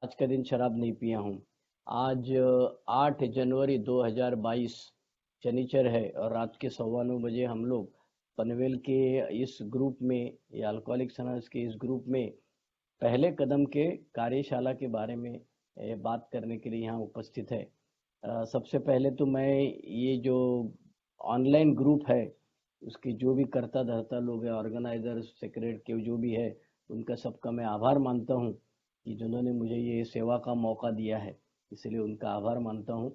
आज का दिन शराब नहीं पिया हूँ। आज 8 जनवरी 2022 शनिचर है और रात के 9:15 बजे हम लोग पनवेल के इस ग्रुप में या अल्कोहलिक्स अनोनिमस के इस ग्रुप में पहले कदम के कार्यशाला के बारे में बात करने के लिए यहाँ उपस्थित है। सबसे पहले तो मैं ये जो ऑनलाइन ग्रुप है उसके जो भी कर्ता धर्ता लोग हैं, ऑर्गेनाइजर, सेक्रेटरी जो भी है, उनका सबका मैं आभार मानता हूँ कि जिन्होंने मुझे ये सेवा का मौका दिया है, इसलिए उनका आभार मानता हूँ।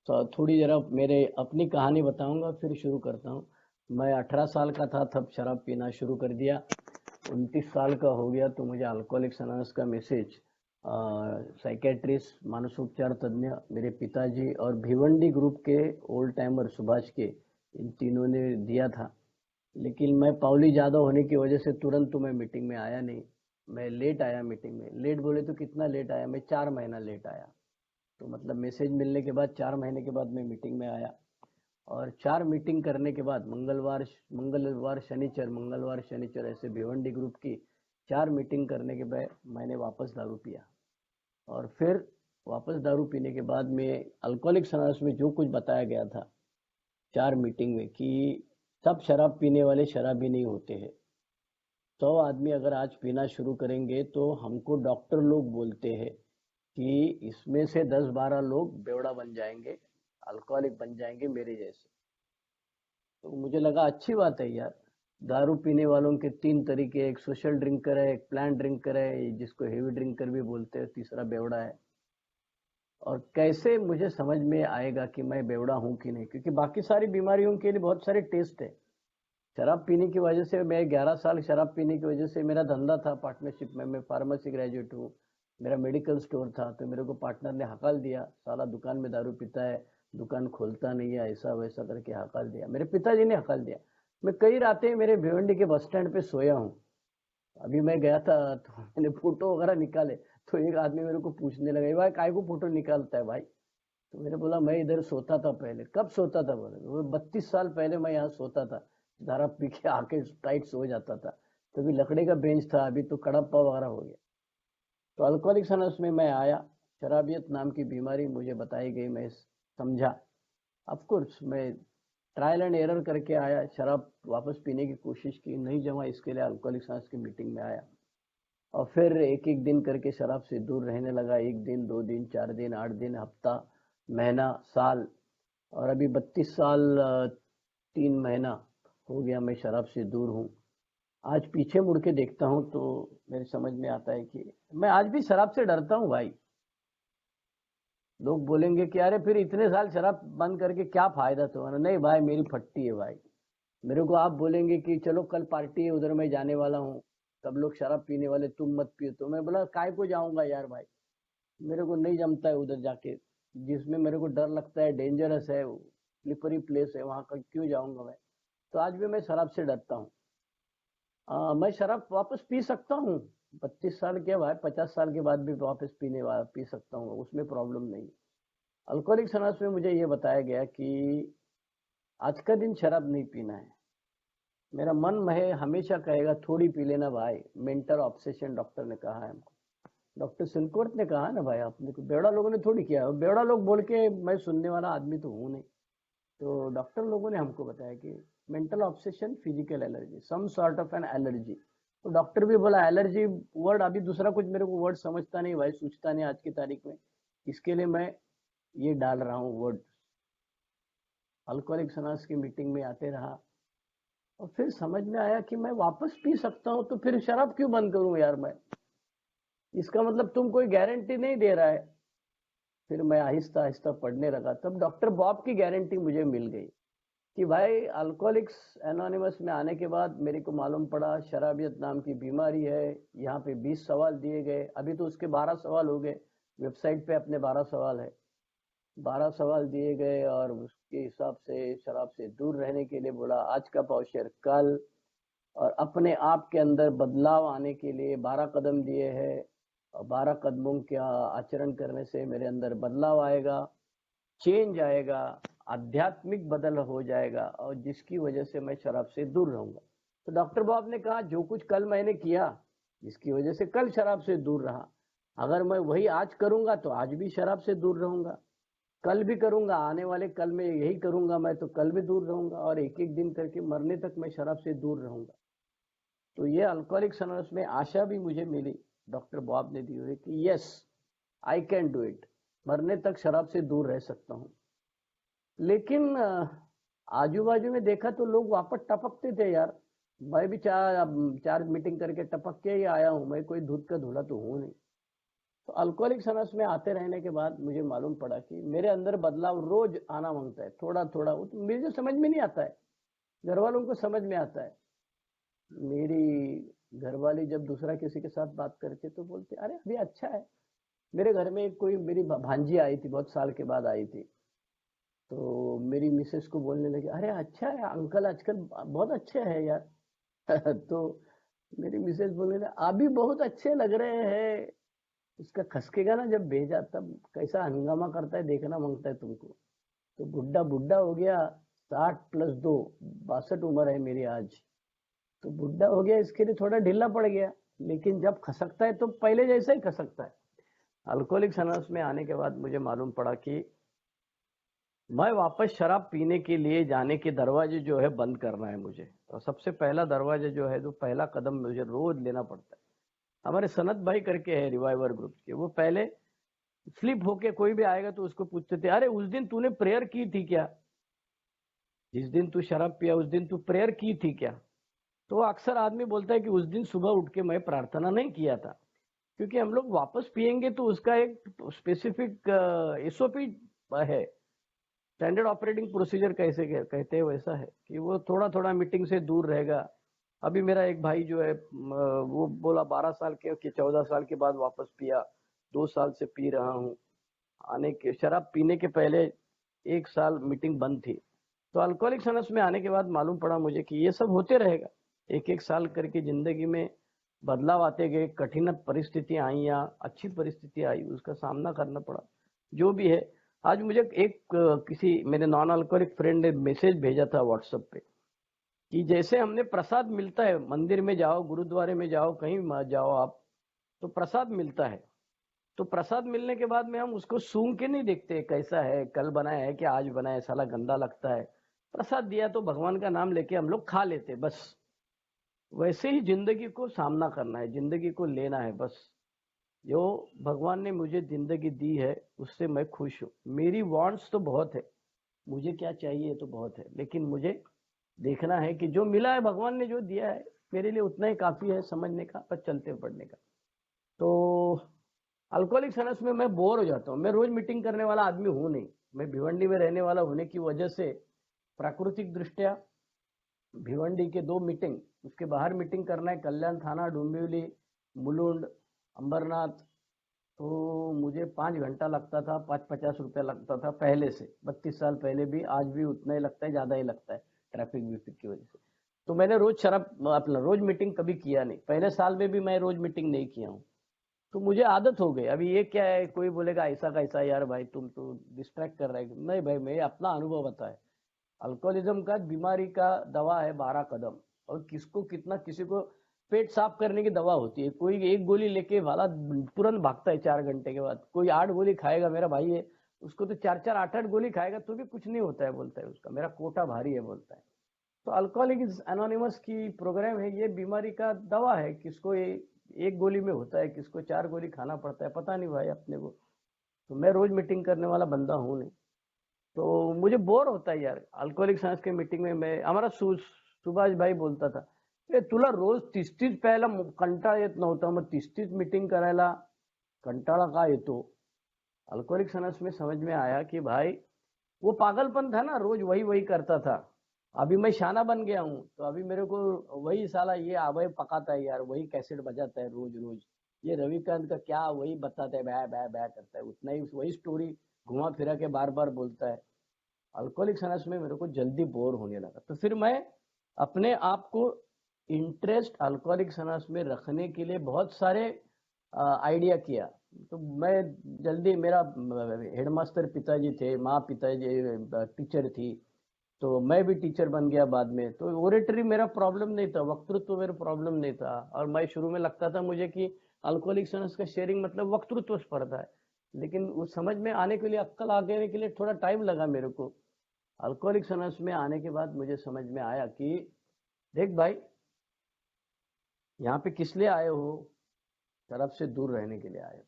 तो थोड़ी जरा मेरे अपनी कहानी बताऊंगा, फिर शुरू करता हूँ। मैं 18 साल का था तब शराब पीना शुरू कर दिया। 29 साल का हो गया तो मुझे अल्कोहलिक्स अनोनिमस का मैसेज साइकेट्रिस्ट, मानसोपचार तज्ञ, मेरे पिताजी और भिवंडी ग्रुप के ओल्ड टाइमर सुभाष के, इन तीनों ने दिया था। लेकिन मैं पावली ज़्यादा होने की वजह से तुरंत तो मैं मीटिंग में आया नहीं। मैं लेट आया मीटिंग में। लेट बोले तो कितना लेट आया, मैं 4 महीना लेट आया। तो मतलब मैसेज मिलने के बाद 4 महीने के बाद मैं मीटिंग में आया। और 4 मीटिंग करने के बाद मंगलवार शनिचर ऐसे भिवंडी ग्रुप की 4 मीटिंग करने के बाद मैंने वापस दारू पिया। और फिर वापस दारू पीने के बाद में अल्कोहलिक्स अनोनिमस में जो कुछ बताया गया था 4 मीटिंग में कि सब शराब पीने वाले शराबी नहीं होते हैं। 100 आदमी अगर आज पीना शुरू करेंगे तो हमको डॉक्टर लोग बोलते हैं कि इसमें से 10-12 लोग बेवड़ा बन जाएंगे, अल्कोहलिक बन जाएंगे मेरे जैसे। तो मुझे लगा अच्छी बात है यार। दारू पीने वालों के 3 तरीके, एक सोशल ड्रिंकर है, एक प्लान ड्रिंकर है, जिसको हेवी ड्रिंकर भी बोलते हैं, तीसरा बेवड़ा है। और कैसे मुझे समझ में आएगा कि मैं बेवड़ा हूं कि नहीं, क्योंकि बाकी सारी बीमारियों के लिए बहुत सारे टेस्ट है। शराब पीने की वजह से मैं 11 साल शराब पीने की वजह से मेरा धंधा था पार्टनरशिप में। मैं फार्मेसी ग्रेजुएट हूँ, मेरा मेडिकल स्टोर था। तो मेरे को पार्टनर ने हकाल दिया, साला दुकान में दारू पीता है, दुकान खोलता नहीं है, ऐसा वैसा करके हकाल दिया। मेरे पिताजी ने हकाल दिया। मैं कई रातें मेरे भिवंडी के बस स्टैंड पे सोया हूँ। अभी मैं गया था तो मैंने फोटो वगैरह निकाले तो एक आदमी मेरे को पूछने लगा, भाई काय को फोटो निकालता है भाई? तो मैंने बोला मैं इधर सोता था पहले। कब सोता था? बोले वो 32 साल पहले मैं यहाँ सोता था, दारू पी के आके टाइट सो जाता था। तो अभी लकड़े का बेंच था, अभी तो कड़प्पा वगैरह हो गया। तो अल्कोहलिक्स अनोनिमस में मैं आया, शराबियत नाम की बीमारी मुझे बताई गई, मैं समझा। ऑफ कोर्स मैं ट्रायल एंड एरर करके आया, शराब वापस पीने की कोशिश की, नहीं जमा, इसके लिए अल्कोहलिक्स अनोनिमस की मीटिंग में आया। और फिर एक एक दिन करके शराब से दूर रहने लगा। 1 दिन, 2 दिन, 4 दिन, 8 दिन, हफ्ता, महीना, साल। और अभी 32 साल 3 महीना हो गया मैं शराब से दूर हूँ। आज पीछे मुड़ के देखता हूँ तो मेरे समझ में आता है कि मैं आज भी शराब से डरता हूँ भाई। लोग बोलेंगे कि अरे फिर इतने साल शराब बंद करके क्या फायदा तुम्हारा? नहीं भाई, मेरी फट्टी है भाई। मेरे को आप बोलेंगे कि चलो कल पार्टी है, उधर मैं जाने वाला हूँ, सब लोग शराब पीने वाले, तुम मत पियो। तो मैं बोला काय को जाऊंगा यार भाई, मेरे को नहीं जमता है उधर जाके। जिसमें मेरे को डर लगता है, डेंजरस है, स्लिपरी प्लेस है, वहां का क्यों जाऊंगा मैं? तो आज भी मैं शराब से डरता हूँ। मैं शराब वापस पी सकता हूँ। 32 साल के बाद, 50 साल के बाद भी वापस पी सकता हूँ, उसमें प्रॉब्लम नहीं। अल्कोहलिक्स अनोनिमस में मुझे ये बताया गया कि आज का दिन शराब नहीं पीना है। मेरा मन में हमेशा कहेगा थोड़ी पी लेना भाई, मेंटल ऑब्सेशन डॉक्टर ने कहा है हमको। डॉक्टर सिलकोर्ट ने कहा ना भाई, आपने को बेवड़ा लोगों ने थोड़ी किया। बेवड़ा लोग बोल के मैं सुनने वाला आदमी तो हूँ नहीं। तो डॉक्टर लोगों ने हमको बताया कि mental obsession, physical allergy, some sort of an allergy. तो डॉक्टर भी बोला एलर्जी वर्ड, अभी दूसरा कुछ मेरे को वर्ड समझता नहीं भाई, सूझता नहीं आज की तारीख में। इसके लिए मैं ये डाल रहा हूँ वर्ड। अल्कोहलिक्स अनोनिमस की मीटिंग में आते रहा और फिर समझ में आया कि मैं वापस पी सकता हूँ, तो फिर शराब क्यों बंद करूं यार मैं? इसका मतलब तुम कोई गारंटी नहीं दे रहा है। फिर मैं आहिस्ता आहिस्ता पढ़ने लगा, तब डॉक्टर बॉब की गारंटी मुझे मिल गई कि भाई अल्कोहलिक्स एनोनिमस में आने के बाद मेरे को मालूम पड़ा शराबियत नाम की बीमारी है। यहाँ पे 20 सवाल दिए गए, अभी तो उसके 12 सवाल हो गए। वेबसाइट पे अपने 12 सवाल है, 12 सवाल दिए गए और उसके हिसाब से शराब से दूर रहने के लिए बोला आज का पावशेर कल। और अपने आप के अंदर बदलाव आने के लिए 12 कदम दिए हैं। और 12 कदमों का आचरण करने से मेरे अंदर बदलाव आएगा, चेंज आएगा, आध्यात्मिक बदल हो जाएगा, और जिसकी वजह से मैं शराब से दूर रहूंगा। तो डॉक्टर बॉब ने कहा जो कुछ कल मैंने किया जिसकी वजह से कल शराब से दूर रहा। अगर मैं वही आज करूंगा तो आज भी शराब से दूर रहूंगा, कल भी करूंगा, आने वाले कल में यही करूंगा मैं तो कल भी दूर रहूंगा, और एक एक दिन करके मरने तक मैं शराब से दूर रहूंगा। तो ये अल्कोहलिक्स एनोनिमस में आशा भी मुझे मिली, डॉक्टर बॉब ने दी हुई कि yes I can do it, मरने तक शराब से दूर रह सकता हूँ। लेकिन आजू बाजू में देखा तो लोग वापस टपकते थे यार। मैं भी चार मीटिंग करके टपक के ही आया हूँ, मैं कोई दूध का धुला तो हूँ नहीं। तो अल्कोहलिक्स एनोनिमस में आते रहने के बाद मुझे मालूम पड़ा कि मेरे अंदर बदलाव रोज आना मांगता है, थोड़ा थोड़ा। वो तो मुझे समझ में नहीं आता है, घर वालों को समझ में आता है। मेरी घरवाली जब दूसरा किसी के साथ बात करते तो बोलते अरे अभी अच्छा है। मेरे घर में कोई मेरी भांजी आई थी, बहुत साल के बाद आई थी, तो मेरी मिसेस को बोलने लगे अरे अच्छा है अंकल आजकल बहुत अच्छे है यार। तो मेरी मिसेस बोलने लगे अभी बहुत अच्छे लग रहे हैं। उसका खसकेगा ना जब भेजा तब कैसा हंगामा करता है देखना मांगता है तुमको। तो बुढ़ा बुढ़ा हो गया, 60+2 62 उम्र है मेरी आज। तो बुढ़ा हो गया, इसके लिए थोड़ा ढीला पड़ गया, लेकिन जब खसकता है तो पहले जैसा ही खसकता है। अल्कोहलिक्स एनोनिमस में आने के बाद मुझे मालूम पड़ा कि मैं वापस शराब पीने के लिए जाने के दरवाजे जो है बंद करना है मुझे। और सबसे पहला दरवाजा जो है, जो पहला कदम मुझे रोज लेना पड़ता है। हमारे सनत भाई करके है रिवाइवर ग्रुप के, वो पहले स्लिप होके कोई भी आएगा तो उसको पूछते थे अरे उस दिन तूने प्रेयर की थी क्या, जिस दिन तू शराब पिया उस दिन तू प्रेयर की थी क्या। तो अक्सर आदमी बोलता है कि उस दिन सुबह उठ के मैं प्रार्थना नहीं किया था, क्योंकि हम लोग वापस पिएंगे तो उसका एक स्पेसिफिक एसओपी है, स्टैंडर्ड ऑपरेटिंग प्रोसीजर कैसे कहते हैं वैसा है कि वो थोड़ा थोड़ा मीटिंग से दूर रहेगा। अभी मेरा एक भाई जो है वो बोला 12 साल के कि 14 साल के बाद वापस पिया, 2 साल से पी रहा हूँ। आने के शराब पीने के पहले 1 साल मीटिंग बंद थी। तो अल्कोहलिक्स एनोनिमस में आने के बाद मालूम पड़ा मुझे कि ये सब होते रहेगा, एक एक साल करके जिंदगी में बदलाव आते गए, कठिन परिस्थितियां आई या अच्छी परिस्थिति आई, उसका सामना करना पड़ा। जो भी है, आज मुझे एक किसी मेरे नॉन अल्कोहलिक फ्रेंड ने मैसेज भेजा था व्हाट्सएप पे कि जैसे हमने प्रसाद मिलता है, मंदिर में जाओ, गुरुद्वारे में जाओ, कहीं जाओ आप, तो प्रसाद मिलता है। तो प्रसाद मिलने के बाद में हम उसको सूंघ के नहीं देखते कैसा है, कल बनाया है कि आज बनाया है, साला गंदा लगता है। प्रसाद दिया तो भगवान का नाम लेके हम लोग खा लेते बस। वैसे ही जिंदगी को सामना करना है, जिंदगी को लेना है बस। जो भगवान ने मुझे जिंदगी दी है उससे मैं खुश हूँ। मेरी वांट्स तो बहुत है, मुझे क्या चाहिए तो बहुत है, लेकिन मुझे देखना है कि जो मिला है, भगवान ने जो दिया है मेरे लिए उतना ही काफी है समझने का, पर चलते पड़ने का। तो अल्कोहलिक्स एनोनिमस में मैं बोर हो जाता हूँ। मैं रोज मीटिंग करने वाला आदमी हूँ नहीं। मैं भिवंडी में रहने वाला होने की वजह से प्राकृतिक दृष्टिया भिवंडी के 2 मीटिंग, उसके बाहर मीटिंग करना है, कल्याण थाना, डोंबिवली, मुलुंड, अंबरनाथ। तो मुझे 5 घंटा लगता था, 50 रुपया लगता था पहले से, 32 साल पहले भी, आज भी उतना ही लगता है, ज्यादा ही लगता है ट्रैफिक व्यूफिक की वजह से। तो मैंने रोज शराब अपना रोज मीटिंग कभी किया नहीं, पहले साल में भी मैं रोज मीटिंग नहीं किया हूँ। तो मुझे आदत हो गई। अभी ये क्या है, कोई बोलेगा ऐसा कैसा यार भाई, तुम तो डिस्ट्रैक्ट कर रहे हो। नहीं भाई, मैं अपना अनुभव बताया। अल्कोहलिज्म का बीमारी का दवा है 12 कदम, और किसको कितना, किसी को पेट साफ करने की दवा होती है, कोई एक गोली लेके वाला तुरंत भागता है 4 घंटे के बाद, कोई 8 गोली खाएगा, मेरा भाई है उसको तो 4-4 8-8 गोली खाएगा तो भी कुछ नहीं होता है, बोलता है उसका मेरा कोटा भारी है, बोलता है। तो अल्कोहलिक्स एनोनिमस की प्रोग्राम है, ये बीमारी का दवा है। किसको ये एक गोली में होता है, किसको 4 गोली खाना पड़ता है, पता नहीं भाई अपने को। तो मैं रोज मीटिंग करने वाला बंदा हूँ नहीं, तो मुझे बोर होता है यार। अल्कोहलिक साइंस के मीटिंग में मैं, हमारा सुभाष भाई बोलता था तुला रोज 30 प्यायला कंटाळा येत नव्हता, मग 30 मीटिंग करायला कंटाळा का येतो। अल्कोहलिक साइंस में समझ में आया कि भाई वो पागलपन था ना, रोज वही वही करता था। अभी मैं शाना बन गया हूँ, तो अभी मेरे को वही साला ये अभय पकाता है यार, वही कैसेट बजाता है रोज रोज, ये रविकांत का क्या वही बताता है, बै बै बै करता है, उतना ही वही स्टोरी घुमा फिरा के बार बार बोलता है। अल्कोहलिक सनस में मेरे को जल्दी बोर होने लगा, तो फिर मैं अपने आप को इंटरेस्ट अल्कोहलिक सनस में रखने के लिए बहुत सारे आइडिया किया। तो मैं जल्दी, मेरा हेडमास्टर पिताजी थे, माँ पिताजी टीचर थी, तो मैं भी टीचर बन गया बाद में। तो ओरेटरी मेरा प्रॉब्लम नहीं था, वक्तृत्व मेरा प्रॉब्लम नहीं था। और मैं शुरू में लगता था मुझे कि अल्कोहलिक्स अनोनिमस का शेयरिंग मतलब वक्तृत्व स्पर्धा है, लेकिन उस समझ में आने के लिए, अक्कल आने के लिए थोड़ा टाइम लगा मेरे को। अल्कोहलिक्स अनोनिमस में आने के बाद मुझे समझ में आया कि देख भाई, यहाँ पे किस लिए आए हो? शराब से दूर रहने के लिए आए हो।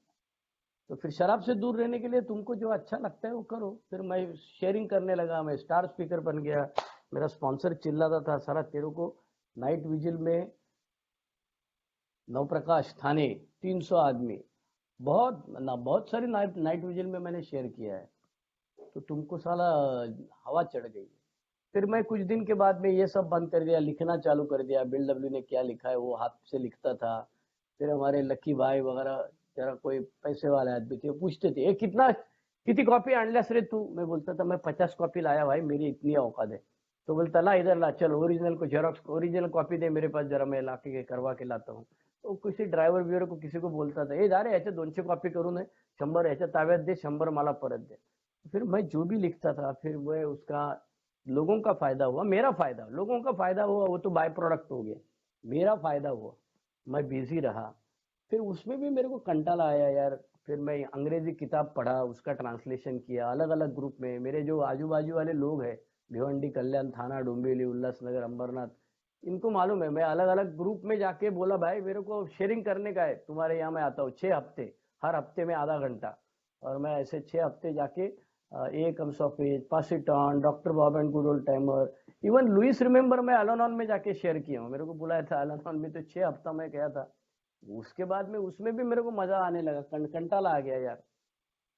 तो फिर शराब से दूर रहने के लिए तुमको जो अच्छा लगता है वो करो। फिर मैं शेयरिंग करने लगा, मैं स्टार स्पीकर बन गया। मेरा स्पॉन्सर चिल्लाता था, सारा तेरे को नाइट विजिल में नवप्रकाश थाने 300 आदमी, बहुत सारी नाइट विजिल में मैंने शेयर किया है, तो तुमको साला हवा चढ़ गई। फिर मैं कुछ दिन के बाद में ये सब बंद कर दिया, लिखना चालू कर दिया। बिल डब्ल्यू ने क्या लिखा है वो हाथ से लिखता था। फिर हमारे लकी भाई वगैरह, जरा कोई पैसे वाले आदमी थे, पूछते थे, कितनी कॉपी आणल्यास रे तू? मैं बोलता था मैं 50 कॉपी लाया भाई, मेरी इतनी औकात है। तो बोलता ला इधर ला, चल ओरिजिनल को जेरोक्स, ओरिजिनल कॉपी दे मेरे पास, जरा मैं ला के करवा के लाता हूँ। तो किसी ड्रायव्हर बिवर को किसी को बोलता था, ए जा रे ह्याच्या 200 कॉपी करून 100 ह्याच्या ताब्यात दे, 100 मला परत दे। फिर मैं जो भी लिखता था, फिर वह उसका लोगों का फायदा हुआ, मेरा फायदा, लोगों का फायदा हुआ वो तो बाय प्रोडक्ट हो गया, मेरा फायदा हुआ। मैं बिजी रहा। फिर उसमें भी मेरे को कंटाला आया यार। फिर मैं अंग्रेजी किताब पढ़ा, उसका ट्रांसलेशन किया अलग अलग ग्रुप में। मेरे जो आजू बाजू वाले लोग हैं, भिवंडी, कल्याण थाना, डोंबिवली, उल्लासनगर, अंबरनाथ, इनको मालूम है। मैं अलग अलग ग्रुप में जाके बोला भाई मेरे को शेयरिंग करने का है, तुम्हारे यहाँ मैं आता हूँ 6 हफ्ते, हर हफ्ते में आधा घंटा। और मैं ऐसे 6 हफ्ते जाके A comes of age, pass it on, doctor Bob and good old timer, even Lois remember मैं अलानॉन में जाके शेयर किया हूँ। मेरे को बुलाया था अलानॉन में, तो 6 हफ्ता मैं गया था। उसके बाद में उसमें भी मेरे को मजा आने लगा, कंटाला आ गया यार।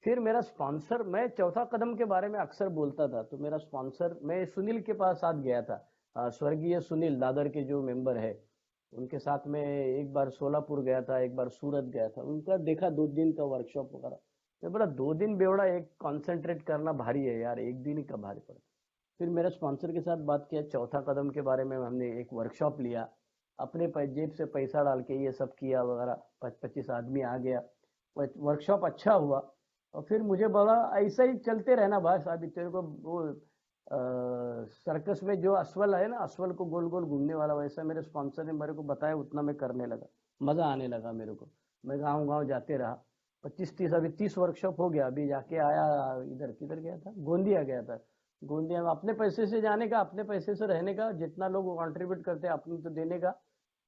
फिर मेरा स्पॉन्सर, मैं चौथा कदम के बारे में अक्सर बोलता था, तो मेरा स्पॉन्सर, मैं सुनील के पास साथ गया था, स्वर्गीय सुनील दादर के जो मेंबर है, उनके साथ में एक बार सोलापुर गया था, एक बार सूरत गया था। उनका देखा 2 दिन का वर्कशॉप वगैरह। मैं बोला 2 दिन बेवड़ा, एक कॉन्सेंट्रेट करना भारी है यार, एक दिन ही का भारी पड़ता। फिर मेरे स्पॉन्सर के साथ बात किया, चौथा कदम के बारे में हमने एक वर्कशॉप लिया, अपने जेब से पैसा डाल के ये सब किया वगैरह। 25 आदमी आ गया, वर्कशॉप अच्छा हुआ। और फिर मुझे बोला ऐसा ही चलते रहना बस, अभी तेरे को वो सर्कस में जो अश्वल है ना, अश्वल को गोल गोल घूमने वाला, वैसा मेरे स्पॉन्सर ने मेरे को बताया, उतना मैं करने लगा। मजा आने लगा मेरे को। मैं गाँव गाँव जाते रहा। 25-30, अभी 30 वर्कशॉप हो गया। अभी जाके आया, इधर किधर गया था, गोंदिया गया था। गोंदिया में अपने पैसे से जाने का, अपने पैसे से रहने का, जितना लोग कंट्रीब्यूट करते हैं अपने तो देने का,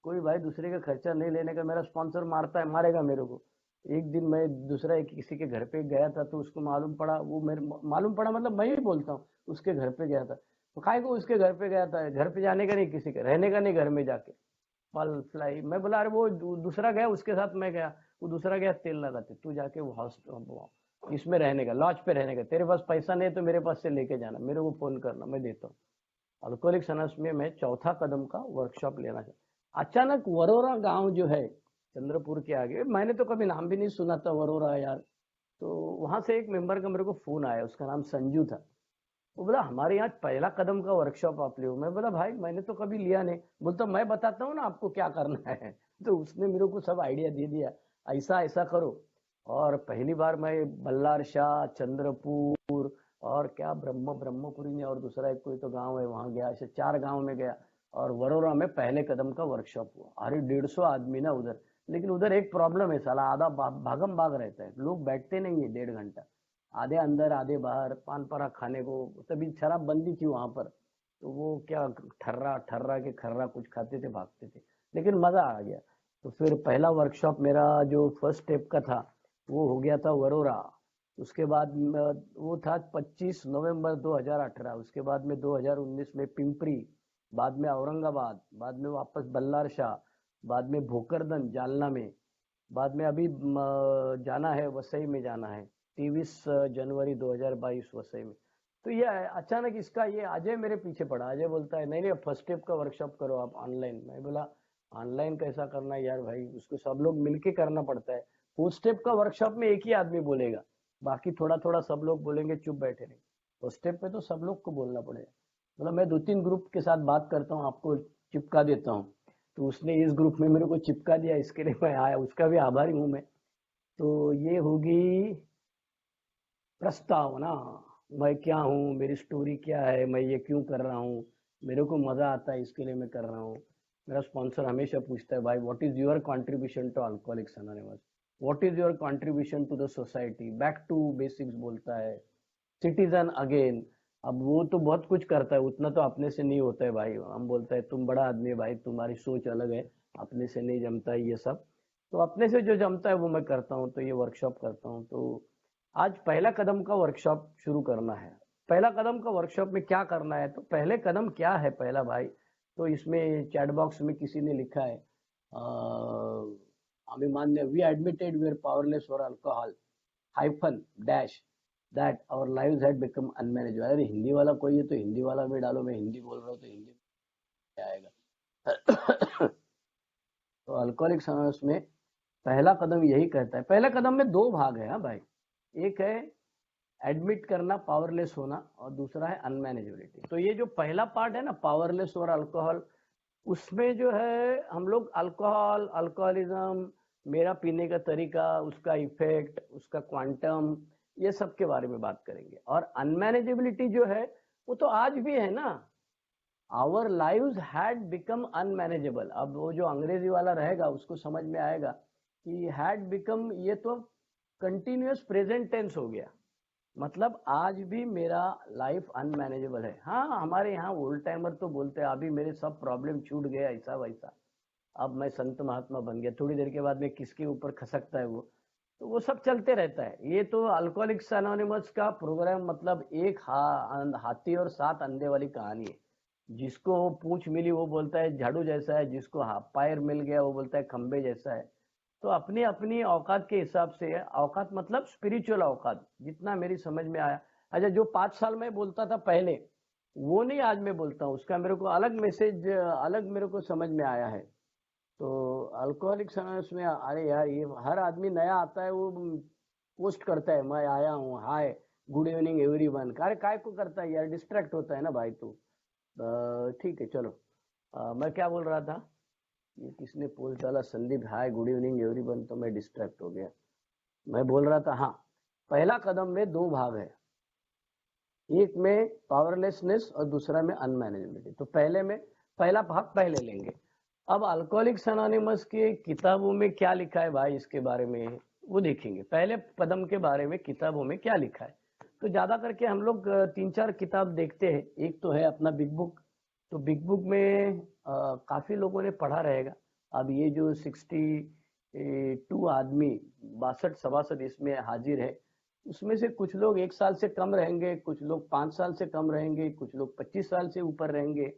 कोई भाई दूसरे का खर्चा नहीं लेने का। मेरा स्पॉन्सर मारता है, मारेगा मेरे को। एक दिन मैं दूसरा किसी के घर पे गया था, तो उसको मालूम पड़ा, वो मेरे मालूम पड़ा मतलब मैं ही बोलता हूँ, उसके घर पे गया था। तो काय को उसके घर पे गया था, घर पे जाने का नहीं, किसी के रहने का नहीं, घर में जाके फल फ्लाई। मैं बोला अरे वो दूसरा गया, उसके साथ मैं गया। वो दूसरा गया तेल लगाते, तू जाके वो हाउस इसमें रहने का, लॉज पे रहने का, तेरे पास पैसा नहीं है तो मेरे पास से लेके जाना, मेरे को फोन करना, मैं देता हूँ। अल्कोहलिक्स अनोनिमस में मैं चौथा कदम का वर्कशॉप लेना चाहता। अचानक वरोरा गांव जो है चंद्रपुर के आगे, मैंने तो कभी नाम भी नहीं सुना था वरोरा यार। तो वहां से एक मेंबर का मेरे को फोन आया, उसका नाम संजू था। वो बोला हमारे यहाँ पहला कदम का वर्कशॉप आप ले। मैं बोला भाई मैंने तो कभी लिया नहीं। बोलता मैं बताता हूँ ना आपको क्या करना है। तो उसने मेरे को सब आइडिया दे दिया, ऐसा ऐसा करो। और पहली बार मैं बल्लार शाह, चंद्रपुर, और क्या ब्रह्मपुरी में, और दूसरा एक कोई तो गांव है वहां गया। ऐसे 4 गांव में गया। और वरोरा में पहले कदम का वर्कशॉप हुआ। अरे 150 आदमी ना उधर। लेकिन उधर एक प्रॉब्लम है, साला आधा भागम भाग रहता है, लोग बैठते नहीं है 1.5 घंटा, आधे अंदर आधे बाहर, पान पराग खाने को। तभी शराब बंदी थी वहां पर, तो वो क्या ठर्रा ठर्रा के खर्रा कुछ खाते थे, भागते थे। लेकिन मजा आ गया। तो फिर पहला वर्कशॉप मेरा जो फर्स्ट स्टेप का था वो हो गया था वरोरा। उसके बाद वो था 25 नवंबर 2018। उसके बाद में 2019 में पिंपरी, बाद में औरंगाबाद, बाद में वापस बल्लार शाह, बाद में भोकरदन जालना में, बाद में अभी जाना है, वसई में जाना है 23 जनवरी 2022 वसई में। तो ये अचानक इसका, ये अजय मेरे पीछे पड़ा। अजय बोलता है नहीं नहीं फर्स्ट स्टेप का वर्कशॉप करो आप ऑनलाइन। मैं बोला ऑनलाइन कैसा करना है यार भाई, उसको सब लोग मिलके करना पड़ता है। फर्स्ट स्टेप का वर्कशॉप में एक ही आदमी बोलेगा, बाकी थोड़ा थोड़ा सब लोग बोलेंगे, चुप बैठे नहीं। फर्स्ट स्टेप पे तो सब लोग को बोलना पड़ेगा। बोला मैं 2-3 ग्रुप के साथ बात करता हूँ, आपको चिपका देता हूँ। तो उसने इस ग्रुप में मेरे को चिपका दिया, इसके लिए मैं आया, उसका भी आभारी हूँ मैं। तो ये होगी प्रस्तावना। मैं क्या हूँ, मेरी स्टोरी क्या है, मैं ये क्यों कर रहा हूँ, मेरे को मजा आता है इसके लिए मैं कर रहा हूँ। मेरा स्पॉन्सर हमेशा पूछता है, भाई what is your contribution to Alcoholics Anonymous, what is your contribution to the society, back to basics बोलता है, सिटीजन अगेन। अब वो तो बहुत कुछ करता है, उतना तो अपने से नहीं होता है भाई। हम बोलते हैं तुम बड़ा आदमी है भाई, तुम्हारी सोच अलग है, अपने से नहीं जमता है ये सब। तो अपने से जो जमता है वो मैं करता हूँ, तो ये वर्कशॉप करता हूँ। तो आज पहला कदम का वर्कशॉप शुरू करना है। पहला कदम का वर्कशॉप में क्या करना है, तो पहले कदम क्या है पहला भाई। तो इसमें चैट बॉक्स में किसी ने लिखा है, Abhimanya, we admitted we are powerless for alcohol hyphen dash that our lives had become unmanageable. अरे हिंदी वाला कोई है तो हिंदी वाला में डालो, मैं हिंदी बोल रहा हूँ तो हिंदी में क्या आएगा। तो अल्कोहलिक्स अनोनिमस में पहला कदम यही कहता है। पहला कदम में दो भाग है, हाँ भाई। एक है एडमिट करना, पावरलेस होना, और दूसरा है अनमैनेजेबिलिटी। तो ये जो पहला पार्ट है ना, पावरलेस और अल्कोहल, उसमें जो है हम लोग अल्कोहल, अल्कोहलिज्म, मेरा पीने का तरीका, उसका इफेक्ट, उसका क्वांटम, ये सब के बारे में बात करेंगे। और अनमैनेजेबिलिटी जो है वो तो आज भी है ना, our lives had become unmanageable. अब वो जो अंग्रेजी वाला रहेगा उसको समझ में आएगा कि हैड बिकम, ये तो कंटिन्यूअस प्रेजेंट टेंस हो गया। मतलब आज भी मेरा लाइफ अनमैनेजेबल है। हाँ, हमारे यहाँ ओल्ड टाइमर तो बोलते हैं अभी मेरे सब प्रॉब्लम छूट गया, ऐसा वैसा, अब मैं संत महात्मा बन गया, थोड़ी देर के बाद में किसके ऊपर खसकता है वो। तो वो सब चलते रहता है। ये तो अल्कोहलिक्स अनोनिमस का प्रोग्राम मतलब एक हाथी और सात अंधे वाली कहानी है। जिसको पूंछ मिली वो बोलता है झाड़ू जैसा है, जिसको पैर मिल गया वो बोलता है खंबे जैसा है। तो अपनी अपनी औकात के हिसाब से है। औकात मतलब स्पिरिचुअल औकात, जितना मेरी समझ में आया। अच्छा, जो 5 साल में बोलता था पहले, वो नहीं आज मैं बोलता हूँ, उसका मेरे को अलग मैसेज, अलग मेरे को समझ में आया है। तो अल्कोहलिक्स अनोनिमस में, अरे यार ये हर आदमी नया आता है वो पोस्ट करता है, मैं आया हूँ, हाय, गुड इवनिंग एवरीवन। अरे काय को करता है यार, डिस्ट्रैक्ट होता है ना भाई तू। ठीक है, चलो। मैं क्या बोल रहा था, ये किसने पोस्ट डाला, Sandeep, hi good evening everyone, तो मैं डिस्ट्रैक्ट हो गया। मैं बोल रहा था, हाँ, पहला कदम में दो भाग है, एक में पावरलेसनेस और दूसरा में अनमैनेजेबिलिटी। तो पहले में पहला भाग पहले लेंगे। अब अल्कोहलिक्स अनोनिमस की किताबों में क्या लिखा है भाई, इसके बारे में वो देखेंगे। पहले कदम के बारे में किताबों में क्या लिखा है, तो ज्यादा करके हम लोग 3-4 किताब देखते हैं। एक तो है अपना बिग बुक। तो बिग बुक में काफी लोगों ने पढ़ा रहेगा। अब ये जो 62 आदमी, 62 सभासद इसमें हाजिर है, उसमें से कुछ लोग 1 साल से कम रहेंगे, कुछ लोग 5 साल से कम रहेंगे, कुछ लोग 25 साल से ऊपर रहेंगे।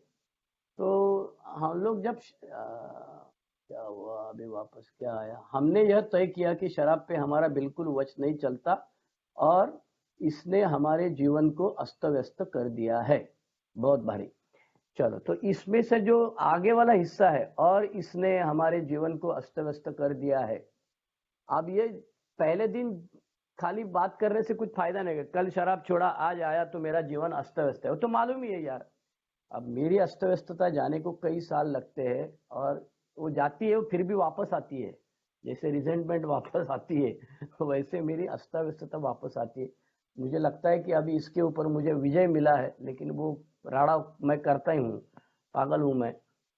तो हम लोग जब क्या हुआ, अभी वापस क्या आया, हमने यह तय किया कि शराब पे हमारा बिल्कुल वश नहीं चलता, और इसने हमारे जीवन को अस्त व्यस्त कर दिया है, बहुत भारी। चलो, तो इसमें से जो आगे वाला हिस्सा है, और इसने हमारे जीवन को अस्त व्यस्त कर दिया है। अब ये पहले दिन खाली बात करने से कुछ फायदा नहीं है। कल शराब छोड़ा, आज आया तो मेरा जीवन अस्त व्यस्त है, वो तो मालूम ही है यार। अब मेरी अस्त व्यस्तता जाने को कई साल लगते हैं, और वो जाती है वो फिर भी वापस आती है। जैसे रिजेंटमेंट वापस आती है, वैसे मेरी अस्त व्यस्तता वापस आती है। मुझे लगता है कि अभी इसके ऊपर मुझे विजय मिला है, लेकिन वो राड़ा मैं करता ही हूँ, पागल हूँ मैं।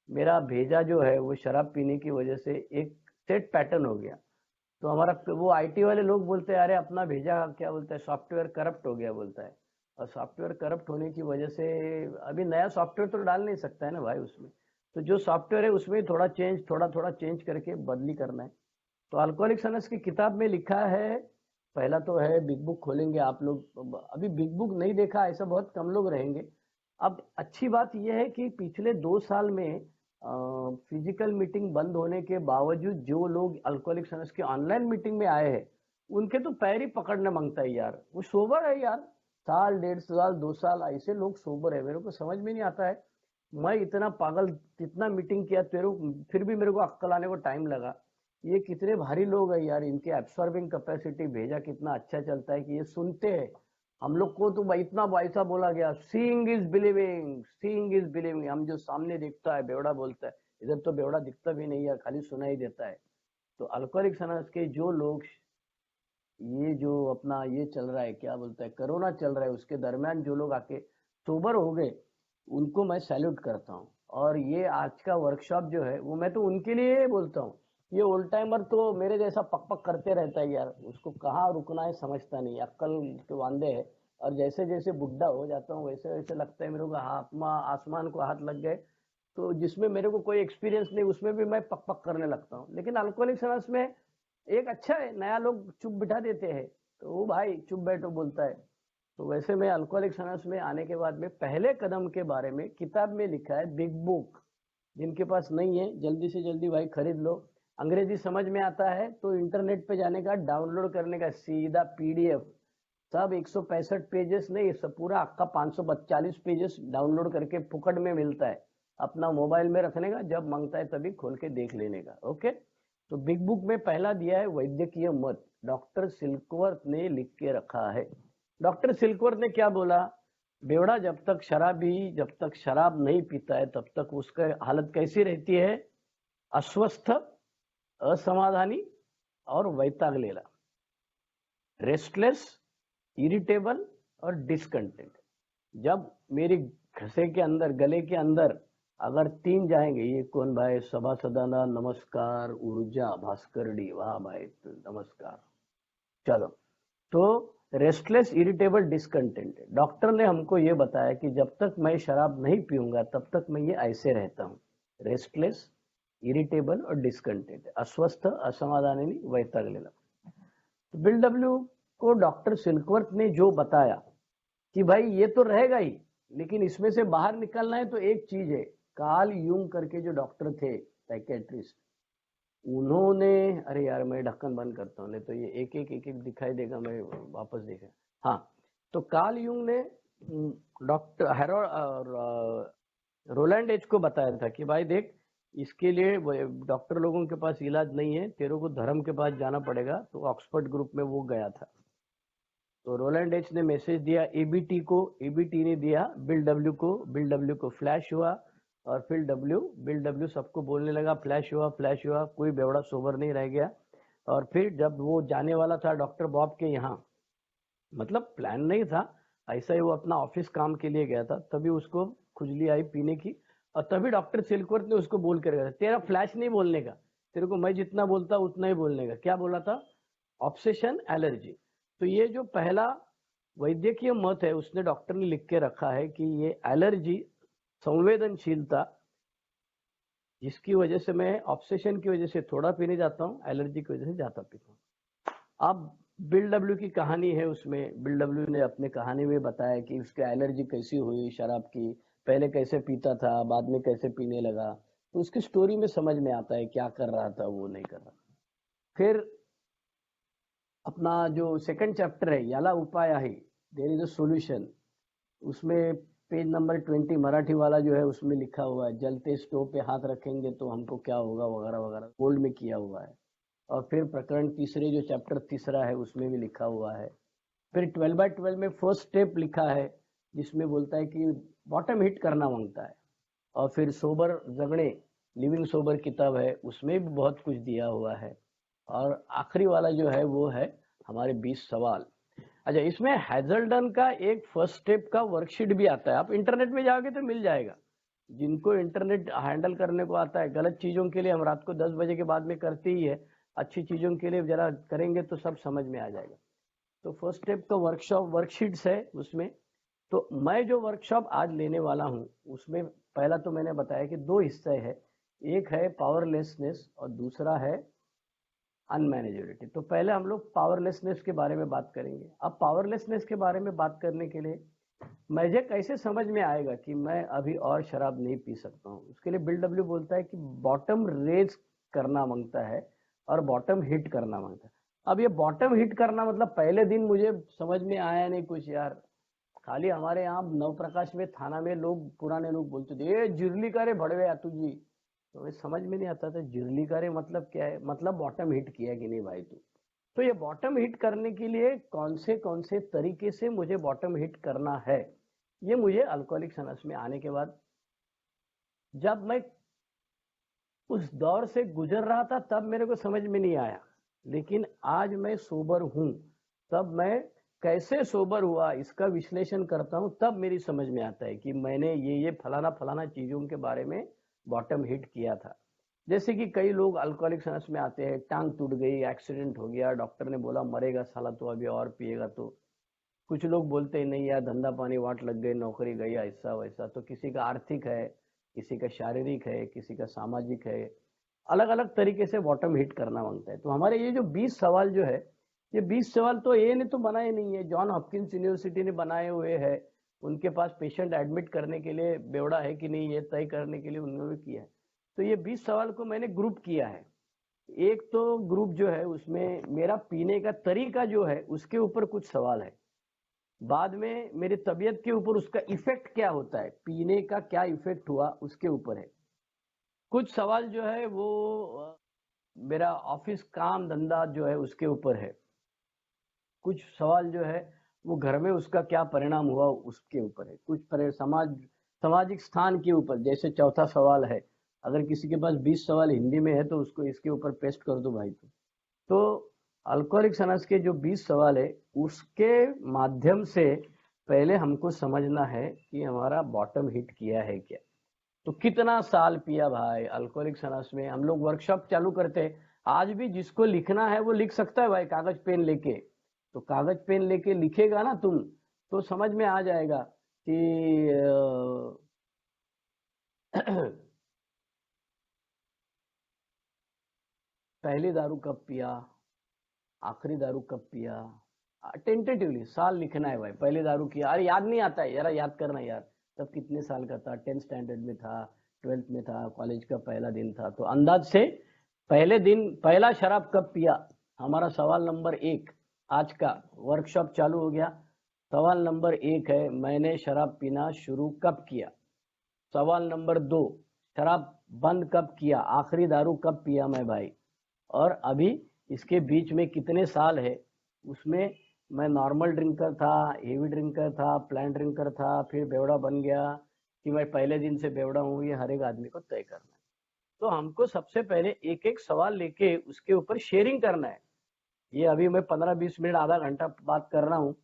मेरा भेजा जो है वो शराब पीने की वजह से एक सेट पैटर्न हो गया। तो हमारा वो आईटी वाले लोग बोलते हैं, अरे अपना भेजा क्या बोलता है, सॉफ्टवेयर करप्ट हो गया बोलता है। और सॉफ्टवेयर करप्ट होने की वजह से अभी नया सॉफ्टवेयर तो डाल नहीं सकता है ना भाई उसमें। तो जो सॉफ्टवेयर है उसमें थोड़ा चेंज, थोड़ा थोड़ा चेंज करके बदली करना है। तो अल्कोहलिक्स अनोनिमस की किताब में लिखा है, पहला तो है बिग बुक खोलेंगे आप लोग। अभी बिग बुक नहीं देखा ऐसा बहुत कम लोग रहेंगे। अब अच्छी बात यह है कि पिछले 2 साल में फिजिकल मीटिंग बंद होने के बावजूद जो लोग अल्कोहलिक्स अनोनिमस की ऑनलाइन मीटिंग में आए हैं, उनके तो पैर ही पकड़ने मांगता है यार। वो सोबर है यार, साल, 1.5 साल, 2 साल ऐसे लोग सोबर है, मेरे को समझ में नहीं आता है। मैं इतना पागल, कितना मीटिंग किया तेरे, फिर भी मेरे को अक्कल आने को टाइम लगा। ये कितने भारी लोग हैं यार, इनके एब्सॉर्बिंग कैपेसिटी, भेजा कितना अच्छा चलता है कि ये सुनते हैं। हम लोग को तो भाई इतना वैसा बोला गया, seeing is believing, seeing is believing. हम जो सामने दिखता है बेवड़ा बोलता है, इधर तो बेवड़ा दिखता भी नहीं है, खाली सुनाई देता है। तो अल्कोहलिक्स अनोनिमस के जो लोग ये जो अपना ये चल रहा है, क्या बोलता है, कोरोना चल रहा है, उसके दरमियान जो लोग आके सोबर हो गए उनको मैं सैल्यूट करता हूँ। और ये आज का वर्कशॉप जो है वो मैं तो उनके लिए बोलता हूँ। ये ओल्ड टाइमर तो मेरे जैसा पक पक करते रहता है यार, उसको कहाँ रुकना है समझता नहीं, अक्ल के वांदे है। और जैसे जैसे बुढ़ा हो जाता हूँ वैसे वैसे लगता है मेरे को हाथ में आसमान को हाथ लग गए। तो जिसमें मेरे को कोई एक्सपीरियंस नहीं उसमें भी मैं पक पक करने लगता हूँ। लेकिन अल्कोहलिक सनस में एक अच्छा है, नया लोग चुप बिठा देते हैं, तो वो भाई चुप बैठो बोलता है। तो वैसे मैं अल्कोहलिक अनोनिमस में आने के बाद में पहले कदम के बारे में किताब में लिखा है, बिग बुक। जिनके पास नहीं है जल्दी से जल्दी भाई खरीद लो। अंग्रेजी समझ में आता है तो इंटरनेट पे जाने का, डाउनलोड करने का, सीधा पीडीएफ। सब 165 पेजेस नहीं, सब पूरा आपका 540 पेजेस डाउनलोड करके फुकट में मिलता है। अपना मोबाइल में रखने का, जब मांगता है तभी खोल के देख लेने का। ओके। तो बिग बुक में पहला दिया है वैद्यकीय मत, डॉक्टर सिल्कवर्थ ने लिख के रखा है। डॉक्टर सिल्कवर्थ ने क्या बोला, बेवड़ा जब तक शराब नहीं पीता है तब तक उसका हालत कैसी रहती है, अस्वस्थ, असमाधानी और वैताग लेला, रेस्टलेस, इरिटेबल और डिसकंटेंट। जब मेरी घसे के अंदर, गले के अंदर अगर 3 जाएंगे, ये कौन भाई, सभा सदाना नमस्कार, ऊर्जा भास्करडी, वाह भाई नमस्कार, चलो। तो रेस्टलेस, इरिटेबल, डिसकंटेंट, डॉक्टर ने हमको ये बताया कि जब तक मैं शराब नहीं पीऊंगा तब तक मैं ये ऐसे रहता हूँ, रेस्टलेस, इरिटेबल और डिसकंटेंट, अस्वस्थ, असमाधानी, वैतागलेला। तो बिल डब्ल्यू को डॉक्टर सिल्कवर्थ ने जो बताया कि भाई ये तो रहेगा ही, लेकिन इसमें से बाहर निकलना है तो एक चीज है। कार्ल यूंग करके जो डॉक्टर थे, साइकेट्रिस्ट, उन्होंने, अरे यार मैं ढक्कन बंद करता हूँ नहीं तो ये एक एक दिखाई देगा, मैं वापस देखा। हाँ, तो कार्ल यूंग ने डॉक्टर रोलैंड एच को बताया था कि भाई देख, इसके लिए डॉक्टर लोगों के पास इलाज नहीं है, तेरे को धर्म के पास जाना पड़ेगा। तो ऑक्सफोर्ड ग्रुप में वो गया था। तो रोलैंड एच ने मैसेज दिया एबीटी को, एबीटी ने दिया बिल डब्ल्यू को, बिल डब्ल्यू को फ्लैश हुआ, और फिर बिल डब्ल्यू सबको बोलने लगा फ्लैश हुआ फ्लैश हुआ, कोई बेवड़ा सोबर नहीं रह गया। और फिर जब वो जाने वाला था डॉक्टर बॉब के यहाँ, मतलब प्लान नहीं था, ऐसा ही वो अपना ऑफिस काम के लिए गया था, तभी उसको खुजली आई पीने की। और तभी डॉक्टर सिल्कवर्थ ने उसको बोल कर गया, तेरा फ्लैश नहीं बोलने का, तेरे को मैं जितना बोलता उतना ही बोलने का। क्या बोला था, ऑब्सेशन, एलर्जी। तो ये जो पहला वैद्यकीय मत है उसने डॉक्टर ने लिख के रखा है कि ये एलर्जी, संवेदनशीलता, जिसकी वजह से मैं ऑब्सेशन की वजह से थोड़ा पीने जाता हूँ, एलर्जी की वजह से ज्यादा पीता हूँ। अब बिल डब्ल्यू की कहानी है, उसमें बिल डब्ल्यू ने अपने कहानी में बताया कि उसके एलर्जी कैसी हुई शराब की, पहले कैसे पीता था, बाद में कैसे पीने लगा। तो उसकी स्टोरी में समझ में आता है क्या कर रहा था, वो नहीं कर रहा। फिर अपना जो सेकंड चैप्टर है, याला उपाय है, देयर इज अ सॉल्यूशन, उसमें पेज नंबर 20 मराठी वाला जो है उसमें लिखा हुआ है, जलते स्टोव पे हाथ रखेंगे तो हमको क्या होगा वगैरह वगैरह, गोल्ड में किया हुआ है। और फिर प्रकरण तीसरे जो चैप्टर तीसरा है उसमें भी लिखा हुआ है। फिर 12/12 में फर्स्ट स्टेप लिखा है, जिसमें बोलता है कि बॉटम हिट करना मांगता है। और फिर सोबर जगने, लिविंग सोबर किताब है, उसमें भी बहुत कुछ दिया हुआ है। और आखिरी वाला जो है वो है हमारे 20 सवाल। अच्छा, इसमें हैजल्डन का एक फर्स्ट स्टेप का वर्कशीट भी आता है, आप इंटरनेट में जाओगे तो मिल जाएगा। जिनको इंटरनेट हैंडल करने को आता है, गलत चीजों के लिए हम रात को 10 बजे के बाद में करते ही है, अच्छी चीजों के लिए जरा करेंगे तो सब समझ में आ जाएगा। तो फर्स्ट स्टेप का वर्कशॉप वर्कशीट्स है उसमें। तो मैं जो वर्कशॉप आज लेने वाला हूँ उसमें पहला तो मैंने बताया कि 2 हिस्से है, एक है पावरलेसनेस और दूसरा है अनमैनेजेबिलिटी। तो पहले हम लोग पावरलेसनेस के बारे में बात करेंगे। अब पावरलेसनेस के बारे में बात करने के लिए मुझे कैसे समझ में आएगा कि मैं अभी और शराब नहीं पी सकता हूँ, उसके लिए बिल डब्ल्यू बोलता है कि बॉटम रेज करना मांगता है और बॉटम हिट करना मांगता है। अब ये बॉटम हिट करना मतलब पहले दिन मुझे समझ में आया नहीं कुछ यार। खाली हमारे यहाँ नवप्रकाश में थाना में लोग, पुराने लोग बोलते थे, ए जिरली का रे भड़वे आतू जी। तो मैं समझ में नहीं आता था जिरली का रे मतलब क्या है, मतलब बॉटम हिट किया कि नहीं भाई तू। तो ये बॉटम हिट करने के लिए कौन से तरीके से मुझे बॉटम हिट करना है, ये मुझे अल्कोहलिक अनोनिमस में आने के बाद, जब मैं उस दौर से गुजर रहा था तब मेरे को समझ में नहीं आया। लेकिन आज मैं सोबर हूँ। तब मैं कैसे सोबर हुआ इसका विश्लेषण करता हूँ, तब मेरी समझ में आता है कि मैंने ये फलाना फलाना चीजों के बारे में बॉटम हिट किया था। जैसे कि कई लोग अल्कोहलिक अनोनिमस में आते हैं, टांग टूट गई, एक्सीडेंट हो गया, डॉक्टर ने बोला मरेगा साला तो अभी और पिएगा तो। कुछ लोग बोलते हैं नहीं यार धंधा पानी वाट लग गई, नौकरी गई, ऐसा वैसा। तो किसी का आर्थिक है, किसी का शारीरिक है, किसी का सामाजिक है, अलग अलग तरीके से बॉटम हिट करना मांगता है। तो हमारे ये जो 20 सवाल जो है, ये 20 सवाल तो ये ने तो बनाए नहीं है, जॉन हॉपकिंस यूनिवर्सिटी ने बनाए हुए हैं। उनके पास पेशेंट एडमिट करने के लिए बेवड़ा है कि नहीं, ये तय करने के लिए उन्होंने किया है। तो ये 20 सवाल को मैंने ग्रुप किया है। एक तो ग्रुप जो है उसमें मेरा पीने का तरीका जो है उसके ऊपर कुछ सवाल है। बाद में मेरी तबीयत के ऊपर उसका इफेक्ट क्या होता है, पीने का क्या इफेक्ट हुआ उसके ऊपर है। कुछ सवाल जो है वो मेरा ऑफिस काम धंधा जो है उसके ऊपर है। कुछ सवाल जो है वो घर में उसका क्या परिणाम हुआ उसके ऊपर है। कुछ सामाजिक स्थान के ऊपर, जैसे चौथा सवाल है, अगर किसी के पास 20 सवाल हिंदी में है तो उसको इसके ऊपर पेस्ट कर दो भाई। तो अल्कोहलिक्स अनस के जो 20 सवाल है उसके माध्यम से पहले हमको समझना है कि हमारा बॉटम हिट किया है क्या। तो कितना साल पिया भाई अल्कोहलिक्स अनस में। हम लोग वर्कशॉप चालू करते हैं, आज भी जिसको लिखना है वो लिख सकता है भाई, कागज पेन लेके। तो कागज पेन लेके लिखेगा ना तुम, तो समझ में आ जाएगा कि पहली दारू कब पिया, आखिरी दारू कब पिया। टेंटेटिवली साल लिखना है भाई। पहले दारू किया, अरे याद नहीं आता है, जरा याद करना यार। तब कितने साल का था, 10th स्टैंडर्ड में था, 12th में था, कॉलेज का पहला दिन था। तो अंदाज से पहले दिन पहला शराब कब पिया, हमारा सवाल नंबर 1। आज का वर्कशॉप चालू हो गया। सवाल नंबर 1 है, मैंने शराब पीना शुरू कब किया। सवाल नंबर 2, शराब बंद कब किया, आखिरी दारू कब पिया मैं भाई। और अभी इसके बीच में कितने साल है, उसमें मैं नॉर्मल ड्रिंकर था, हेवी ड्रिंकर था, प्लान ड्रिंकर था, फिर बेवड़ा बन गया कि मैं पहले दिन से बेवड़ा हूँ। ये हर एक आदमी को तय करना है। तो हमको सबसे पहले एक एक सवाल लेके उसके ऊपर शेयरिंग करना है। ये अभी मैं 15-20 मिनट आधा घंटा बात कर रहा हूँ,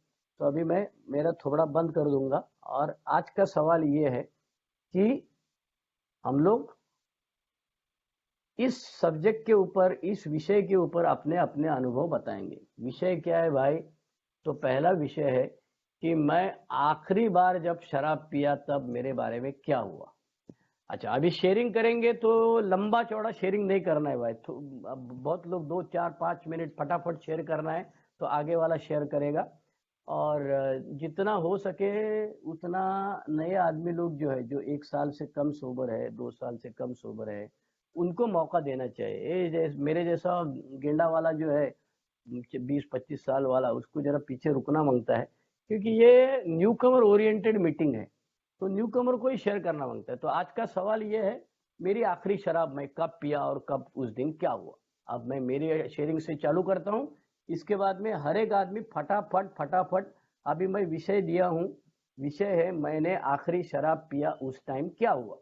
तो अभी मैं मेरा थोड़ा बंद कर दूंगा। और आज का सवाल ये है कि हम लोग इस सब्जेक्ट के ऊपर, इस विषय के ऊपर अपने अपने अनुभव बताएंगे। विषय क्या है भाई, तो पहला विषय है कि मैं आखिरी बार जब शराब पिया तब मेरे बारे में क्या हुआ। अच्छा, अभी शेयरिंग करेंगे तो लंबा चौड़ा शेयरिंग नहीं करना है भाई। तो अब बहुत लोग 2 4 5 मिनट फटाफट शेयर करना है, तो आगे वाला शेयर करेगा। और जितना हो सके उतना नए आदमी लोग जो है, जो 1 साल से कम सोबर है, 2 साल से कम सोबर है, उनको मौका देना चाहिए। मेरे जैसा गेंडा वाला जो है 20-25 साल वाला, उसको जरा पीछे रुकना मांगता है, क्योंकि ये न्यू कमर ओरिएंटेड मीटिंग है। तो न्यू कमर को ही शेयर करना मांगता है। तो आज का सवाल ये है, मेरी आखिरी शराब मैं कब पिया और कब उस दिन क्या हुआ। अब मैं मेरी शेयरिंग से चालू करता हूँ। इसके बाद में हर एक आदमी फटाफट फटाफट, अभी मैं विषय दिया हूँ। विषय है, मैंने आखिरी शराब पिया उस टाइम क्या हुआ।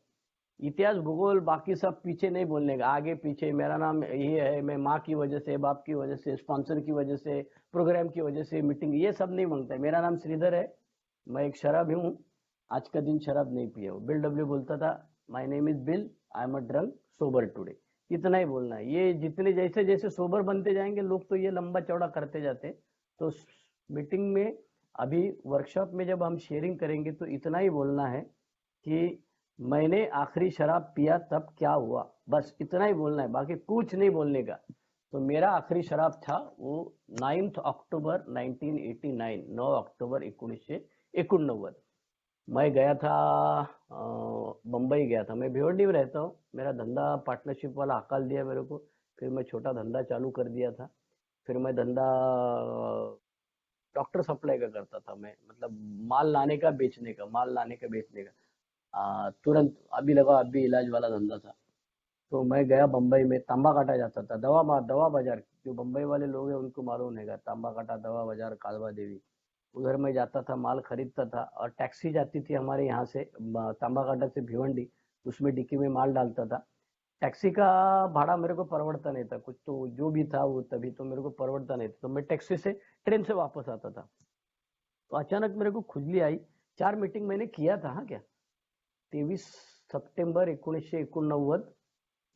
इतिहास भूगोल बाकी सब पीछे नहीं बोलने का, आगे पीछे मेरा नाम ये है, मैं माँ की वजह से, बाप की वजह से, स्पॉन्सर की वजह से, प्रोग्राम की वजह से, मीटिंग, ये सब नहीं मांगता है। मेरा नाम श्रीधर है, मैं एक शराबी हूँ, आज का दिन शराब नहीं पिया हूँ। बिल डब्ल्यू बोलता था, my name is bill, I am a drunk sober today. इतना ही बोलना है। ये जितने जैसे जैसे सोबर बनते जाएंगे लोग, तो ये लंबा चौड़ा करते जाते। तो मीटिंग में, अभी वर्कशॉप में जब हम शेयरिंग करेंगे तो इतना ही बोलना है कि मैंने आखिरी शराब पिया तब क्या हुआ, बस इतना ही बोलना है, बाकी कुछ नहीं बोलने का। तो मेरा आखिरी शराब था वो 9 अक्टूबर 1989, 9 अक्टूबर 1989। मैं गया था, बम्बई गया था। मैं भिवंडी में रहता हूँ, मेरा धंधा पार्टनरशिप वाला हकाल दिया मेरे को। फिर मैं छोटा धंधा चालू कर दिया था। फिर मैं धंधा डॉक्टर सप्लाई का करता था मैं, मतलब माल लाने का बेचने का, माल लाने का बेचने का। तुरंत अभी लगा अभी इलाज वाला धंधा था। तो मैं गया बम्बई में, तांबा काटा जाता था, दवा बाजार। जो बम्बई वाले लोग हैं उनको मालूम है, तांबा काटा, दवा बाजार, कालवा देवी, उधर मैं जाता था, माल खरीदता था। और टैक्सी जाती थी हमारे यहाँ से तांबा काटा से भिवंडी, उसमें डिक्की में माल डालता था। टैक्सी का भाड़ा मेरे को परवड़ता नहीं था, कुछ तो जो भी था वो तभी तो मेरे को परवड़ता नहीं था, तो मैं टैक्सी से ट्रेन से वापस आता था। तो अचानक मेरे को खुजली आई। 4 मीटिंग मैंने किया था, हाँ क्या, 23 सप्टेंबर 1989,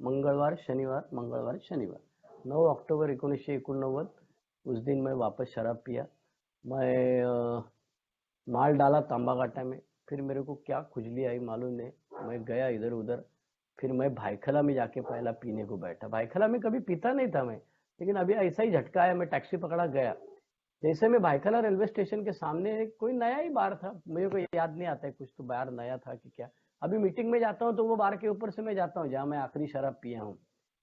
मंगळवार शनिवार, मंगळवार शनिवार, 9 अक्टूबर 1989, उस दिन मैं वापस शराब पिया। मैं माल डाला तांबा घाटा में। फिर मेरे को क्या खुजली आई मालूम नहीं, मैं गया इधर उधर। फिर मैं भाईखला में जाके पहला पीने को बैठा। भाईखला में कभी पीता नहीं था मैं, लेकिन अभी ऐसा ही झटका आया, मैं टैक्सी पकड़ा गया। जैसे मैं भाईखला रेलवे स्टेशन के सामने, कोई नया ही बार था, मेरे को याद नहीं आता है कुछ तो बार नया था कि क्या। अभी मीटिंग में जाता हूँ तो वो बार के ऊपर से मैं जाता हूँ जहाँ मैं आखिरी शराब पिया हूँ।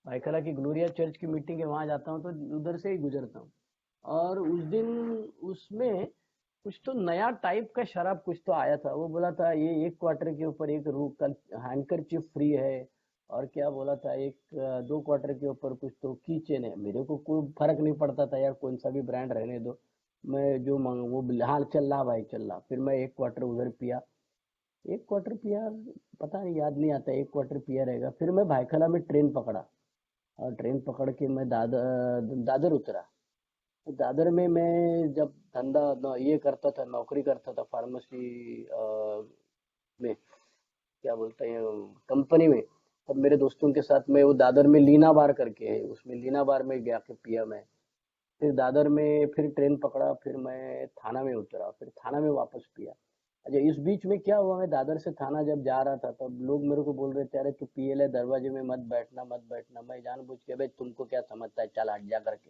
भाईखला की ग्लोरिया चर्च की मीटिंग है, वहां जाता हूँ तो उधर से ही गुजरता हूँ। और उस दिन उसमें कुछ तो नया टाइप का शराब कुछ तो आया था। वो बोला था ये 1 क्वार्टर के ऊपर एक रू हैंडकर फ्री है, और क्या बोला था, 2 क्वार्टर के ऊपर कुछ तो की चेन है। मेरे को कोई फर्क नहीं पड़ता था यार, कौन सा भी ब्रांड रहने दो, मैं जो मांगू वो हाँ चल रहा भाई चल रहा। फिर मैं 1 क्वार्टर उधर पिया। 1 क्वार्टर पिया, पता नहीं, याद नहीं आता, 1 क्वार्टर पिया रहेगा। फिर मैं भाईखला में ट्रेन पकड़ा, और ट्रेन पकड़ के मैं दादर दादर उतरा। तो दादर में मैं जब ये करता था, नौकरी करता था फार्मेसी में, क्या बोलते हैं, कंपनी में। तब मेरे दोस्तों के साथ मैं वो दादर में लीना बार करके है, उसमें लीना बार में गया के पिया मैं। फिर दादर में फिर ट्रेन पकड़ा, फिर मैं थाना में उतरा, फिर थाना में वापस पिया। अच्छा, इस बीच में क्या हुआ, मैं दादर से थाना जब जा रहा था तब लोग मेरे को बोल रहे थे, अरे तू पिए ले, दरवाजे में मत बैठना मत बैठना। मैं जानबूझ के, भाई तुमको क्या समझता है, चल हट जा करके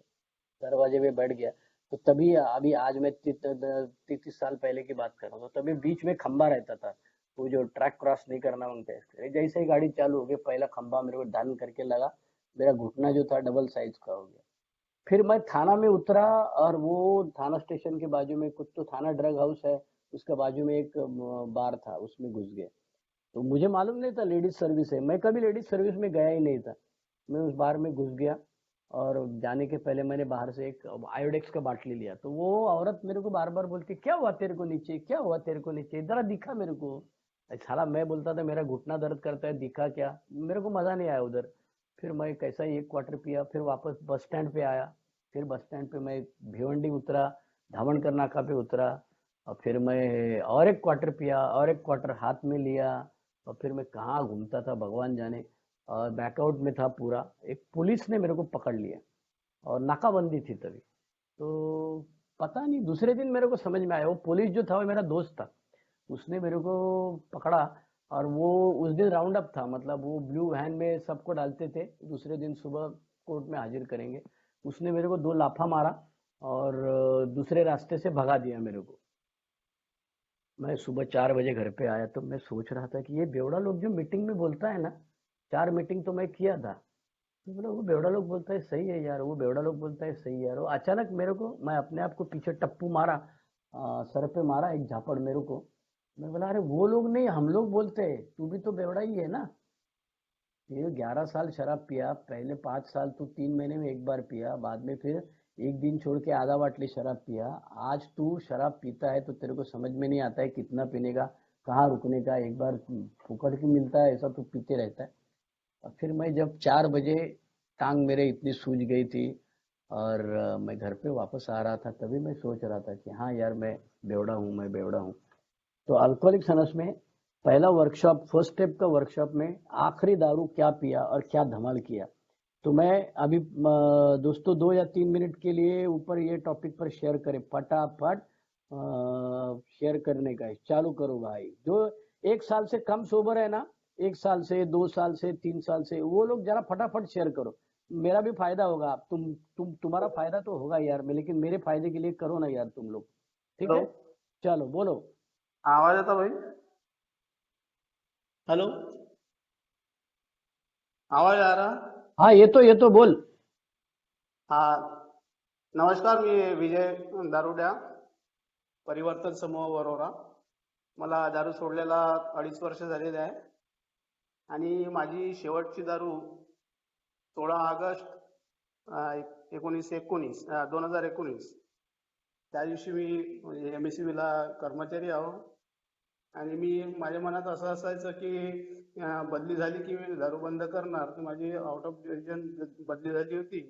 दरवाजे में बैठ गया। तो तभी अभी आज मैं 33 साल पहले की बात कर रहा हूँ, तो तभी बीच में खंबा रहता था, वो जो ट्रैक क्रॉस नहीं करना मांगते हैं। जैसे ही गाड़ी चालू हो गई, पहला खंबा मेरे को धन करके लगा, मेरा घुटना जो था डबल साइज का हो गया। फिर मैं थाना में उतरा, और वो थाना स्टेशन के बाजू में कुछ तो थाना ड्रग हाउस है, उसके बाजू में एक बार था, उसमें घुस गए। तो मुझे मालूम नहीं था लेडीज सर्विस है, मैं कभी लेडीज सर्विस में गया ही नहीं था। मैं उस बार में घुस गया, और जाने के पहले मैंने बाहर से एक आयोडेक्स का बाटली लिया। तो वो औरत मेरे को बार बार बोलती, क्या हुआ तेरे को नीचे, क्या हुआ तेरे को नीचे, जरा दिखा मेरे को। साला मैं बोलता था मेरा घुटना दर्द करता है, दिखा क्या। मेरे को मजा नहीं आया उधर। फिर मैं कैसा ही 1 क्वार्टर पिया, फिर वापस बस स्टैंड पे आया। फिर बस स्टैंड पे मैं भिवंडी उतरा, धावनकर नाका पे उतरा, और फिर मैं और 1 क्वार्टर पिया, और 1 क्वार्टर हाथ में लिया। और फिर मैं कहाँ घूमता था भगवान जाने, और बैकआउट में था पूरा। एक पुलिस ने मेरे को पकड़ लिया, और नाकाबंदी थी तभी। तो पता नहीं, दूसरे दिन मेरे को समझ में आया, वो पुलिस जो था वो मेरा दोस्त था, उसने मेरे को पकड़ा। और वो उस दिन राउंड अप था, मतलब वो ब्लू वैन में सबको डालते थे, दूसरे दिन सुबह कोर्ट में हाजिर करेंगे। उसने मेरे को 2 लाफा मारा, और दूसरे रास्ते से भगा दिया मेरे को। मैं सुबह 4 बजे घर पे आया, तो मैं सोच रहा था कि ये बेवड़ा लोग जो मीटिंग में बोलता है ना, 4 मीटिंग तो मैं किया था, तो बोला वो बेवड़ा लोग बोलता है सही है यार, वो बेवड़ा लोग बोलता है सही है यार। वो अचानक मेरे को, मैं अपने आप को पीछे टप्पू मारा, सर पे मारा एक झापड़ मेरे को। मैं बोला, अरे वो लोग नहीं, हम लोग बोलते हैं, तू भी तो बेवड़ा ही है ना। ये 11 साल शराब पिया, पहले 5 साल तू 3 महीने में एक बार पिया, बाद में फिर एक दिन छोड़ के आधा बाटली शराब पिया। आज तू शराब पीता है तो तेरे को समझ में नहीं आता है कितना पीने का, कहाँ रुकने का, एक बार फुकट की मिलता है ऐसा तू पीते रहता है। और फिर मैं जब 4 बजे, टांग मेरे इतनी सूज गई थी, और मैं घर पे वापस आ रहा था, तभी मैं सोच रहा था कि हाँ यार, मैं बेवड़ा हूँ, मैं बेवड़ा हूँ। तो अल्कोहलिक्स अनस में पहला वर्कशॉप, फर्स्ट स्टेप का वर्कशॉप में, आखिरी दारू क्या पिया और क्या धमाल किया। तो मैं अभी दोस्तों 2 या 3 मिनट के लिए ऊपर ये टॉपिक पर शेयर करें, फटाफट शेयर करने का है। चालू करो भाई, जो 1 साल से कम सोबर है ना, 1 साल से, 2 साल से, 3 साल से, वो लोग जरा फटाफट शेयर करो, मेरा भी फायदा होगा। तुम्हारा फायदा तो होगा यार, लेकिन मेरे फायदे के लिए करो ना यार तुम लोग। ठीक हेलो। है, चलो बोलो। आवाज आता भाई? हेलो। आवाज आ रहा? हाँ, ये तो बोल। हाँ। नमस्कार, मी विजय दारुड्या, परिवर्तन समूह वरोरा. मला दारू सोडलेला 2.5 वर्ष झालेले आहे. आणि माझी शेवटची दारू 16 ऑगस्ट 1919 2019 त्या दिवशी मी MSCB ला कर्मचारी आहो. आणि मी माझ्या मनात असं असायचं की बदली झाली की मी दारू बंद करणार. तर माझी आउट ऑफ डिव्हिजन बदली झाली होती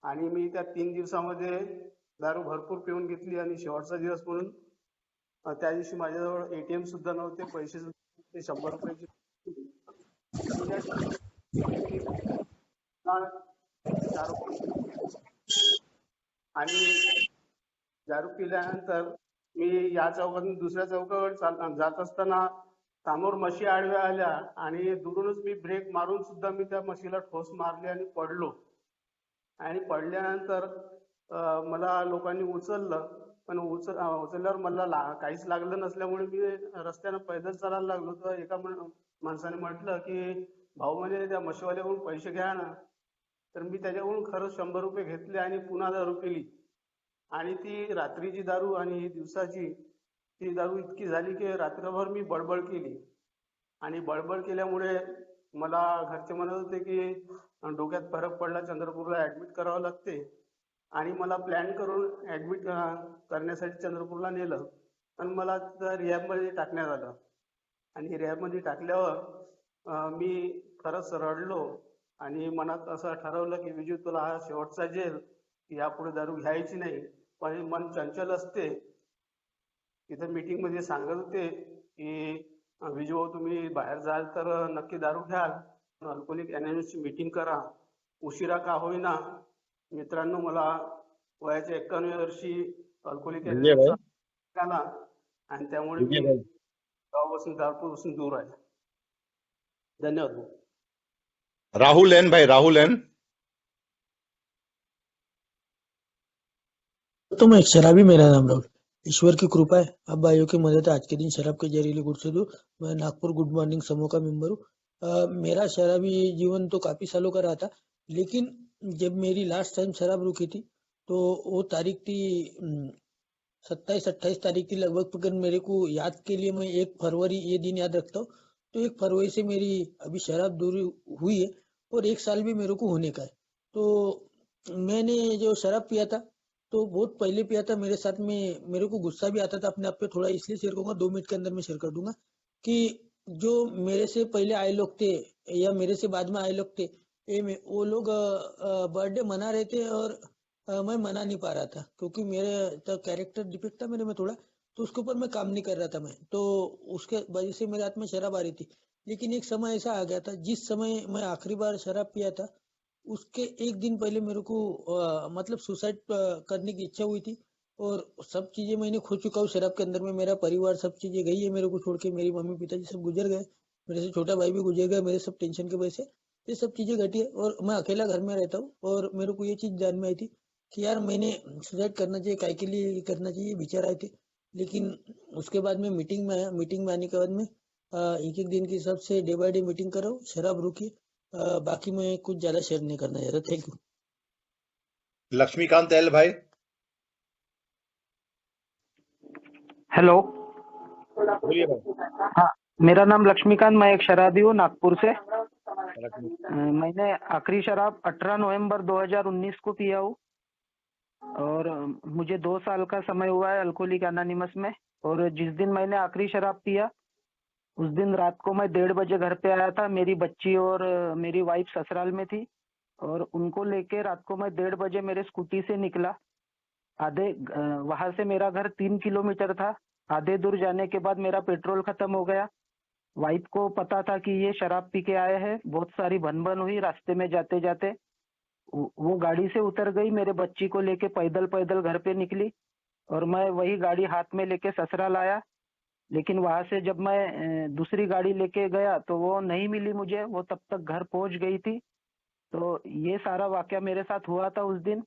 आणि मी त्या 3 दिवसामध्ये दारू भरपूर पिऊन घेतली आणि शेवटचा दिवस म्हणून त्या दिवशी माझ्याजवळ एटीएम सुद्धा नव्हते, पैसे सुद्धा नव्हते, 100 रुपयाची. तर मी त्या दिवशी दारू आणि दारू पिल्यानंतर मी या चौकातून दुसऱ्या चौकावर जात असताना समोर म्हशी आडव्या आल्या आणि दुरूनच मी ब्रेक मारून सुद्धा मी त्या म्हशीला ठोस मारली आणि पडलो. आणि पडल्यानंतर मला लोकांनी उचललं, पण उचलल्यावर मला काहीच लागलं नसल्यामुळे मी रस्त्यानं पैदल चालायला लागलो. तर एका माणसाने म्हटलं की भाऊ म्हणे त्या म्हशीवाल्याकडून पैसे घ्या ना. तर मी त्याच्याकडून खरंच 100 रुपये घेतले आणि पुन्हा दारू पिली. आणि ती रात्रीची दारू आणि दिवसाची ती दारू इतकी झाली की रात्रभर मी बडबड केली. आणि बडबड केल्यामुळे मला घरचे म्हणत होते की डोक्यात फरक पडला, चंद्रपूरला ऍडमिट करावं लागते. आणि मला प्लॅन करून ऍडमिट करण्यासाठी चंद्रपूरला नेलं. पण मला तिथं रिहॅबमध्ये टाकण्यात आलं. आणि रिहॅबमध्ये टाकल्यावर मी खरंच रडलो आणि मनात असं ठरवलं की विजू, तुला हा शेवटचा जेल, यापुढे दारू घ्यायची नाही. पण मन चंचल असते. तिथं मीटिंग मध्ये सांगत होते की विजू भाऊ, तुम्ही बाहेर जाल तर नक्की दारू घ्याल, अल्कोहोलिक अनॉनिमसची मीटिंग करा, उशिरा का होईना. मित्रांनो, मला वयाच्या 91व्या वर्षी अल्कोहोलिक विजय भाई अनॉनिमसचा आला आणि त्यामुळे विजय मी भाई गावापासून दारूपासून दूर आहे. धन्यवाद भाऊ. राहुल एन भाई, राहुल एन। तो मैं एक शराबी, मेरा नाम राहुल। ईश्वर की कृपा है, अब भाइयों की मदद है, आज के दिन शराब के जहरीले गुट से दूर। मैं नागपुर गुड मॉर्निंग समूह का मेंबर हूँ। मेरा शराबी जीवन तो काफी सालों का रहा था, लेकिन जब मेरी लास्ट टाइम शराब रुकी थी तो वो तारीख थी 27-28 तारीख थी लगभग। अगर मेरे को याद के लिए मैं 1 फरवरी ये दिन याद रखता हूँ। तो 1 फरवरी से मेरी अभी शराब दूरी हुई है और 1 साल भी मेरे को होने का है। तो मैंने जो शराब पिया था तो बहुत पहले पिया था। मेरे साथ में मेरे को गुस्सा भी आता था अपने आप पे थोड़ा, इसलिए शेयर करूंगा, 2 मिनट के अंदर मैं शेयर कर दूंगा कि जो मेरे से पहले आए लोग थे या मेरे से बाद में आए लोग थे, वो लोग बर्थडे मना रहे थे और मैं मना नहीं पा रहा था क्योंकि मेरे तो कैरेक्टर डिफेक्ट था मेरे में थोड़ा, तो उसके ऊपर मैं काम नहीं कर रहा था मैं, तो उसके वजह से मेरे हाथ में शराब आ रही थी। लेकिन एक समय ऐसा आ गया था, जिस समय मैं आखिरी बार शराब पिया था उसके 1 दिन पहले मेरे को मतलब सुसाइड करने की इच्छा हुई थी। और सब चीजें मैंने खो चुका हूँ शराब के अंदर में। मेरा परिवार सब चीजें गई है मेरे को छोड़ के, मेरी मम्मी पिताजी सब गुजर गए, मेरे से छोटा भाई भी गुजर गया, मेरे सब टेंशन की वजह से ये सब चीजें घटी है। और मैं अकेला घर में रहता हूँ और मेरे को ये चीज ध्यान में आई थी कि यार मैंने सुसाइड करना चाहिए, काय के लिए करना चाहिए, विचार आए थे। लेकिन उसके बाद में मीटिंग में आया, मीटिंग में आने के बाद में एक एक दिन के हिसाब से डे बाय डे मीटिंग कर रहा हूँ, शराब रुकी। बाकी मैं कुछ ज्यादा शेयर नहीं करना चाहता। Thank you. लक्ष्मीकांत एल भाई। हेलो, बोलिए भाई। हाँ, मेरा नाम लक्ष्मीकांत, मैं एक शराबी हूँ नागपुर से। मैंने आखिरी शराब 18 नवंबर 2019 को पिया हूँ और मुझे 2 साल का समय हुआ है अल्कोहलिक एनोनिमस में। और जिस दिन मैंने आखिरी शराब पिया उस दिन रात को मैं 1:30 बजे घर पे आया था। मेरी बच्ची और मेरी वाइफ ससुराल में थी और उनको लेके रात को मैं 1:30 बजे मेरे स्कूटी से निकला। वहां से मेरा घर 3 किलोमीटर था। आधे दूर जाने के बाद मेरा पेट्रोल खत्म हो गया। वाइफ को पता था कि ये शराब पी के आए हैं, बहुत सारी भनभन हुई। रास्ते में जाते जाते वो गाड़ी से उतर गई, मेरे बच्ची को लेके पैदल पैदल घर पे निकली और मैं वही गाड़ी हाथ में लेके ससुराल आया। लेकिन वहां से जब मैं दूसरी गाड़ी लेके गया तो वो नहीं मिली मुझे, वो तब तक घर पहुंच गई थी। तो ये सारा वाकया मेरे साथ हुआ था उस दिन।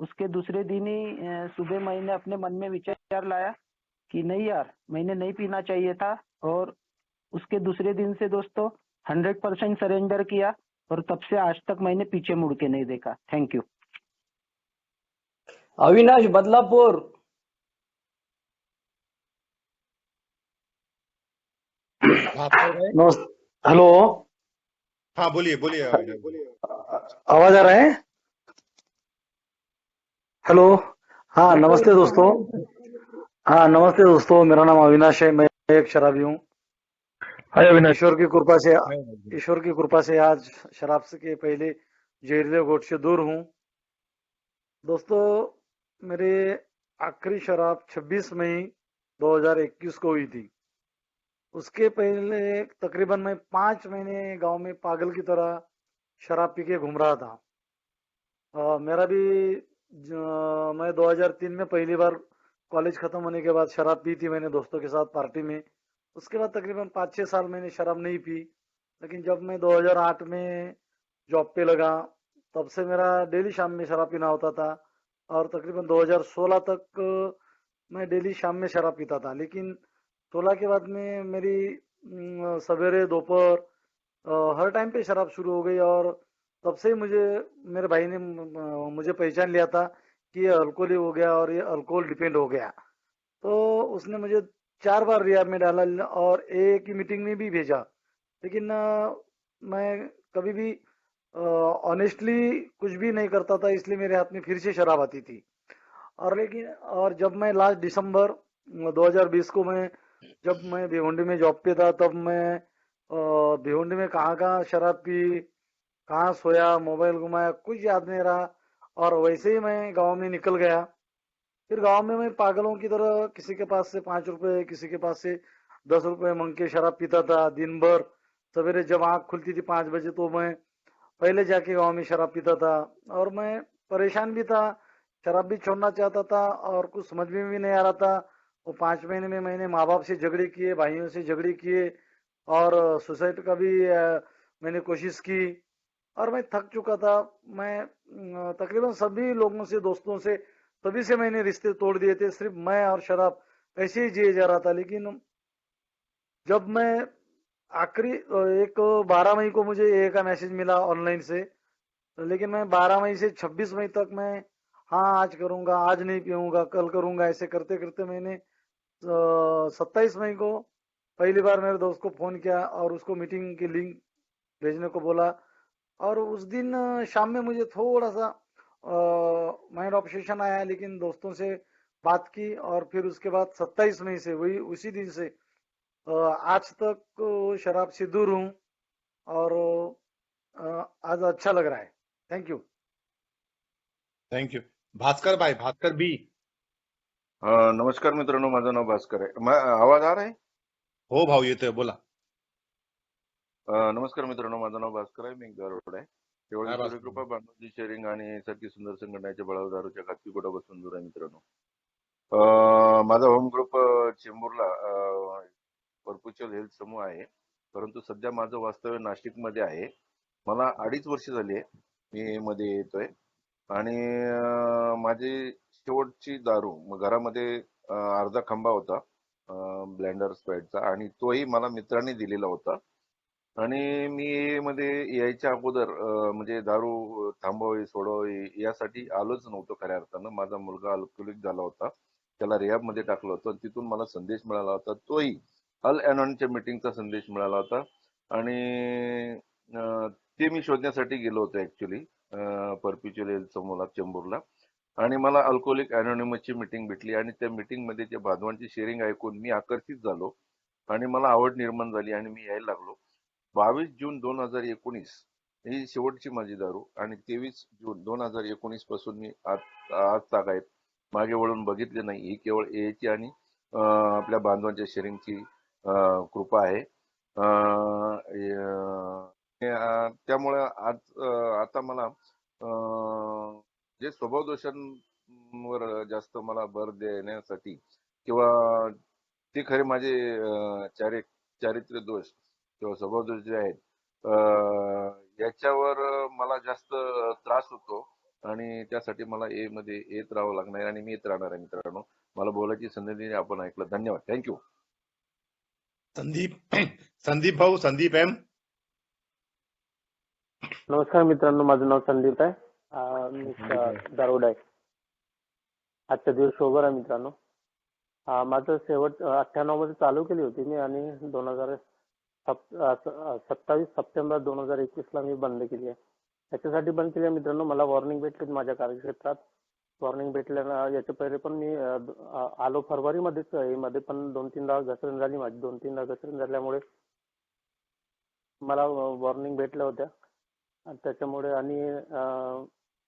उसके दूसरे दिन ही सुबह मैंने अपने मन में विचार लाया कि नहीं यार, मैंने नहीं पीना चाहिए था। और उसके दूसरे दिन से दोस्तों 100% सरेंडर किया और तब से आज तक मैंने पीछे मुड़ के नहीं देखा। Thank you. Avinash, Badlapur. Hello, हाँ बोलिए बोलिए। आवाज आ रहा है? हेलो, हाँ नमस्ते दोस्तों। हाँ नमस्ते दोस्तों, मेरा नाम अविनाश है। मैं मैं एक शराबी हूँ। हाय अविनाश। ईश्वर की कृपा से आज शराब से के पहले जहरीले घोट से दूर हूँ। दोस्तों, मेरे आखिरी शराब 26 मई 2021 को हुई थी। उसके पहले तकरीबन मैं 5 महीने गांव में पागल की तरह शराब पी के घूम रहा था। मेरा भी मैं 2003 में पहली बार कॉलेज खत्म होने के बाद शराब पी थी मैंने दोस्तों के साथ पार्टी में। उसके बाद तकरीबन 5-6 साल मैंने शराब नहीं पी। लेकिन जब मैं 2008 में जॉब पे लगा, तब से मेरा डेली शाम में शराब पीना होता था और तकरीबन 2016 तक मैं डेली शाम में शराब पीता था। लेकिन 16 के बाद में मेरी सवेरे दोपहर हर टाइम पे शराब शुरू हो गई और तब से ही मेरे भाई ने मुझे पहचान लिया था कि ये अल्कोहलिक हो गया और ये अल्कोहल डिपेंड हो गया। तो उसने मुझे 4 बार रिहाब में डाला और एक ही मीटिंग में भी भेजा। लेकिन मैं कभी भी ऑनेस्टली कुछ भी नहीं करता था, इसलिए मेरे हाथ में फिर से शराब आती थी। और जब मैं लास्ट दिसंबर 2020 को जब मैं भिवंडी में जॉब पे था, तब मैं भिवंडी में कहाँ कहाँ शराब पी, कहाँ सोया, मोबाइल घुमाया, कुछ याद नहीं रहा और वैसे ही मैं गांव में निकल गया। फिर गांव में मैं पागलों की तरह किसी के पास से 5 रुपए, किसी के पास से 10 रुपए मांग के शराब पीता था दिन भर। सवेरे जब आँख खुलती थी 5 बजे तो मैं पहले जाके गांव में शराब पीता था और मैं परेशान भी था। शराब भी छोड़ना चाहता था और कुछ समझ में भी नहीं आ रहा था। वो 5 महीने में मैंने माँ बाप से झगड़े किए, भाइयों से झगड़े किए और सुसाइड का भी मैंने कोशिश की और मैं थक चुका था। मैं तकरीबन सभी लोगों से, दोस्तों से, सभी से मैंने रिश्ते तोड़ दिए थे। सिर्फ मैं और शराब ऐसे ही जिए जा रहा था। लेकिन जब मैं आखिरी एक 12 मई को मुझे ए का मैसेज मिला ऑनलाइन से। लेकिन मैं 12 मई से 26 मई तक मैं हाँ आज करूंगा, आज नहीं पीऊंगा, कल करूंगा, ऐसे करते करते मैंने 27 मई को पहली बार मेरे दोस्त को फोन किया और उसको मीटिंग की लिंक भेजने को बोला। और उस दिन शाम में मुझे थोड़ा सा माइंड ऑब्सेशन आया, लेकिन दोस्तों से बात की और फिर उसके बाद 27 मई से वही उसी दिन से आज तक शराब से दूर हूँ और आज अच्छा लग रहा है। Thank you. थँक्यू. भास्कर भाई, भास्कर बी. नमस्कार मित्रांनो, माझं नाव भास्कर आहे. आवाज आ रहा है? हो भाऊ, येतोय, बोला. नमस्कार मित्रांनो, माझं नाव भास्कर आहे. मी गारोड आहे. केवळ काय ईश्वरी भास्कर कृपा, बांधवजी शेअरिंग आणि सारखी सुंदर संघटनेच्या बळावर दारूच्या घातकी कोटापासून दूर आहे मित्रांनो. माझा होम ग्रुप चेंबूरला परपुचल हेल्थ समूह आहे, परंतु सध्या माझं वास्तव्य नाशिकमध्ये आहे. मला 2.5 वर्ष झाली आहे मी मध्ये येतोय आणि माझी शेवटची दारू घरामध्ये अर्धा खंबा होता ब्लेंडर स्प्राइटचा आणि तोही मला मित्रांनी दिलेला होता. आणि मी मध्ये यायच्या अगोदर म्हणजे दारू थांबवावी, सोडवावी यासाठी आलोच नव्हतो खऱ्या अर्थानं. माझा मुलगा अल्कोहोलिक झाला होता, त्याला रिहॅबमध्ये टाकलं होतं आणि तिथून मला संदेश मिळाला होता, तोही अल अनॉनच्या मीटिंगचा संदेश मिळाला होता आणि ते मी शोधण्यासाठी गेलो होतो ऍक्च्युली परपिच्युअल हेल्थ समूहाला चेंबूरला. आणि मला अल्कोहोलिक अनॉनिमसची मीटिंग भेटली आणि त्या मीटिंगमध्ये त्या बांधवांची शेअरिंग ऐकून मी आकर्षित झालो आणि मला आवड निर्माण झाली आणि मी यायला लागलो. 22 जून 2019 ही शेवटची माझी दारू आणि 23 जून 2019 पासून मी आज तागायत मागे वळून बघितले नाही. ही केवळ एची आणि आपल्या बांधवांच्या शेअरिंगची कृपा आहे. त्यामुळे आता मला जे स्वभाव दोषांवर जास्त मला भर देण्यासाठी किंवा ते खरे माझे चारित्र्य दोष किंवा स्वभाव दोष जे आहेत याच्यावर मला जास्त त्रास होतो आणि त्यासाठी मला ए मध्ये येत राहावं लागणार आणि मी येत राहणार आहे मित्रांनो. मला बोलायची संधी दिली, आपण ऐकलं, धन्यवाद. थँक्यू. संदीप भाऊ, संदीप एम. नमस्कार मित्रांनो, माझं नाव संदीप आहे. मी दारोड आहे. आजच्या दिवस सोबर आहे मित्रांनो. माझं शेवट 98 मध्ये चालू केली होती मी आणि 27 सप्टेंबर 2021 ला मी बंद केली आहे. त्याच्यासाठी बंद केली आहे मित्रांनो, मला वॉर्निंग भेटली माझ्या कार्यक्षेत्रात वॉर्निंग भेटल्यानं याच्या पहिले पण मी आलो फरवरीमध्येच मध्ये पण 2-3दा घसरण झाली माझी. 2-3दा घसरण झाल्यामुळे मला वॉर्निंग भेटल्या होत्या आणि त्याच्यामुळे आणि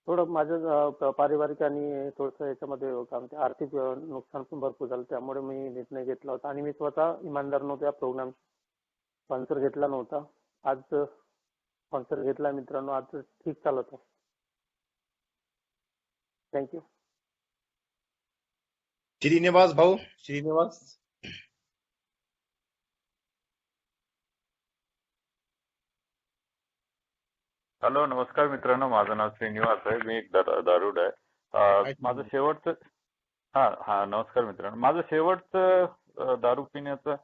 थोडं माझं पारिवारिक आणि थोडंसं याच्यामध्ये काय म्हणते आर्थिक नुकसान पण भरपूर झालं. त्यामुळे मी निर्णय घेतला होता आणि मी स्वतः इमानदार नव्हतो या प्रोग्राम स्पॉन्सर घेतला नव्हता. आज स्पॉन्सर घेतला मित्रांनो, आज ठीक चालत आहे. थँक्यू. श्रीनिवास भाऊ, श्रीनिवास. हॅलो, नमस्कार मित्रांनो. माझं नाव श्रीनिवास आहे. मी एक दारुड आहे. माझं शेवटचं नमस्कार मित्रांनो. माझं शेवटचं दारू पिण्याचं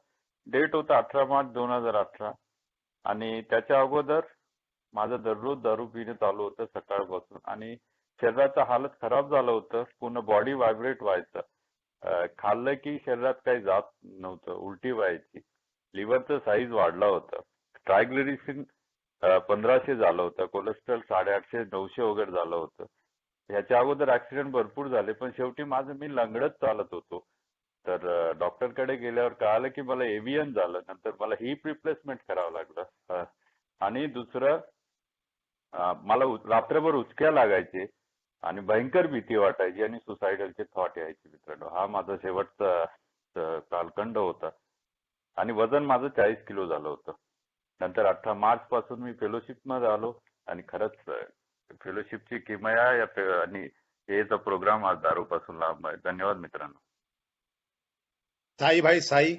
डेट होतं 18 मार्च 2018 आणि त्याच्या अगोदर माझं दररोज दारू पिणं चालू होतं सकाळपासून आणि शरीराचं हालत खराब झालं होतं. पूर्ण बॉडी व्हायब्रेट व्हायचं. खाल्लं की शरीरात काही जात नव्हतं, उलटी व्हायची. लिव्हरचं साईज वाढला होता. ट्रायग्लिसरीड 1500 झालं होतं. कोलेस्ट्रॉल 850-900 वगैरे झालं होतं. ह्याच्या अगोदर ऍक्सिडेंट भरपूर झाले पण शेवटी माझं मी लंगडत चालत होतो. तर डॉक्टरकडे गेल्यावर कळालं की मला एव्हियन झालं. नंतर मला हिप रिप्लेसमेंट करावं लागलं आणि दुसरं मला रात्रभर उचक्या लागायचे आणि भयंकर भीती वाटायची आणि सुसायडलचे थॉट यायचे मित्रांनो. हा माझा शेवटचा कालखंड होता आणि वजन माझं 40 किलो झालं होतं. नंतर 18 मार्च पासून मी फेलोशिप मध्ये आलो आणि खरंच फेलोशिपची किमया आणि हेचा प्रोग्राम आज दारूपासून लांब आहे. धन्यवाद मित्रांनो. साई भाई, साई.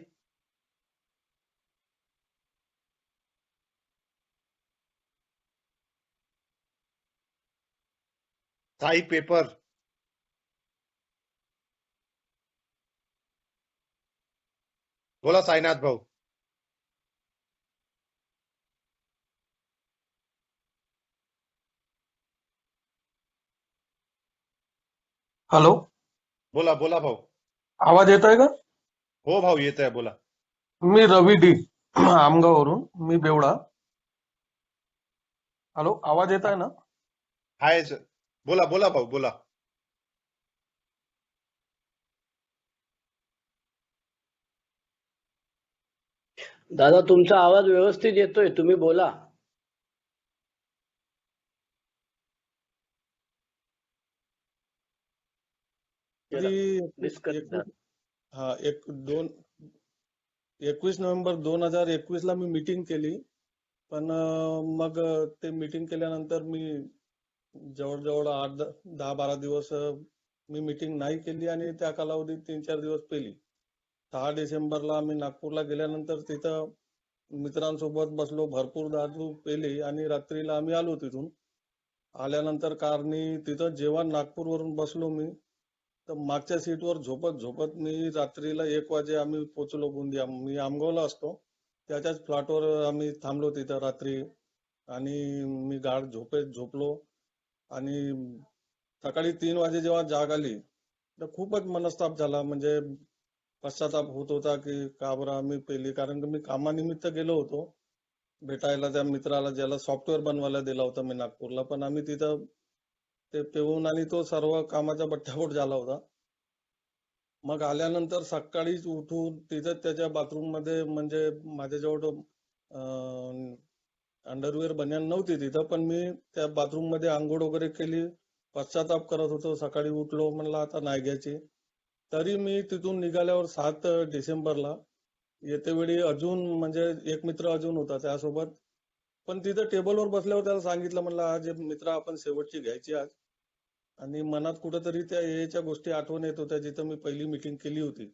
साई पेपर. बोला साईनाथ भाऊ. हॅलो, बोला बोला भाऊ. आवाज येत आहे का? हो भाऊ, येत आहे, बोला. मी रवी डी आमगाववरून, मी बेवडा. हॅलो, आवाज येत आहे ना? हाय सर, बोला बोला भाऊ, बोला. दादा तुमचा आवाज व्यवस्थित येतोय, तुम्ही बोला. हा 21 नोव्हेंबर 2021 ला मी मीटिंग केली. पण मग ते मीटिंग केल्यानंतर मी जवळजवळ 10-12 दिवस मी मीटिंग नाही केली आणि त्या कालावधीत 3-4 दिवस पेली. 6 डिसेंबरला आम्ही नागपूरला गेल्यानंतर तिथं मित्रांसोबत बसलो, भरपूर दारू पेली आणि रात्रीला आम्ही आलो तिथून. आल्यानंतर कारनी तिथं जेव्हा नागपूरवरून बसलो मी, तर मागच्या सीटवर झोपत मी रात्रीला 1 वाजे आम्ही पोचलो गोंदिया. मी आमगावला असतो, त्याच्याच फ्लॅटवर आम्ही थांबलो तिथं रात्री आणि मी गाढ झोपेत झोपलो आणि सकाळी 3 वाजे जेव्हा जाग आली तर खूपच मनस्ताप झाला. म्हणजे पश्चाताप होत होता की का बरं आम्ही पेली. कारण की मी कामानिमित्त गेलो होतो भेटायला त्या मित्राला ज्याला सॉफ्टवेअर बनवायला दिला होता मी नागपूरला. पण आम्ही तिथं ते पेऊन आणि तो सर्व कामाचा बट्ट्याबोट झाला होता. मग आल्यानंतर सकाळीच उठून तिथं त्याच्या बाथरूम मध्ये, म्हणजे माझ्याजवळ अंडरवेअर बनियान नव्हती तिथं, पण मी त्या बाथरूम मध्ये आंघोळ वगैरे केली. पश्चाताप करत होतो. सकाळी उठलो, म्हणलं आता नाही घ्यायची. तरी मी तिथून निघाल्यावर 7 डिसेंबरला येतेवेळी अजून म्हणजे एक मित्र अजून होता त्यासोबत, पण तिथं टेबलवर बसल्यावर त्याला सांगितलं, म्हणलं आज मित्र आपण शेवटची घ्यायची आज. आणि मनात कुठंतरी त्या याच्या गोष्टी आठवण येत होत्या जिथं मी पहिली मीटिंग केली होती.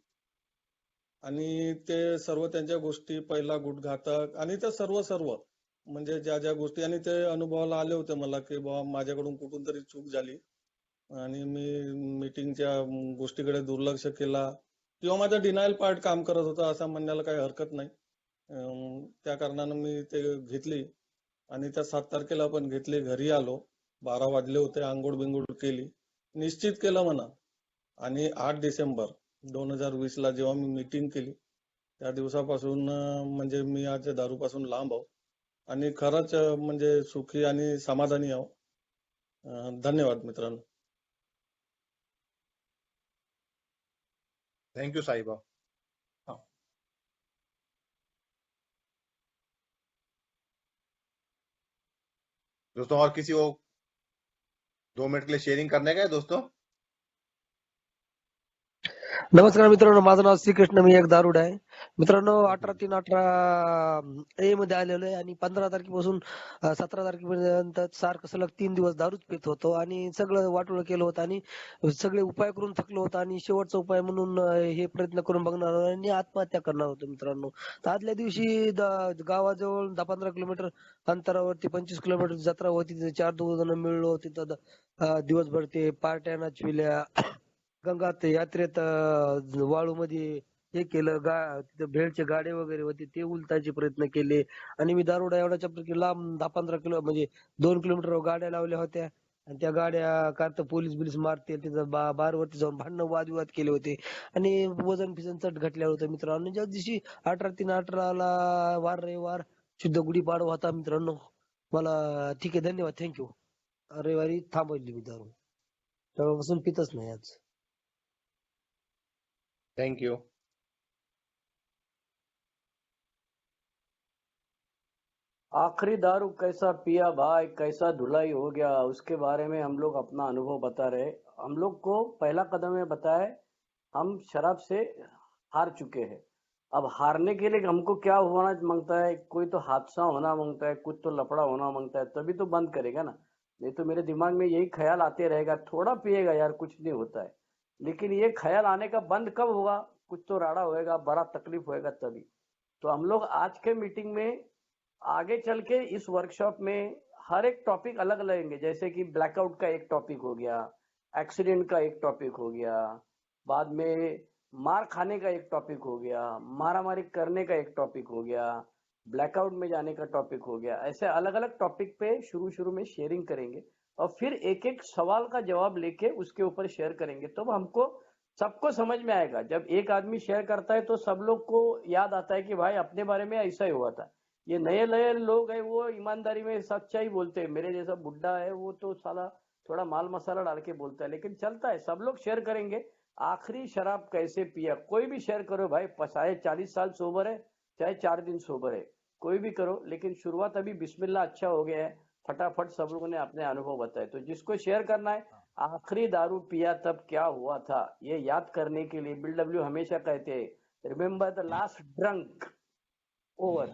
आणि ते सर्व त्यांच्या गोष्टी, पहिला गुटघातक आणि त्या सर्व म्हणजे ज्या गोष्टी, आणि ते अनुभवाला आले होते मला की बाबा माझ्याकडून कुठून तरी चूक झाली आणि मी मीटिंगच्या गोष्टीकडे दुर्लक्ष केला किंवा माझा डिनायल पार्ट काम करत होता असं म्हणण्याला काही हरकत नाही. त्या कारणानं मी ते घेतली आणि त्या 7 तारखेला पण घेतली. घरी आलो, 12 वाजले होते. आंघोळ बिंघोळ केली, निश्चित केलं म्हणा. आणि 8 डिसेंबर 2020 ला जेव्हा मी मीटिंग केली त्या दिवसापासून म्हणजे मी आज दारूपासून लांब आहो आणि खरंच म्हणजे सुखी आणि समाधानी आहो. धन्यवाद मित्रांनो. थँक्यू साई भाऊ. दोस्तों और किसी को 2 मिनट के लिए शेअरिंग करने का है दोस्तों? नमस्कार मित्रांनो, माझं नाव श्रीकृष्ण, मी एक दारुड आहे. मित्रांनो 18/3/18 मध्ये आलेलो आहे आणि 15 तारखेपासून 17 तारखेपर्यंत सारखं सलग 3 दिवस दारूच पित होतो आणि सगळं वाटोळं केलं होतं आणि सगळे उपाय करून थकलो होतो आणि शेवटचा उपाय म्हणून हे प्रयत्न करून बघणार होतो आणि आत्महत्या करणार होतो मित्रांनो. तर आदल्या दिवशी गावाजवळ 10-15 किलोमीटर अंतरावरती 25 किलोमीटर जत्रा होती. तिथे 4 जण मिळलो तिथं दिवसभर ते पार्ट्या नाचविल्या. गंगात यात्रेत वाळू मध्ये हे केलं, तिथे भेळचे गाडे वगैरे होते ते उलटायचे प्रयत्न केले आणि मी दारुडा एवढा चॅप्टर की लांब 10-15 किलो म्हणजे 2 किलोमीटर गाड्या लावल्या होत्या आणि त्या गाड्या का तर पोलीस बिलीस मारतील तिथं बारवरती जाऊन भांडणं वादविवाद केले होते आणि वजन फिजन चट घटल्या होतं मित्रांनो. ज्या दिवशी 18/3/18 वार रविवार शुद्ध गुढीपाडवा होता मित्रांनो. मला ठीक आहे, धन्यवाद, थँक्यू. रविवारी थांबवली मी दारू, तेव्हापासून पितच नाही आज. Thank you. आखिरी दारू कैसा पिया भाई, कैसा धुलाई हो गया, उसके बारे में हम लोग अपना अनुभव बता रहे. हम लोग को पहला कदम है बताए, हम शराब से हार चुके हैं. अब हारने के लिए हमको क्या होना मांगता है? कोई तो हादसा होना मांगता है, कुछ तो लफड़ा होना मांगता है, तभी तो बंद करेगा ना. नहीं तो मेरे दिमाग में यही ख्याल आते रहेगा, थोड़ा पिएगा यार कुछ नहीं होता है. लेकिन ये ख्याल आने का बंद कब होगा? कुछ तो राड़ा होएगा, बड़ा तकलीफ होएगा तभी. तो हम लोग आज के मीटिंग में आगे चल के इस वर्कशॉप में हर एक टॉपिक अलग लेंगे. जैसे कि ब्लैकआउट का एक टॉपिक हो गया, एक्सीडेंट का एक टॉपिक हो गया, बाद में मार खाने का एक टॉपिक हो गया, मारामारी करने का एक टॉपिक हो गया, ब्लैकआउट में जाने का टॉपिक हो गया. ऐसे अलग अलग टॉपिक पे शुरू में शेयरिंग करेंगे और फिर एक एक सवाल का जवाब लेके उसके ऊपर शेयर करेंगे. तो हमको सबको समझ में आएगा. जब एक आदमी शेयर करता है तो सब लोग को याद आता है कि भाई अपने बारे में ऐसा ही हुआ था. ये नए नए लोग हैं वो ईमानदारी में सच्चाई बोलते हैं. मेरे जैसा बुड्ढा है वो तो साला थोड़ा माल मसाला डाल के बोलता है, लेकिन चलता है. सब लोग शेयर करेंगे. आखिरी शराब कैसे पिया, कोई भी शेयर करो भाई. चाहे 40 साल सोबर है, चाहे 4 दिन सोबर है, कोई भी करो. लेकिन शुरुआत अभी बिस्मिल्लाह अच्छा हो गया है. फटाफट सब लोगों ने अपने अनुभव बताए. तो जिसको शेयर करना है, आखिरी दारू पिया तब क्या हुआ था, ये याद करने के लिए बिल डब्ल्यू हमेशा कहते हैं, remember the last drunk. Over.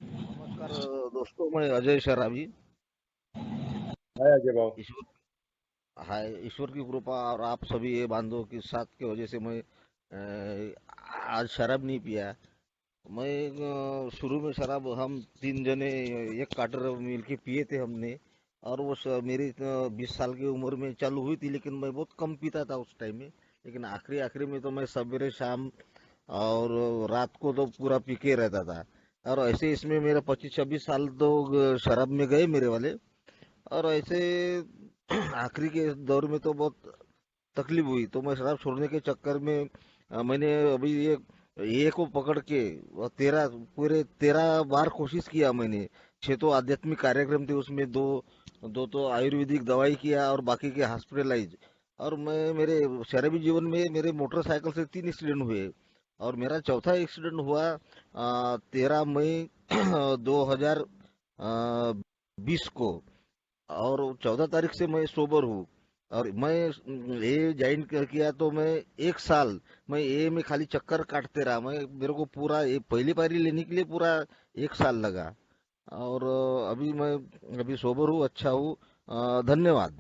नमस्कार दोस्तों, मैं अजय शराबी. हाय अजय भाऊ. ईश्वर की कृपा और आप सभी ये बांधव के साथ की वजह से मैं आज शराब नहीं पिया. मैं शुरू में शराब हम 3 जने एक क्वार्टर मिल के पिए थे हमने, और वो मेरी 20 साल की उम्र में चालू हुई थी, लेकिन मैं बहुत कम पीता था उस टाइम में. लेकिन आखिरी में तो मैं सवेरे शाम और रात को तो पूरा पी के रहता था. और ऐसे इसमें मेरा 25-26 साल तो शराब में गए मेरे वाले. और ऐसे आखिरी के दौर में तो बहुत तकलीफ हुई, तो मैं शराब छोड़ने के चक्कर में मैंने अभी ये को पकड़ के 13 बार कोशिश किया मैंने. 6 तो आध्यात्मिक कार्यक्रम थे, उसमें दो तो आयुर्वेदिक दवाई किया और बाकी के हॉस्पिटलाइज. और मैं मेरे शराबी जीवन में मेरे मोटरसाइकिल से 3 एक्सीडेंट हुए और मेरा चौथा एक्सीडेंट हुआ 13 मई 2020 को. और 14 तारीख से मैं सोबर हूँ. और मैं ये ज्वाइन किया तो मैं 1 साल मैं ये में खाली चक्कर काटते रहा. मेरे को पूरा ये पहली पारी लेने के लिए पूरा 1 साल लगा. और अभी सोबर हूँ, अच्छा हूँ. धन्यवाद.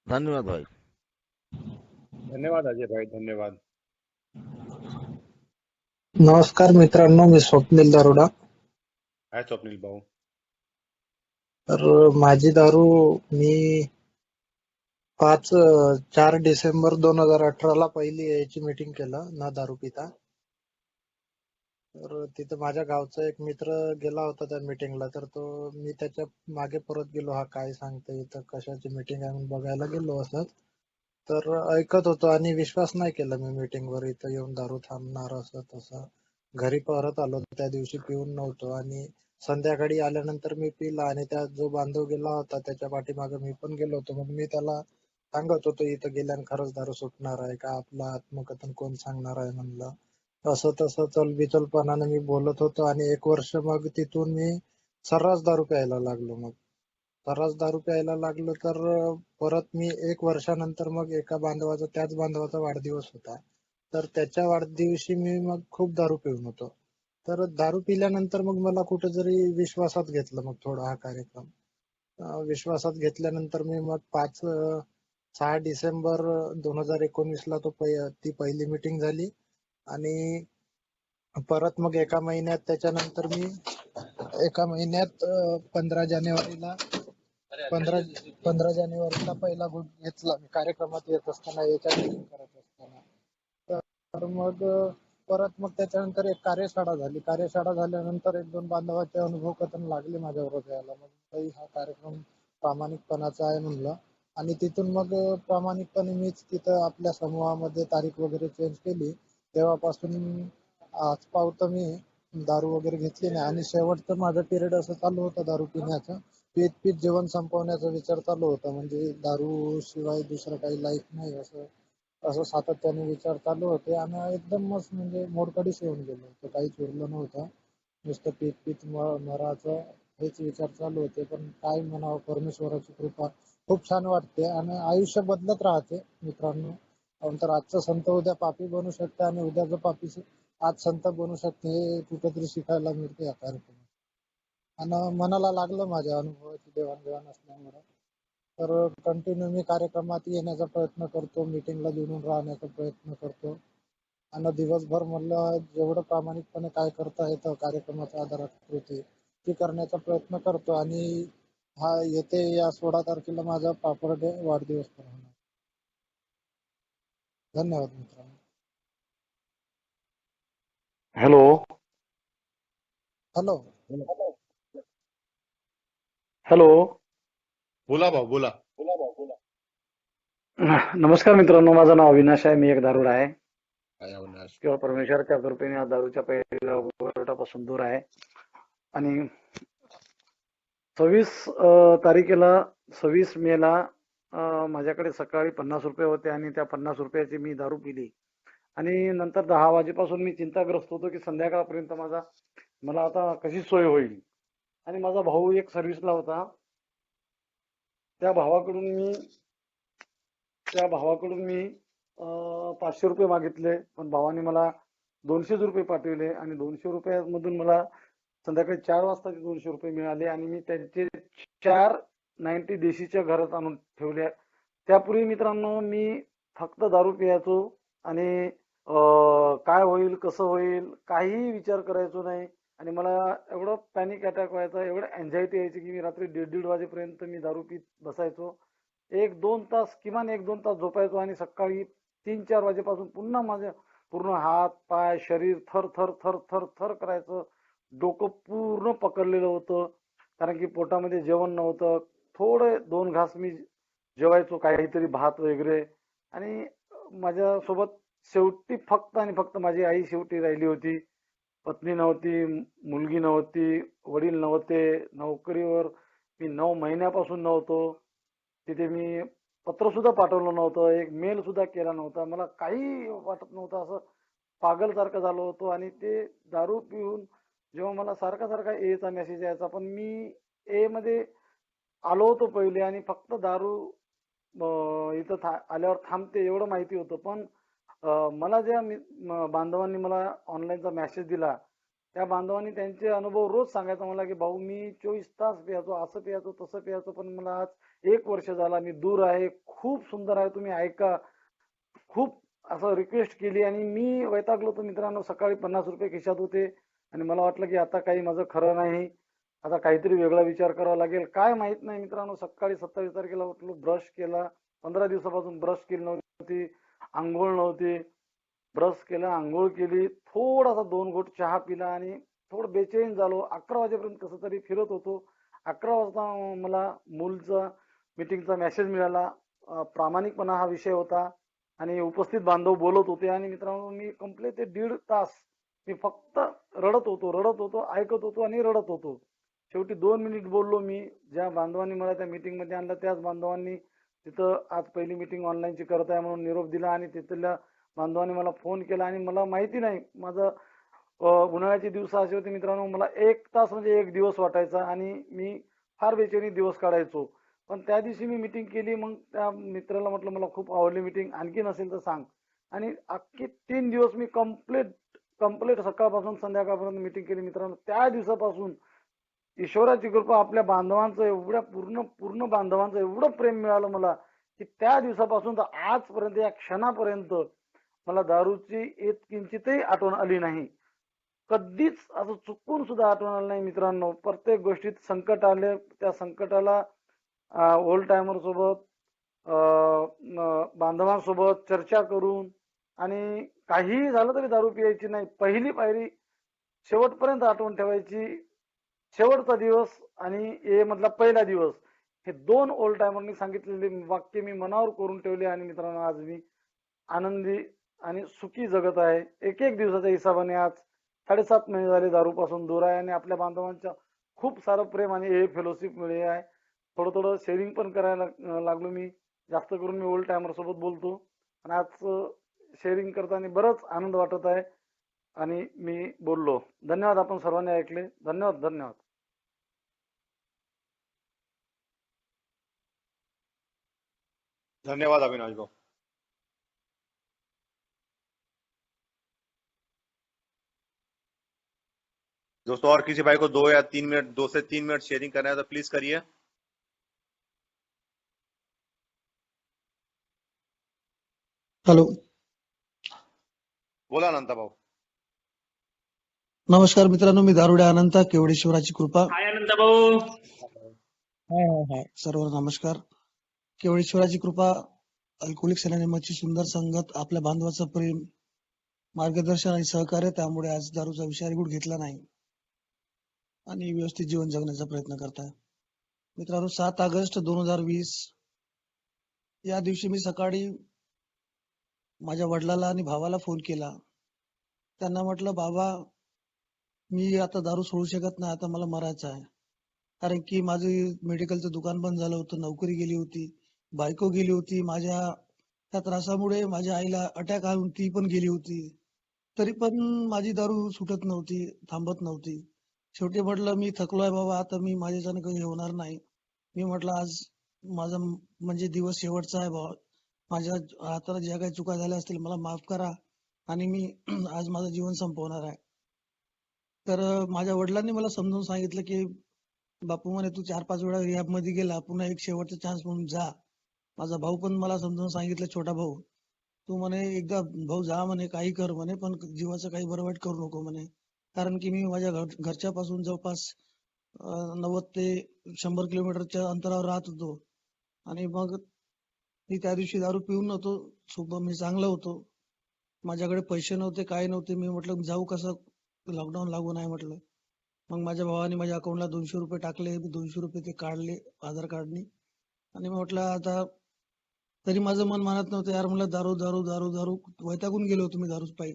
धन्यवाद भाई. धन्यवाद अजय भाई, धन्यवाद. नमस्कार मित्रांनो, मी स्वप्नील दारुडा. हाय स्वप्नील भाऊ. तर माझी दारू मी 4 डिसेंबर 2018 पहिली याची मीटिंग केलं ना दारू पिता. तर तिथं माझ्या गावचा एक मित्र गेला होता त्या मीटिंगला. तर तो मी त्याच्या मागे परत गेलो, हा काय सांगतोय इथं कशाची मीटिंग आहे म्हणून बघायला गेलो असत. तर ऐकत होतो आणि विश्वास नाही केला मी मीटिंगवर इथं येऊन दारू थांबणार असं तसं. घरी परत आलो, त्या दिवशी पिऊन नव्हतो आणि संध्याकाळी आल्यानंतर मी पिला आणि त्या जो बांधव गेला होता त्याच्या पाठीमागे मी पण गेलो होतो. मग मी त्याला सांगत होतो इथं गेल्यानं खरंच दारू सुटणार आहे का, आपलं आत्मकथन कोण सांगणार आहे म्हणलं. असं तसं चलबिचलपणाने मी बोलत होतो आणि 1 वर्ष मग तिथून मी सर्रास दारू प्यायला लागलो. मग सर्रास दारू प्यायला लागलो तर परत मी 1 वर्षानंतर मग एका बांधवाचा, त्याच बांधवाचा वाढदिवस होता. तर त्याच्या वाढदिवशी मी मग खूप दारू पिऊन होतो. तर दारू पिल्यानंतर मग मला कुठेतरी विश्वासात घेतलं मग थोडा हा कार्यक्रम. विश्वासात घेतल्यानंतर मी मग 6 डिसेंबर 2019 ला ती पहिली मीटिंग झाली आणि परत मग एका महिन्यात त्याच्यानंतर मी 15 जानेवारीला 15 जानेवारीला पहिला गुट घेतला मी कार्यक्रमात येत असताना, याच्या मीटिंग करत असताना. तर मग परत मग त्याच्यानंतर एक कार्यशाळा झाली. कार्यशाळा झाल्यानंतर 1-2 बांधवाचे अनुभव कथन लागले माझ्याबरोबर यायला. मग ताई हा कार्यक्रम प्रामाणिकपणाचा आहे म्हणलं आणि तिथून मग प्रामाणिकपणे मीच तिथं आपल्या समूहामध्ये तारीख वगैरे चेंज केली. तेव्हापासून आजपावत मी दारू वगैरे घेतली नाही आणि शेवटचं माझं पिरियड असं चालू होतं दारू पिण्याचं. पीत जीवन संपवण्याचा विचार चालू होता. म्हणजे दारू शिवाय दुसरं काही लाईफ नाही असं सातत्याने विचार चालू होते आणि एकदमच म्हणजे मोडकळीस येऊन गेलो होतो. काहीच उरलं नव्हतं. नुसतं पीत मराचं हेच विचार चालू होते. पण काय म्हणावं, परमेश्वराची कृपा खूप छान वाटते आणि आयुष्य बदलत राहते मित्रांनो. नंतर आजचं संत उद्या पापी बनू शकते आणि उद्याचं पापी आज संत बनू शकते, हे कुठेतरी शिकायला मिळते या कार्यक्रमात. आणि मनाला लागलं माझ्या अनुभवाची देवाणघेवाण असल्यामुळे. तर कंटिन्यू मी कार्यक्रमात येण्याचा प्रयत्न करतो, मीटिंगला जोडून राहण्याचा प्रयत्न करतो आणि दिवसभर मला जेवढं प्रामाणिकपणे काय करता येतं कार्यक्रमाच्या आधाराकृती ती करण्याचा प्रयत्न करतो आणि हा येते या 16 तारखेला माझा पापड डे वाढदिवस पण होणार. धन्यवाद मित्रांनो. हॅलो हॅलो हॅलो बोला भाऊ बोला. नमस्कार मित्रांनो, माझं नाव अविनाश आहे. मी एक दारूड आहे काय अविनाश? किंवा परमेश्वराच्या कृपेने या दारूच्या पहिल्या उपयोगापासून दूर आहे. आणि 26 तारखेला 26 मेला माझ्याकडे सकाळी 50 रुपये होते आणि त्या 50 रुपयाची मी दारू पिली आणि नंतर 10 वाजेपासून मी चिंताग्रस्त होतो की संध्याकाळपर्यंत मला आता कशी सोय होईल. आणि माझा भाऊ एक सर्व्हिसला होता. त्या भावाकडून मी 500 रुपये मागितले, पण भावाने मला 200 रुपये पाठवले आणि 200 रुपयामधून मला संध्याकाळी 4 वाजता 200 रुपये मिळाले आणि मी त्यांचे 4 90 देशीच्या घरात आणून ठेवले. त्यापूर्वी मित्रांनो मी फक्त दारू पियाचो आणि काय होईल कसं होईल काहीही विचार करायचो नाही आणि मला एवढं पॅनिक अटॅक व्हायचा, एवढं अँझायटी यायची की मी रात्री 1:30 वाजेपर्यंत मी दारू पीत बसायचो. 1-2 तास किमान 1-2 तास झोपायचो आणि सकाळी 3-4 वाजेपासून पुन्हा माझं पूर्ण हात पाय शरीर थर थर थर थर थर करायचं. डोकं पूर्ण पकडलेलं होतं कारण की पोटामध्ये जेवण नव्हतं. थोडे 2 घास मी जेवायचो, काहीतरी भात वगैरे. आणि माझ्यासोबत शेवटी फक्त आणि फक्त माझी आई शेवटी राहिली होती. पत्नी नव्हती, मुलगी नव्हती, वडील नव्हते, नोकरीवर मी 9 महिन्यापासून नव्हतो. तिथे मी पत्र सुद्धा पाठवलं नव्हतं, एक मेल सुद्धा केला नव्हता. मला काही वाटत नव्हतं, असं पागल सारखं झालो होतो. आणि ते दारू पिऊन जेव्हा मला सारखा सारखा एचा मेसेज यायचा, पण मी ए मध्ये आलो होतो पहिले आणि फक्त दारू इथं आल्यावर थांबते एवढं माहिती होतं. पण मला ज्या बांधवांनी मला ऑनलाईनचा मेसेज दिला त्या बांधवांनी त्यांचे अनुभव रोज सांगायचा मला की भाऊ मी 24 तास पियाचो, असं पियाचो तसं पियाचो, पण मला आज 1 वर्ष झाला मी दूर आहे. खूप सुंदर आहे, तुम्ही ऐका. खूप असं रिक्वेस्ट केली आणि मी वैतागलो होतो मित्रांनो. सकाळी 50 रुपये खिशात होते आणि मला वाटलं की आता काही माझं खरं नाही, आता काहीतरी वेगळा विचार करावा लागेल. काय माहित नाही मित्रांनो. सकाळी 27 तारखेला उठलो, ब्रश केला. 15 दिवसापासून ब्रश केली नव्हती, आंघोळ नव्हती. ब्रश केला, आंघोळ केली, थोडासा 2 घोट चहा पिला आणि थोडं बेचैन झालो. 11 वाजेपर्यंत कसं तरी फिरत होतो. 11 वाजता मला मूलचा मीटिंगचा मेसेज मिळाला. प्रामाणिकपणा हा विषय होता आणि उपस्थित बांधव बोलत होते. आणि मित्रांनो मी कंप्लीट ते 1.5 तास मी फक्त रडत होतो, ऐकत होतो आणि रडत होतो. शेवटी 2 मिनिट बोललो मी. ज्या बांधवांनी मला त्या मीटिंग मध्ये आणलं त्याच बांधवांनी तिथं आज पहिली मीटिंग ऑनलाईनची करत आहे म्हणून निरोप दिला आणि तिथल्या बांधवांनी मला फोन केला आणि मला माहिती नाही माझं उन्हाळ्याचे दिवस असे होते मित्रांनो, मला 1 तास म्हणजे 1 दिवस वाटायचा आणि मी फार बेचैनी दिवस काढायचो. पण त्या दिवशी मी मीटिंग केली. मग त्या मित्राला म्हटलं मला खूप आवडली मीटिंग, आणखी नसेल तर सांग. आणि अख्खे 3 दिवस मी कम्प्लीट सकाळपासून संध्याकाळपर्यंत मीटिंग केली मित्रांनो. त्या दिवसापासून ईश्वराची कृपा, आपल्या बांधवांचं एवढ्या पूर्ण बांधवांचं एवढं प्रेम मिळालं मला की त्या दिवसापासून तर आजपर्यंत या क्षणापर्यंत मला दारूची एक किंचितही आठवण आली नाही. कधीच असं चुकून सुद्धा आठवण आलं नाही मित्रांनो. प्रत्येक गोष्टीत संकट आले, त्या संकटाला ओल्ड टायमर सोबत बांधवांसोबत चर्चा करून आणि काहीही झालं तरी दारू पियायची नाही. पहिली पायरी शेवटपर्यंत आठवण ठेवायची. शेवटचा दिवस आणि ए मधला पहिला दिवस, हे 2 ओल्ड टायमरनी सांगितलेले वाक्य मी मनावर करून ठेवले आणि मित्रांनो आज मी आनंदी आणि सुखी जगत आहे. एक दिवसाच्या हिशोबाने आज 7.5 महिने झाले दारूपासून दूर आहे आणि आपल्या बांधवांच्या खूप सारं प्रेम आणि हे फेलोशिप मिळले आहे. थोडं शेअरिंग पण करायला लागलो मी. जास्त करून मी ओल्ड टायमर सोबत बोलतो आणि आज शेअरिंग करताना बरंच आनंद वाटत आहे आणि मी बोललो. धन्यवाद, आपण सर्वांनी ऐकले. धन्यवाद. धन्यवाद अविनाश भाऊ. दोस्तों और किसी भाई को 2 से 3 मिनट शेयरिंग करना है तो प्लीज करिए. हॅलो, बोला अनंता भाऊ. नमस्कार मित्रांनो, मी दारुडे अनंत, केवडेश्वराची कृपा. हाय अनंत भाऊ. हाय सर्व नमस्कार. केवडेश्वराची कृपा, अल्कोहोलिक सेनानीमाची सुंदर संगत, आपल्या बांधवाचं प्रेम, मार्गदर्शन आणि सहकार्य, त्यामुळे आज दारूचा विषय गुट घेतला नाही आणि व्यवस्थित जीवन जगण्याचा प्रयत्न करताय. मित्रांनो, 7 ऑगस्ट 2020 या दिवशी मी सकाळी माझ्या वडिलाला आणि भावाला फोन केला. त्यांना म्हटलं, बाबा मी आता दारू सोडू शकत नाही, आता मला मरायचं आहे. कारण की माझं मेडिकलचं दुकान बंद झालं होतं, नोकरी गेली होती, बायको गेली होती. माझ्या त्या त्रासामुळे माझ्या आईला अटॅक आऊन ती पण गेली होती. तरी पण माझी दारू सुटत नव्हती, थांबत नव्हती. शेवटी म्हटलं, मी थकलोय बाबा, आता मी माझ्याच्यानं काही होणार नाही. मी म्हटलं, आज माझा म्हणजे दिवस शेवटचा आहे बाबा, माझ्या हाताला ज्या काही चुका झाल्या असतील मला माफ करा आणि मी आज माझं जीवन संपवणार आहे. तर माझ्या वडिलांनी मला समजावून सांगितलं की बापू म्हणे, तू 4-5 वेळा रिहॅब मध्ये गेला, पुन्हा एक शेवटचा चान्स म्हणून जा. माझा भाऊ पण मला समजावून सांगितलं, छोटा भाऊ, तू म्हणे एकदा भाऊ जा म्हणे, काही कर म्हणे, पण जीवाचं काही बरं वाईट करू नको म्हणे. कारण की मी माझ्या घरच्या पासून जवळपास 90 ते 100 किलोमीटरच्या अंतरावर राहत होतो आणि मग मी त्या दिवशी दारू पिऊन नव्हतो, मी चांगलं होतो. माझ्याकडे पैसे नव्हते, काय नव्हते. मी म्हटलं जाऊ कसं, लॉकडाऊन लागू नाही म्हटलं. मग माझ्या भावाने माझ्या अकाउंटला 200 रुपये टाकले. मी 200 रुपये ते काढले आधार कार्डनी आणि म्हटलं आता, तरी माझं मन मानत नव्हतं यार. म्हणलं दारू दारू दारू दारू वैतागून गेलो होतो मी दारू पायी.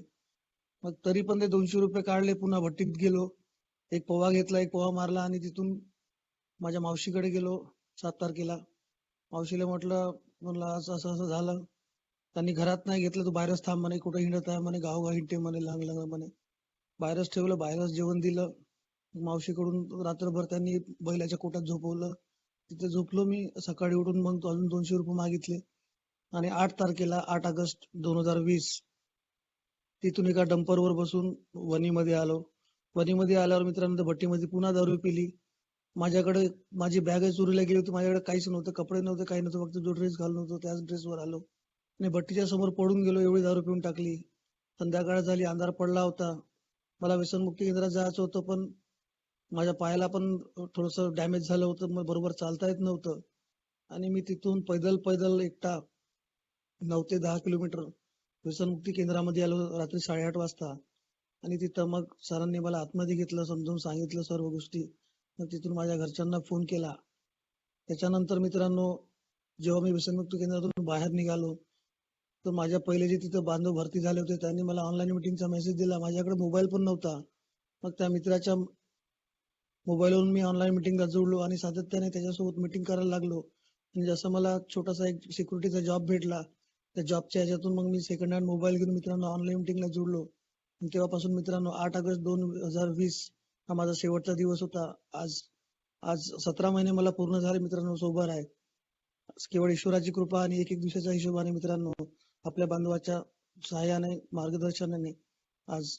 मग तरी पण ते 200 रुपये काढले. पुन्हा भट्टीत गेलो, एक पोहा घेतला, एक पोहा मारला आणि तिथून माझ्या मावशीकडे गेलो 7 तारखेला. मावशीला म्हणलं असं असं झालं. त्यांनी घरात नाही घेतलं, तू बाहेरच थांब म्हणे, कुठं हिंडत आहे म्हणे, गावगाव हिंडते म्हणे, लांब लांब म्हणे. बाहेरच ठेवलं, बाहेरच जेवण दिलं. मावशीकडून रात्रभर त्यांनी बैलाच्या कोटात झोपवलं. तिथे झोपलो मी. सकाळी उठून मग अजून 200 रुपये मागितले आणि 8 तारखेला 8 ऑगस्ट 2020 तिथून एका डंपरवर बसून वणीमध्ये आलो. वणीमध्ये आल्यावर मित्रांनो भट्टीमध्ये पुन्हा दारू पिली. माझ्याकडे माझी बॅग चोरीला गेली होती, माझ्याकडे काहीच नव्हतं, कपडे नव्हते, काही नव्हतं, फक्त जो ड्रेस घालून होतो त्याच ड्रेसवर आलो आणि भट्टीच्या समोर पडून गेलो. एवढी दारू पिऊन टाकली. संध्याकाळ झाली, अंधार पडला होता. मला व्यसनमुक्ती केंद्रात जायचं होतं, पण माझ्या पायाला पण थोडस डॅमेज झालं होतं, मग बरोबर चालता येत नव्हतं आणि मी तिथून पैदल एकटा 9 ते 10 किलोमीटर व्यसनमुक्ती केंद्रामध्ये आलो रात्री 8:30 वाजता आणि तिथं मग सरांनी मला आतमध्ये घेतलं, समजावून सांगितलं सर्व गोष्टी. मग तिथून माझ्या घरच्यांना फोन केला. त्याच्यानंतर मित्रांनो, जेव्हा मी व्यसनमुक्ती केंद्रातून बाहेर निघालो तर माझ्या पहिले जे तिथं बांधव भरती झाले होते त्यांनी मला ऑनलाईन मिटिंगचा मेसेज दिला. माझ्याकडे मोबाईल पण नव्हता. मग त्या मित्राच्या मोबाईलवरून मी ऑनलाईन मिटिंगला जोडलो आणि सातत्याने त्याच्यासोबत मिटिंग करायला लागलो. जसं मला छोटासा एक सिक्युरिटीचा जॉब भेटला, त्या जॉबच्या ह्याच्यातून मग मी सेकंड हँड मोबाईल घेऊन मित्रांनो ऑनलाईन मीटिंगला जुडलो. आणि तेव्हापासून मित्रांनो 8 ऑगस्ट 2020 हा माझा शेवटचा दिवस होता. आज आज 17 महिने मला पूर्ण झाले मित्रांनो सोबत आहे. केवळ ईश्वराची कृपा आणि एक दिवसाच्या हिशोबाने मित्रांनो आपल्या बांधवाच्या सहाय्याने मार्गदर्शनाने आज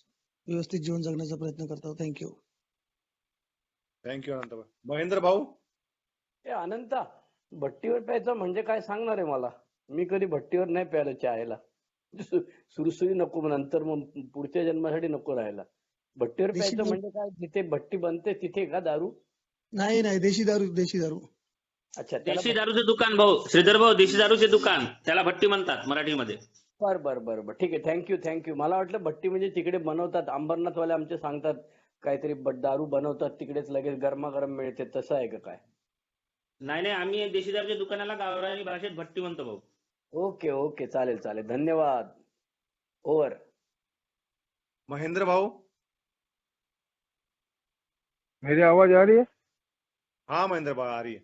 व्यवस्थित जीवन जगण्याचा प्रयत्न करतो. थँक्यू. थँक्यू अनंत भाऊ. महेंद्र भाऊ. ए अनंता, भट्टीवर प्यायचं म्हणजे काय सांगणार आहे मला? मी कधी भट्टीवर नाही प्यायला चहायला. सुरसुरी नको, नंतर मग पुढच्या जन्मासाठी नको राहायला. भट्टीवर प्यायचं म्हणजे काय? जिथे भट्टी बनते तिथे का दारू? नाही नाही, देशी दारू, देशी दारू. अच्छा, देशी दारूचे दुकान भाऊ, श्रीधर भाऊ, देशी दारूचे दुकान त्याला भट्टी म्हणतात मराठीमध्ये. बर बर बर बर, ठीक आहे, थँक्यू थँक्यू. मला वाटलं भट्टी म्हणजे तिकडे बनवतात, अंबरनाथवाले आमचे सांगतात काहीतरी दारू बनवतात तिकडेच लगेच गरमागरम मिळते, तसं आहे का काय? नाही नाही, आम्ही देशी दारूच्या दुकानाला गावरानी भाषेत भट्टी म्हणतो भाऊ. ओके ओके, चालेल चालेल, धन्यवाद. ओव्हर. महेंद्र भाऊ. मेरी आवाज आ रही है? हाँ महेंद्र भाई आ रही है.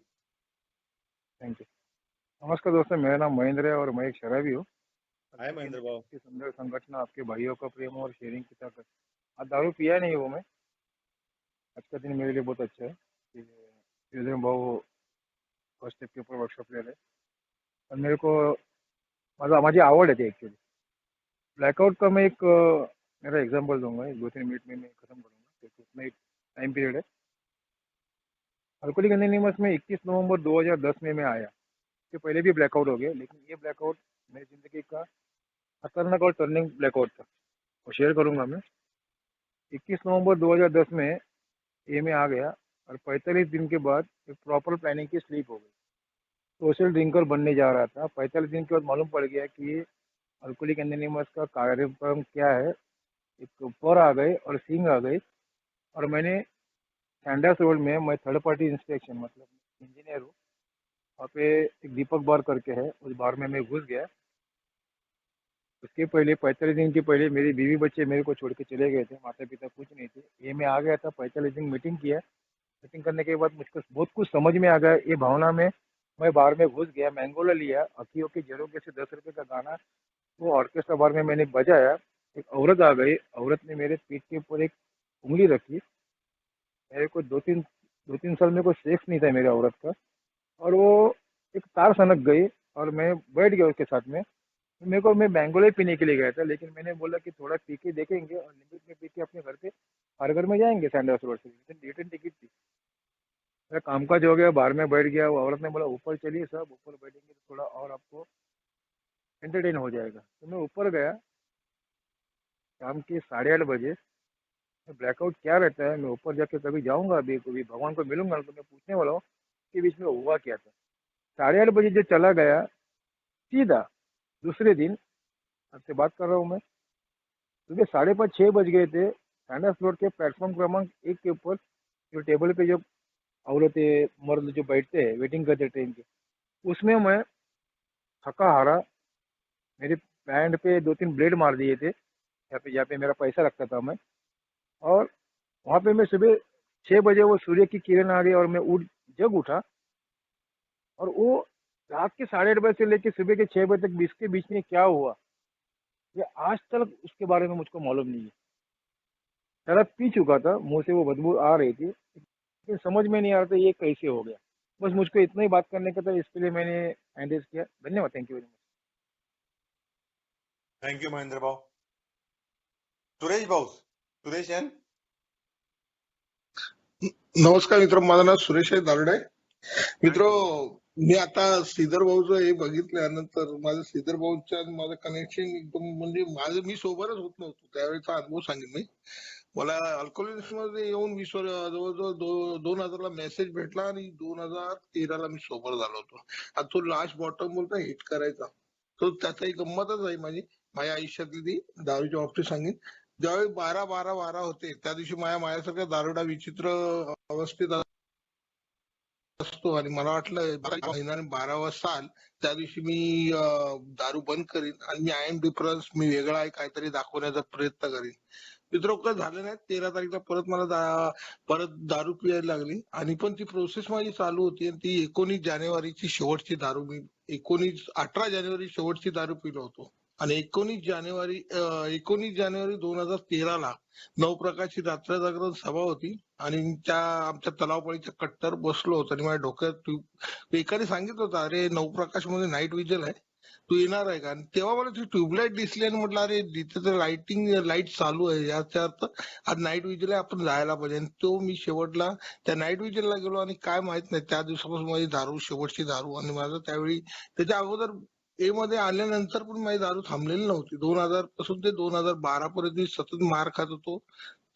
Thank you. नमस्कार दोस्तों, मेरा नाम महेंद्र है और मैं एक शराबी हूँ. हाय महेंद्र भाऊ. आपकी सुंदर संगठन, आपके भाइयों का प्रेम और शेयरिंग की ताकत. आज दारू पिया नहीं वो मैं. आज का दिन मेरे लिए बहुत अच्छा है कि श्रीधर भाऊ फर्स्ट स्टेप के ऊपर वर्कशॉप ले रहे. और मेरे को माझी आवड है एक्चुअली. ब्लैकआउट का मैं एक मेरा एग्जांपल दूंगा, 2-3 मिनट में मैं खत्म करूंगा, उतना ही टाइम पीरियड है. अल्कोहलिक एनोनिमस में 21 नवंबर 2010 में मैं आया. इसके पहले भी ब्लैकआउट हो गया, लेकिन ये ब्लैकआउट मेरी जिंदगी का खतरनाक और टर्निंग ब्लैकआउट था, वो शेयर करूंगा मैं. 21 नवंबर 2010 में ये में आ गया और 45 दिन के बाद एक प्रॉपर प्लानिंग की स्लीप हो गई. सोशल ड्रिंकर बनने जा रहा था. 45 दिन के बाद मालूम पड़ गया कि ये अल्कोहलिक एनोनिमस का कार्यक्रम क्या है. एक पर आ गए और सींग आ गई और मैंने सैंडर्स रोड में, मैं थर्ड पार्टी इंस्पेक्शन मतलब इंजीनियर हूँ, वहाँ पे एक दीपक बार करके है, उस बार में मैं घुस गया. उसके पहले 45 दिन के पहले मेरी बीवी बच्चे मेरे को छोड़ के चले गए थे, माता पिता कुछ नहीं थे. ये मैं आ गया था, 45 दिन मीटिंग किया. मीटिंग करने के बाद मुझको बहुत कुछ समझ में आ गया. ये भावना में मैं बार में घुस गया, मैंगोला लिया, अखियों के झरोखे से 10 रुपये का गाना वो ऑर्केस्ट्रा बार में मैंने बजाया. एक औरत आ गई, औरत ने मेरे पीठ के ऊपर एक उंगली रखी. मेरे को 2-3 साल मेरे को सेक्स नहीं था मेरे औरत का, और वो एक तार सनक गई और मैं बैठ गया उसके साथ में. मेरे को, मैं मैंगोला पीने के लिए गया था, लेकिन मैंने बोला कि थोड़ा पी के देखेंगे और लिमिट में पी के अपने घर पे हर घर में जाएंगे सैंडर्स रोड से. रिटर्न टिकट थी. मेरा कामकाज हो गया, बाहर में बैठ गया. वो औरत ने बोला ऊपर चलिए, सब ऊपर बैठेंगे तो थोड़ा और आपको एंटरटेन हो जाएगा. तो मैं ऊपर गया. शाम के 8:30 बजे. ब्लैकआउट क्या रहता है, मैं ऊपर जाके कभी जाऊंगा, अभी कभी भगवान को मिलूंगा तो मैं पूछने वाला हूँ कि बीच में हुआ क्या था. 8:30 बजे जो चला गया, सीधा दूसरे दिन आपसे बात कर रहा हूँ मैं, सुबह 5:30-6 बज गए थे. सैंडर्स रोड के प्लेटफॉर्म क्रमांक 1 के ऊपर जो टेबल पे जो औरतें मर्द जो बैठते हैं वेटिंग करते ट्रेन के, उसमें मैं थका हारा. मेरे पैंट पे 2-3 ब्लेड मार दिए थे, जहाँ पे मेरा पैसा रखता था मैं. और वहाँ पे मैं सुबह 6 बजे वो सूर्य की किरण आ गई और मैं जग उठा. और वो रात के 8:30 बजे से लेकर सुबह के 6 बजे तक इसके बीच में क्या हुआ, ये आज तक उसके बारे में मुझको मालूम नहीं है. शराब पी चुका था, मुंह से वो बदबू आ रही थी, लेकिन समझ में नहीं आ रहा था ये कैसे हो गया. बस मुझको इतना ही बात करने का था, इसके लिए मैंने हैंडरेज किया. धन्यवाद. Thank you very much. Thank you Mahendra भाऊ. सुरेश भाऊ. सुरेश एन. नमस्कार मित्र, माझं नाव सुरेश आहे दारुडे. मित्र, मी आता श्रीधर भाऊचं हे बघितल्यानंतर माझं श्रीधर भाऊच्या माझं कनेक्शन एकदम, म्हणजे माझं, मी सोबतच होत नव्हतो त्यावेळेचा अनुभव सांगेन मी. मला अल्कोहोलिक्स मध्ये येऊन जवळजवळ 2000 ला मेसेज भेटला आणि 2013 ला मी सोबर झालो होतो. आता तो लास्ट बॉटम बोलता हिट करायचा, तो त्याचा एक गंमतच आहे माझ्या आयुष्यातली ती दारूच्या बाबतीत सांगेन. ज्यावेळी 12 होते त्या दिवशी माझ्यासारखा दारुडा विचित्र अवस्थेत असतो आणि मला वाटलं 12 साल त्या दिवशी मी दारू बंद करीन आणि मी आय एम डिफरन्स, मी वेगळा आहे काहीतरी दाखवण्याचा प्रयत्न करीन. मित्र काय झालं नाही, 13 तारीखला परत मला परत दारू प्यायला लागली आणि पण ती प्रोसेस माझी चालू होती आणि ती 19 जानेवारीची शेवटची दारू मी 18 जानेवारी शेवटची दारू पिलो होतो आणि 19 जानेवारी 2013ला नवप्रकाशची रात्र जागरण सभा होती आणि त्या आमच्या तलावपाळीच्या कट्ट्यावर बसलो होतो आणि माझ्या डोक्यात एकाने सांगितलं होतं, अरे नवप्रकाश मध्ये नाईट विजन आहे, तू येणार आहे का? आणि तेव्हा मला ती ट्यूबलाईट दिसली आणि म्हटलं अरे तिथे तर लाईट चालू आहे, याचा अर्थ आज नाईट विजनला आपण जायला पाहिजे. आणि तो मी शेवटला त्या नाईट विजनला गेलो आणि काय माहित नाही त्या दिवसापासून माझी दारू शेवटची दारू आणि माझं त्यावेळी त्याच्या अगोदर ए मध्ये आल्यानंतर पण माझी दारू थांबलेली नव्हती. 2000 पासून ते 2012 पर्यंत मी सतत मार खात होतो.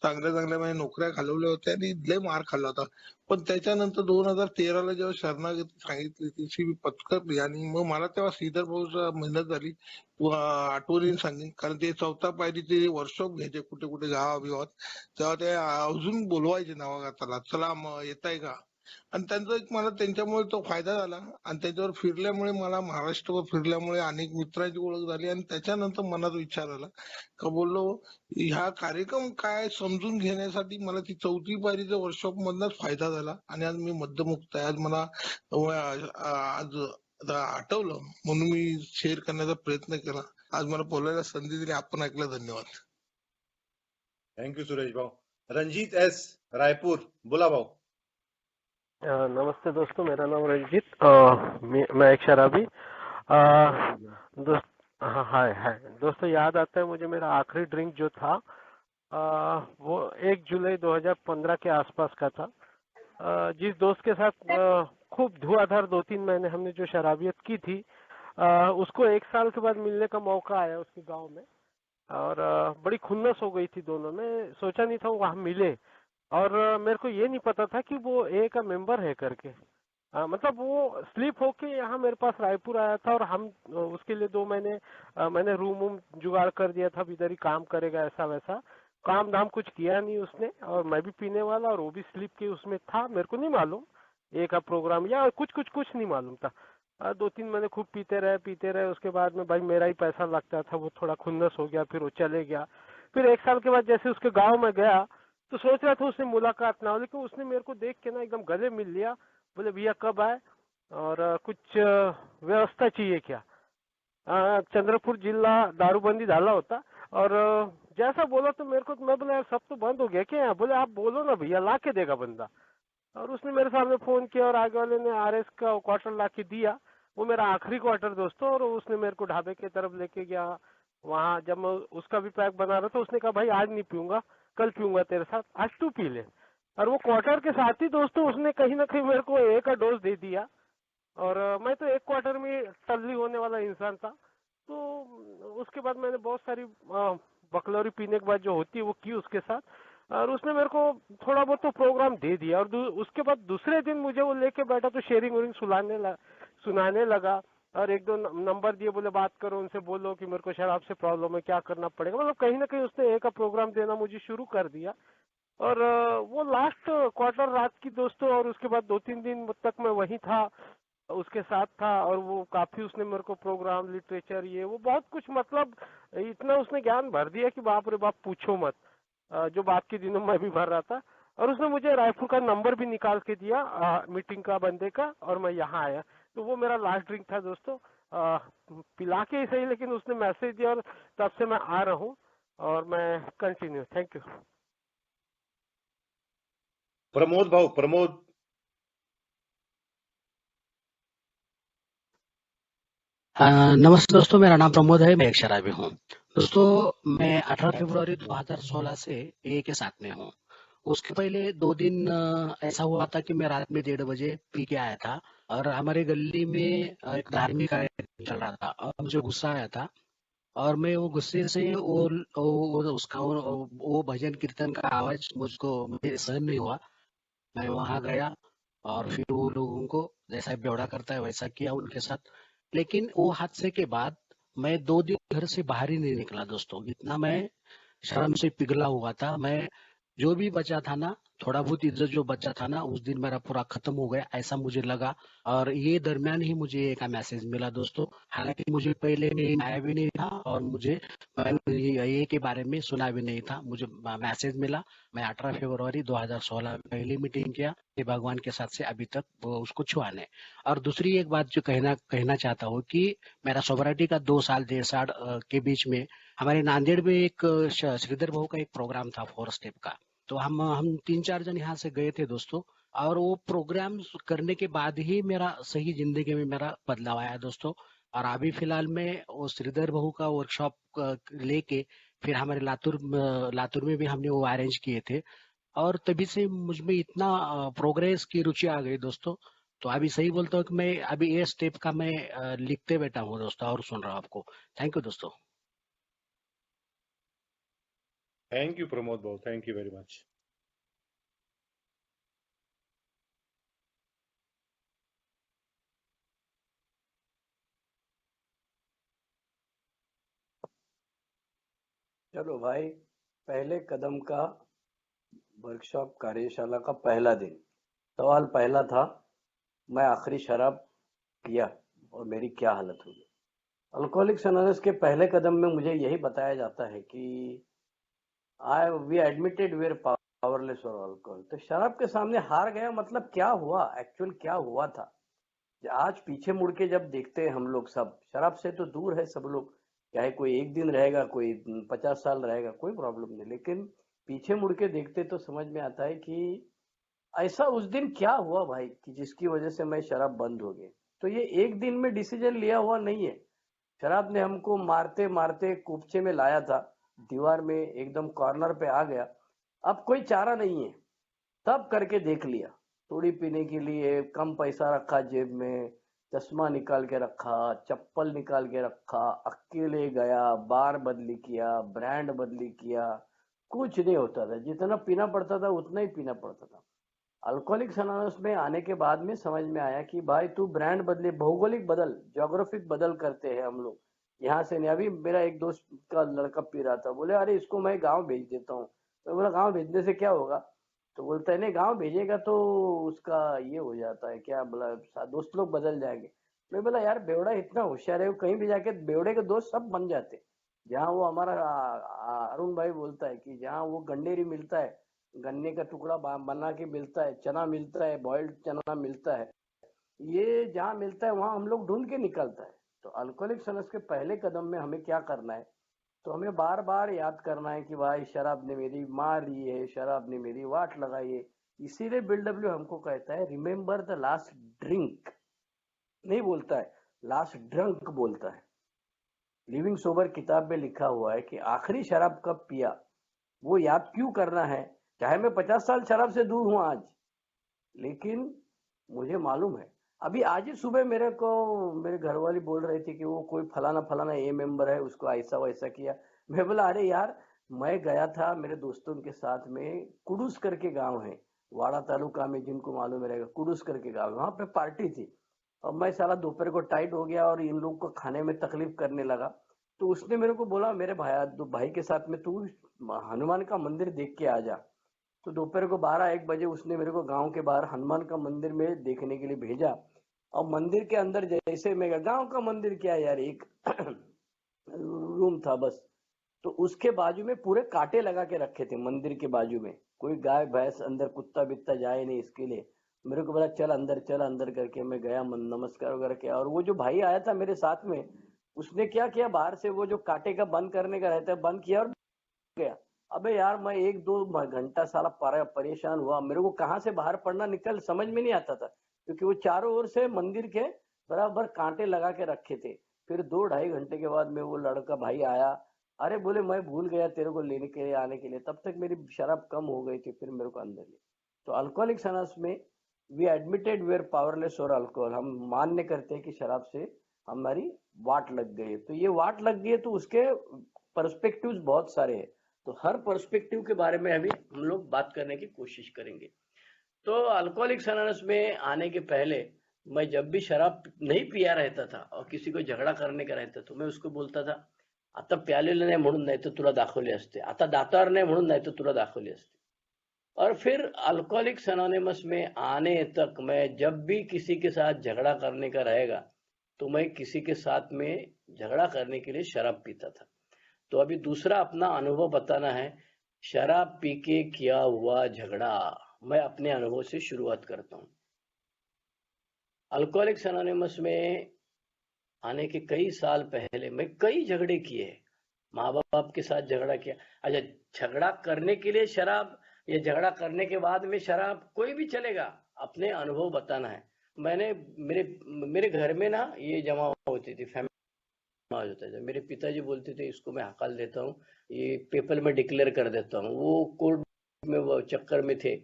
चांगल्या माझ्या नोकऱ्या घालवल्या होत्या आणि लय मार खाल्ला होता. पण त्याच्यानंतर 2013ला जेव्हा शरणागती सांगितली त्याची मी पत्करली आणि मग मला तेव्हा श्रीधर भाऊचा मेहनत झाली आठवणीने सांगेन, कारण ते 4था पायरीचे वर्कशॉप घ्यायचे कुठे कुठे गावाबिवात, तेव्हा ते अजून बोलवायचे नावागताला, चला मग येताय का? आणि त्यांचा एक मला त्यांच्यामुळे तो फायदा झाला आणि त्याच्यावर फिरल्यामुळे मला महाराष्ट्रभर फिरल्यामुळे अनेक मित्रांची ओळख झाली आणि त्याच्यानंतर मनात विचार आला का बोललो ह्या कार्यक्रम काय समजून घेण्यासाठी मला ती 4थी पायरीच्या वर्कशॉप मधनच फायदा झाला आणि आज मी मद्यमुक्त आहे. आज मला आज आठवलं म्हणून मी शेअर करण्याचा प्रयत्न केला. आज मला बोलायला संधी दिली, आपण ऐकलं, धन्यवाद. थँक्यू सुरेश भाऊ. रंजीत एस रायपुर, बोला भाऊ. नमस्ते दोस्तों, मेरा नाम रंजीत, मैं एक शराबी हाय दोस्तों, याद आता है मुझे मेरा आखिरी ड्रिंक जो था वो 1 जुलाई 2015 के आसपास का था। जिस दोस्त के साथ खूब धुआंधार 2-3 महीने हमने जो शराबियत की थी, उसको 1 साल के बाद मिलने का मौका आया उसके गांव में और बड़ी खुन्नस हो गई थी दोनों में। सोचा नहीं था वो वहां मिले और मेरे को ये नहीं पता था कि वो ए का मेंबर है करके। मतलब वो स्लीप होके यहाँ मेरे पास रायपुर आया था और हम उसके लिए 2 महीने मैंने रूम जुगाड़ कर दिया था, इधर ही काम करेगा ऐसा वैसा। काम धाम कुछ किया नहीं उसने और मैं भी पीने वाला और वो भी स्लीप के उसमें था। मेरे को नहीं मालूम ए का प्रोग्राम या कुछ नहीं मालूम था। 2-3 महीने खूब पीते रहे। उसके बाद में भाई मेरा ही पैसा लगता था, वो थोड़ा खुन्नस हो गया, फिर वो चले गया। फिर 1 साल के बाद जैसे उसके गाँव में गया तो सोच रहा था उससे मुलाकात ना हो, लेकिन उसने मेरे को देख के ना एकदम गले मिल लिया। बोले भैया कब आए और कुछ व्यवस्था चाहिए क्या? चंद्रपूर जिल्हा दारूबंदी झाला होता और जैसा बोला तो मेरे को, मैं बोला यार सब तो बंद हो गया क्या? बोले आप बोलो ना भैया, ला के देगा बंदा। और उसने मेरे सामने फोन किया और आगे वाले ने RS का क्वार्टर ला के दिया। वो मेरा आखिरी क्वार्टर दोस्तों, और उसने मेरे को ढाबे की तरफ लेके गया। वहाँ जब मैं उसका भी पैक बना रहा था, उसने कहा भाई आज नहीं पीऊंगा, कल पीऊंगा तेरे साथ, आज तू पी ले। और वो क्वार्टर के साथ ही दोस्तों उसने कहीं ना कहीं मेरे को ए का डोज दे दिया और मैं तो 1 क्वार्टर में टल्ली होने वाला इंसान था। तो उसके बाद मैंने बहुत सारी बकलौरी पीने के बाद जो होती है वो की उसके साथ, और उसने मेरे को थोड़ा बहुत तो प्रोग्राम दे दिया। और उसके बाद दूसरे दिन मुझे वो लेके बैठा तो शेयरिंग सुनाने लगा और 1-2 नंबर दिए, बोले बात करो उनसे, बोलो कि मेरे को शराब से प्रॉब्लम है, क्या करना पड़ेगा। मतलब कहीं ना कहीं उसने ए का प्रोग्राम देना मुझे शुरू कर दिया। और वो लास्ट क्वार्टर रात की दोस्तों, और उसके बाद 2-3 दिन तक मैं वहीं था, उसके साथ था। और वो काफी उसने मेरे को प्रोग्राम, लिटरेचर, ये वो बहुत कुछ, मतलब इतना उसने ज्ञान भर दिया कि बाप रे बाप पूछो मत, जो बात के दिनों में भी भर रहा था। और उसने मुझे रायपुर का नंबर भी निकाल के दिया मीटिंग का बंदे का, और मैं यहाँ आया। तो वो मेरा लास्ट ड्रिंक था दोस्तों, पिला के ही सही, लेकिन उसने मैसेज दिया और तब से मैं आ रहा हूँ और मैं कंटिन्यू। Thank you. प्रमोद भाऊ, प्रमोद. नमस्ते दोस्तों, मेरा नाम प्रमोद है, मैं एक शराबी हूँ। दोस्तों मैं 18 फरवरी 2016 से ए के साथ में हूँ। उसके पहले 2 दिन ऐसा हुआ था कि मैं रात में 1:30 बजे पी के आया था और हमारे गली में एक धार्मिक कार्यक्रम चल रहा था और मुझे गुस्सा आया था और मैं वो गुस्से से वो भजन कीर्तन का आवाज मुझे सहन नहीं हुआ। मैं वहां गया और फिर वो लोगों को जैसा बेवड़ा करता है वैसा किया उनके साथ। लेकिन वो हादसे के बाद मैं 2 दिन घर से बाहर ही नहीं निकला दोस्तों, इतना मैं शर्म से पिघला हुआ था। मैं जो भी बचा था ना थोड़ा बहुत इज्जत जो बचा था ना उस दिन मेरा पूरा खत्म हो गया ऐसा मुझे लगा। और ये दरमियान ही मुझे एक मैसेज मिला दोस्तों, हालांकि मुझे पहले आया भी नहीं था और मैंने ये के बारे में सुना भी नहीं था। मुझे मैसेज मिला, मैं 18 फरवरी 2016 में पहली मीटिंग किया कि भगवान के साथ से अभी तक वो उसको छुआने। और दूसरी एक बात जो कहना चाहता हूँ कि मेरा सोबराइटी का 2 साल 1.5 साल के बीच में हमारे नांदेड़ में एक श्रीधर बहू का एक प्रोग्राम था 4 स्टेप का। तो हम 3-4 जन यहाँ से गए थे दोस्तों, और वो प्रोग्राम करने के बाद ही मेरा सही जिंदगी में मेरा बदलाव आया दोस्तों। और अभी फिलहाल में वो श्रीधर बहू का वर्कशॉप लेके फिर हमारे लातूर में भी हमने वो अरेंज किए थे, और तभी से मुझ में इतना प्रोग्रेस की रुचि आ गई दोस्तों। तो अभी सही बोलता हूँ कि मैं अभी ये स्टेप का मैं लिखते बैठा हूँ दोस्तों और सुन रहा हूँ आपको। थैंक यू दोस्तों। थैंक यू प्रमोद भाऊ, थैंक यू वेरी मच। चलो भाई, पहले कदम का वर्कशॉप कार्यशाला का पहला दिन, सवाल पहला था मैं आखिरी शराब पिया और मेरी क्या हालत हुई। अल्कोहलिक्स एनोनिमस के पहले कदम में मुझे यही बताया जाता है कि we admitted we are powerless for alcohol. तो शराब के सामने हार गया मतलब क्या हुआ, एक्चुअल क्या हुआ था। आज पीछे मुड़ के जब देखते हैं हम लोग, सब शराब से तो दूर है सब लोग, चाहे कोई 1 दिन रहेगा, कोई 50 साल रहेगा, कोई प्रॉब्लम नहीं, लेकिन पीछे मुड़ के देखते तो समझ में आता है कि ऐसा उस दिन क्या हुआ भाई कि जिसकी वजह से मैं शराब बंद हो गई। तो ये 1 दिन में डिसीजन लिया हुआ नहीं है। शराब ने हमको मारते मारते कुपचे में लाया था, दीवार में एकदम कॉर्नर पे आ गया, अब कोई चारा नहीं है, तब करके देख लिया। थोड़ी पीने के लिए कम पैसा रखा जेब में, चश्मा निकाल के रखा, चप्पल निकाल के रखा, अकेले गया, बार बदली किया, ब्रांड बदली किया, कुछ नहीं होता था। जितना पीना पड़ता था उतना ही पीना पड़ता था। अल्कोहलिक्स एनोनिमस में आने के बाद में समझ में आया कि भाई तू ब्रांड बदले, भौगोलिक बदल, ज्योग्राफिक बदल करते हैं हम लोग, यहाँ से नहीं। अभी मेरा एक दोस्त का लड़का पी रहा था, बोले अरे इसको मैं गाँव भेज देता हूँ। तो बोला गाँव भेजने से क्या होगा, तो बोलता है नहीं गांव भेजेगा तो उसका ये हो जाता है, क्या बोला, दोस्त लोग बदल जाएंगे। मैं बोला यार बेवड़ा इतना होशियार है, वो कहीं भी जाके बेवड़े के दोस्त सब बन जाते। जहाँ वो हमारा अरुण भाई बोलता है कि जहाँ वो गंडेरी मिलता है, गन्ने का टुकड़ा बना के मिलता है, चना मिलता है, बॉइल्ड चना मिलता है, ये जहाँ मिलता है वहां हम लोग ढूंढ के निकलता है। तो अल्कोहलिक्स एनोनिमस के पहले कदम में हमें क्या करना है, तो हमें बार बार याद करना है कि भाई शराब ने मेरी मारी है, शराब ने मेरी वाट लगाई है। इसीलिए बिल डब्ल्यू हमको कहता है रिमेम्बर द लास्ट ड्रिंक, नहीं बोलता है लास्ट ड्रंक बोलता है। लिविंग सोबर किताब में लिखा हुआ है कि आखिरी शराब कब पिया वो याद क्यों करना है। चाहे मैं 50 साल शराब से दूर हूं आज, लेकिन मुझे मालूम है। अभी आज ही सुबह मेरे को मेरे घर वाली बोल रही थी कि वो कोई फलाना फलाना ए मेंबर है, उसको ऐसा वैसा किया। मैं बोला अरे यार मैं गया था मेरे दोस्तों के साथ में, कुडूस करके गांव है वाड़ा तालुका में, जिनको मालूम रहेगा, कुडूस करके गांव, वहां पे पार्टी थी। और मैं साला दोपहर को टाइट हो गया और इन लोगों को खाने में तकलीफ करने लगा। तो उसने मेरे को बोला मेरे भाई के साथ में तू हनुमान का मंदिर देख के आ जा। तो दोपहर को 12-1 बजे उसने मेरे को गांव के बाहर हनुमान का मंदिर में देखने के लिए भेजा। और मंदिर के अंदर जैसे मैं गया, गांव का मंदिर क्या यार, एक रूम था बस, तो उसके बाजू में पूरे कांटे लगा के रखे थे मंदिर के बाजू में, कोई गाय भैंस अंदर कुत्ता बित्ता जाए नहीं इसके लिए। मेरे को बोला चल अंदर करके मैं गया, नमस्कार वगैरह किया। और वो जो भाई आया था मेरे साथ में, उसने क्या किया, बाहर से वो जो कांटे का बंद करने का रहता है बंद किया और गया। अबे यार मैं 1-2 घंटा साला परेशान हुआ, मेरे को कहाँ से बाहर पड़ना निकल समझ में नहीं आता था, क्योंकि वो चारों ओर से मंदिर के बराबर कांटे लगा के रखे थे। फिर 2-2.5 घंटे के बाद में वो लड़का भाई आया, अरे बोले मैं भूल गया तेरे को लेने के लिए आने के लिए, तब तक मेरी शराब कम हो गई थी, फिर मेरे को अंदर ले। तो अल्कोहलिक्स एनोनिमस में we admitted we are powerless for alcohol, हम मान्य करते हैं कि शराब से हमारी वाट लग गई है। तो ये वाट लग गई है तो उसके पर्सपेक्टिव्स बहुत सारे हैं, तो हर पर्सपेक्टिव के बारे में अभी हम लोग बात करने की कोशिश करेंगे। तो अल्कोहलिक्स एनोनिमस में आने के पहले मैं जब भी शराब नहीं पिया रहता था और किसी को झगड़ा करने का रहता तो मैं उसको बोलता था आता प्यालेलं नाही म्हणून नाही तर तुला दाखवले असते, आता दातार नाही म्हणून नाही तर तुला दाखवले असते। और फिर अल्कोहलिक्स एनोनिमस में आने तक मैं जब भी किसी के साथ झगड़ा करने का रहेगा तो मैं किसी के साथ में झगड़ा करने के लिए शराब पीता था। तो अभी दूसरा अपना अनुभव बताना है, शराब पी के किया हुआ झगड़ा। मैं अपने अनुभव से शुरुआत करता हूँ। अल्कोहलिक्स एनोनिमस में आने के कई साल पहले मैं कई झगड़े किए, माँ बाप के साथ झगड़ा किया। अच्छा, झगड़ा करने के लिए शराब या झगड़ा करने के बाद में शराब, कोई भी चलेगा, अपने अनुभव बताना है। मैंने मेरे घर में ना ये जमा होती थी, फैमिली होता था। मेरे पिताजी बोलते थे इसको मैं हकाल देता हूँ, ये पेपर में डिक्लेयर कर देता हूँ। वो कोर्ट में वो चक्कर में थे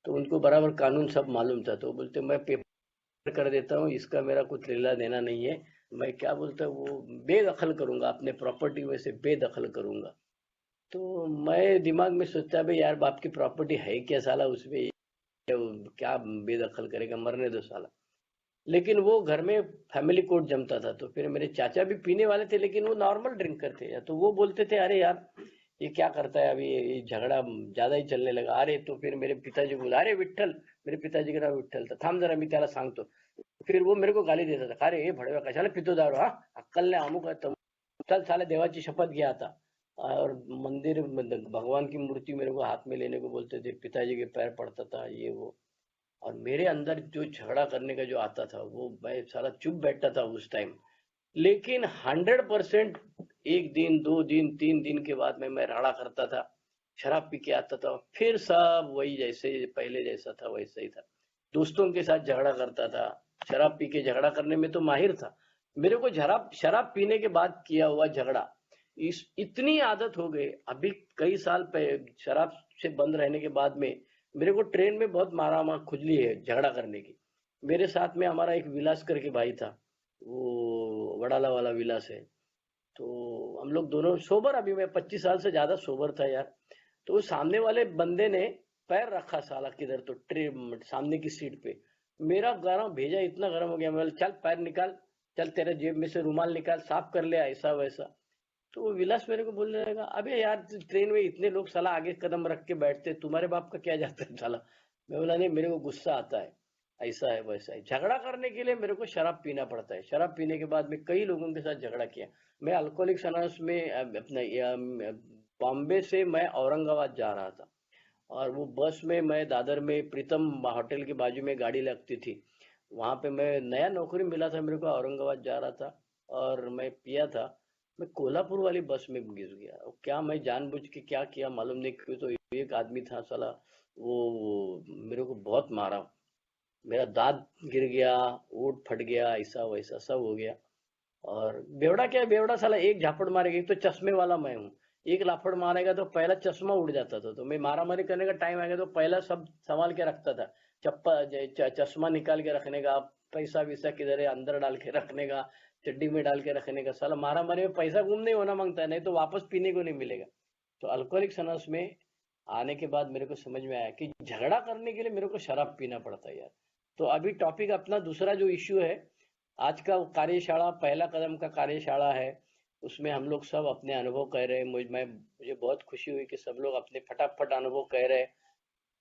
तो उनको बराबर कानून सब मालूम था, तो वो बोलते मैं पेपर कर देता हूँ, इसका मेरा कुछ लेना देना नहीं है, मैं क्या बोलता हूँ वो बेदखल करूंगा, अपने प्रॉपर्टी में से बेदखल करूंगा। तो मैं दिमाग में सोचता भाई यार बाप की प्रॉपर्टी है क्या साला, उसमें क्या बेदखल करेगा, मरने दो साला। लेकिन वो घर में फैमिली कोर्ट जमता था, तो फिर मेरे चाचा भी पीने वाले थे लेकिन वो नॉर्मल ड्रिंकर थे। तो वो बोलते थे अरे यार ये क्या करता है, अभी ये झगड़ा ज्यादा ही चलने लगा। अरे तो फिर मेरे पिताजी बोला, अरे विठ्ठल, मेरे पिताजी का नाम विठ्ठल था, थांब जरा मी त्याला सांगतो। फिर वो मेरे को गाली देता था, अरे हे भडव्या कशाला पितो दारू, हा अक्कल नाही, अमुक आहे तमुक, चल साले देवाची शपथ घ्या आता। और मंदिर भगवान की मूर्ति मेरे को हाथ में लेने को बोलते थे, पिताजी के पैर पड़ता था, ये वो। और मेरे अंदर जो झगड़ा करने का जो आता था वो मैं सारा चुप बैठता था उस टाइम। लेकिन 100% एक दिन, 2 दिन, 3 दिन के बाद में मैं राड़ा करता था, शराब पी के आता था, फिर सब वही जैसे पहले जैसा था वैसा ही था। दोस्तों के साथ झगड़ा करता था, शराब पी के झगड़ा करने में तो माहिर था। मेरे को शराब पीने के बाद किया हुआ झगड़ा इतनी आदत हो गई। अभी कई साल शराब से बंद रहने के बाद में मेरे को ट्रेन में बहुत मारा खुजली है झगड़ा करने की। मेरे साथ में हमारा एक विलास करके भाई था, वो वडाला वाला विलास है। तो हम लोग दोनों सोबर, अभी मैं 25 साल से ज्यादा सोबर था यार। तो सामने वाले बंदे ने पैर रखा साला किधर, तो ट्रेन सामने की सीट पे। मेरा गरम भेजा इतना गर्म हो गया, मैं बोला चल पैर निकाल, चल तेरे जेब में से रुमाल निकाल, साफ कर ले, ऐसा वैसा। तो वो विलास मेरे को बोलने लगा, अबे यार ट्रेन में इतने लोग साला आगे कदम रख के बैठते, तुम्हारे बाप का क्या जाता है साला। मैं बोला नहीं, मेरे को गुस्सा आता है, ऐसा है वैसा है। झगड़ा करने के लिए मेरे को शराब पीना पड़ता है। शराब पीने के बाद में कई लोगों के साथ झगड़ा किया। मैं अल्कोहलिक्स एनोनिमस में अपना बॉम्बे से मैं औरंगाबाद जा रहा था, और वो बस में मैं दादर में प्रीतम होटल के बाजू में गाड़ी लगती थी, वहां पे मैं नया नौकरी मिला था मेरे को, औरंगाबाद जा रहा था और मैं पिया था। मैं कोल्हापुर वाली बस में घुस गया। और क्या मैं जानबूझ के क्या किया मालूम नहीं क्यों, तो एक आदमी था साला, वो मेरे को बहुत मारा, मेरा दांत गिर गया, ओठ फट गया, ऐसा वैसा सब हो गया। और बेवड़ा क्या है, बेवड़ा साला एक झापड़ मारेगा, एक तो चश्मे वाला मैं हूँ, एक लाफड़ मारेगा तो पहला चश्मा उड़ जाता था। तो मैं मारामारी करने का टाइम आएगा तो पहला सब संभाल के रखता था, चश्मा निकाल के रखने का, पैसा वैसा किधर है अंदर डाल के रखने का, चड्डी में डाल के रखने का। साला मारामारी में पैसा गुम नहीं होना मांगता है, नहीं तो वापस पीने को नहीं मिलेगा। तो अल्कोहलिक्स एनोनिमस में आने के बाद मेरे को समझ में आया कि झगड़ा करने के लिए मेरे को शराब पीना पड़ता है यार। तो अभी टॉपिक अपना दूसरा जो इश्यू है आज का, कार्यशाला पहला कदम का कार्यशाला है, उसमें हम लोग सब अपने अनुभव कह रहे हैं। मुझे बहुत खुशी हुई कि सब लोग अपने फटाफट अनुभव कह रहे हैं।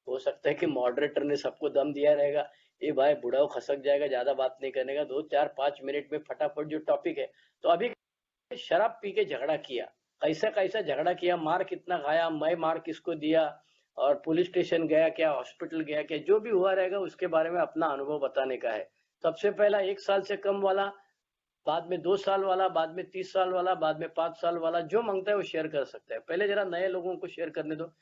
हो सकता है कि मॉडरेटर ने सबको दम दिया रहेगा, ये भाई बुढ़ाओ खसक जाएगा, ज्यादा बात नहीं करने का, 2, 4, 5 मिनट में फटाफट जो टॉपिक है। तो अभी शराब पी के झगड़ा किया, कैसा कैसा झगड़ा किया, मार कितना खाया, मैं मार किसको दिया, और पुलिस स्टेशन गया क्या, हॉस्पिटल गया क्या, जो भी हुआ रहेगा उसके बारे में अपना अनुभव बताने का है। सबसे पहला 1 साल से कम वाला, बाद में 2 साल वाला, बाद में 30 साल वाला, बाद में 5 साल वाला, जो मांगता है वो शेयर कर सकता है। पहले जरा नए लोगों को शेयर करने दो।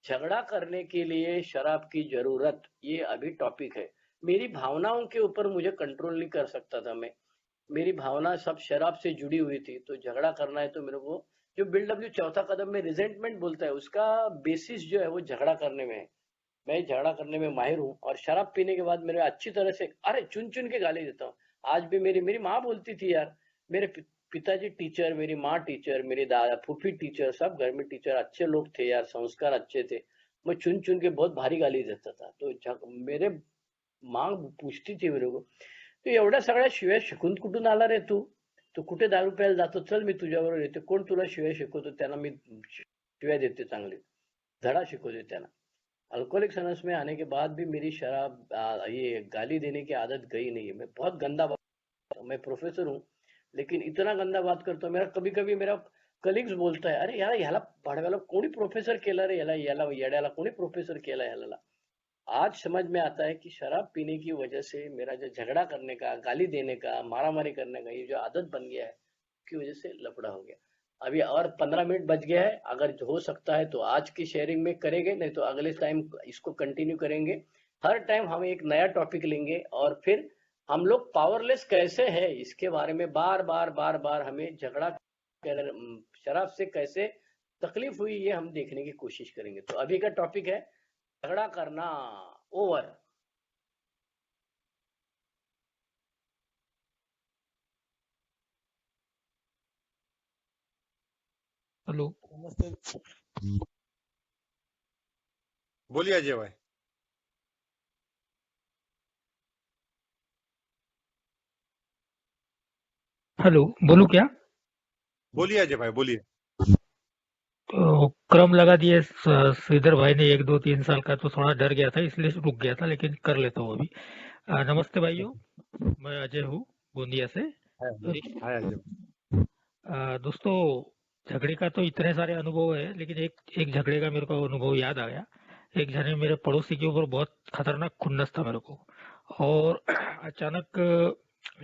झगड़ा करने के लिए शराब की जरूरत, ये अभी टॉपिक है। मेरी भावनाओं के ऊपर मुझे कंट्रोल नहीं कर सकता था मैं, मेरी भावना सब शराब से जुड़ी हुई थी। तो झगड़ा करना है तो मेरे को, जो बिल्डब्ल्यू चौथा कदम में रिजेंटमेंट बोलता है, उसका बेसिस जो है वो झगड़ा करने में है। मैं झगड़ा करने में माहिर हूँ। और शराब पीने के बाद मेरे अच्छी तरह से, अरे चुन चुन के गाली देता हूँ। आज भी मेरी माँ बोलती थी यार, मेरे पिताजी टीचर, मेरी माँ टीचर, मेरी दादा फूफी टीचर, सब घर में टीचर, अच्छे लोग थे यार, संस्कार अच्छे थे। मैं चुन चुन के बहुत भारी गाली देता था। तो मेरे माँ पूछती थी मेरे को, तू एवढ्या सगळ्या शिव्या शिकून कुठून आला रे तू कुठे दारू प्यायला जातो, चल मी तुझ्याबरोबर येते, कोण तुला शिव्या शिकवतो, त्यांना मी शिव्या देते, चांगली धडा शिकवते त्यांना। अल्कोहलिक्स अनोनिमस में आने के बाद भी मेरी शराब ये गाली देने की आदत गई नहीं है। मैं बहुत गंदा मैं प्रोफेसर हूँ, लेकिन इतना गंदा बात करता हूँ। मेरा कभी कभी मेरा कलिग्स बोलता है, अरे यार ह्याला भाडव्याला कोणी प्रोफेसर केलं रे, याला याला येड्याला कोणी प्रोफेसर केला ह्याला। आज समझ में आता है कि शराब पीने की वजह से मेरा जो झगड़ा करने का, गाली देने का, मारामारी करने का ये जो आदत बन गया है, उसकी वजह से लफड़ा हो गया। अभी और 15 मिनट बच गया है, अगर हो सकता है तो आज की शेयरिंग में करेंगे, नहीं तो अगले टाइम इसको कंटिन्यू करेंगे। हर टाइम हम एक नया टॉपिक लेंगे और फिर हम लोग पावरलेस कैसे है इसके बारे में बार बार हमें झगड़ा शराब से कैसे तकलीफ हुई ये हम देखने की कोशिश करेंगे। तो अभी का टॉपिक है झगड़ा करना ओवर। हेलो, नमस्ते। बोलिए अजय भाई। हेलो, बोलूं क्या? बोलिए अजय भाई बोलिए। तो क्रम लगा दिए श्रीधर भाई ने 1 2 3 साल का, तो थोड़ा डर गया था इसलिए रुक गया था, लेकिन कर लेता हूँ अभी। नमस्ते भाइयों, मैं अजय हूँ गोंदिया से। हाय अजय भाई। दोस्तों, झगड़े का तो इतने सारे अनुभव है, लेकिन एक झगड़े का मेरे को अनुभव याद आ गया। एक जने मेरे पड़ोसी के ऊपर बहुत खतरनाक खुन्नस था मेरे को, और अचानक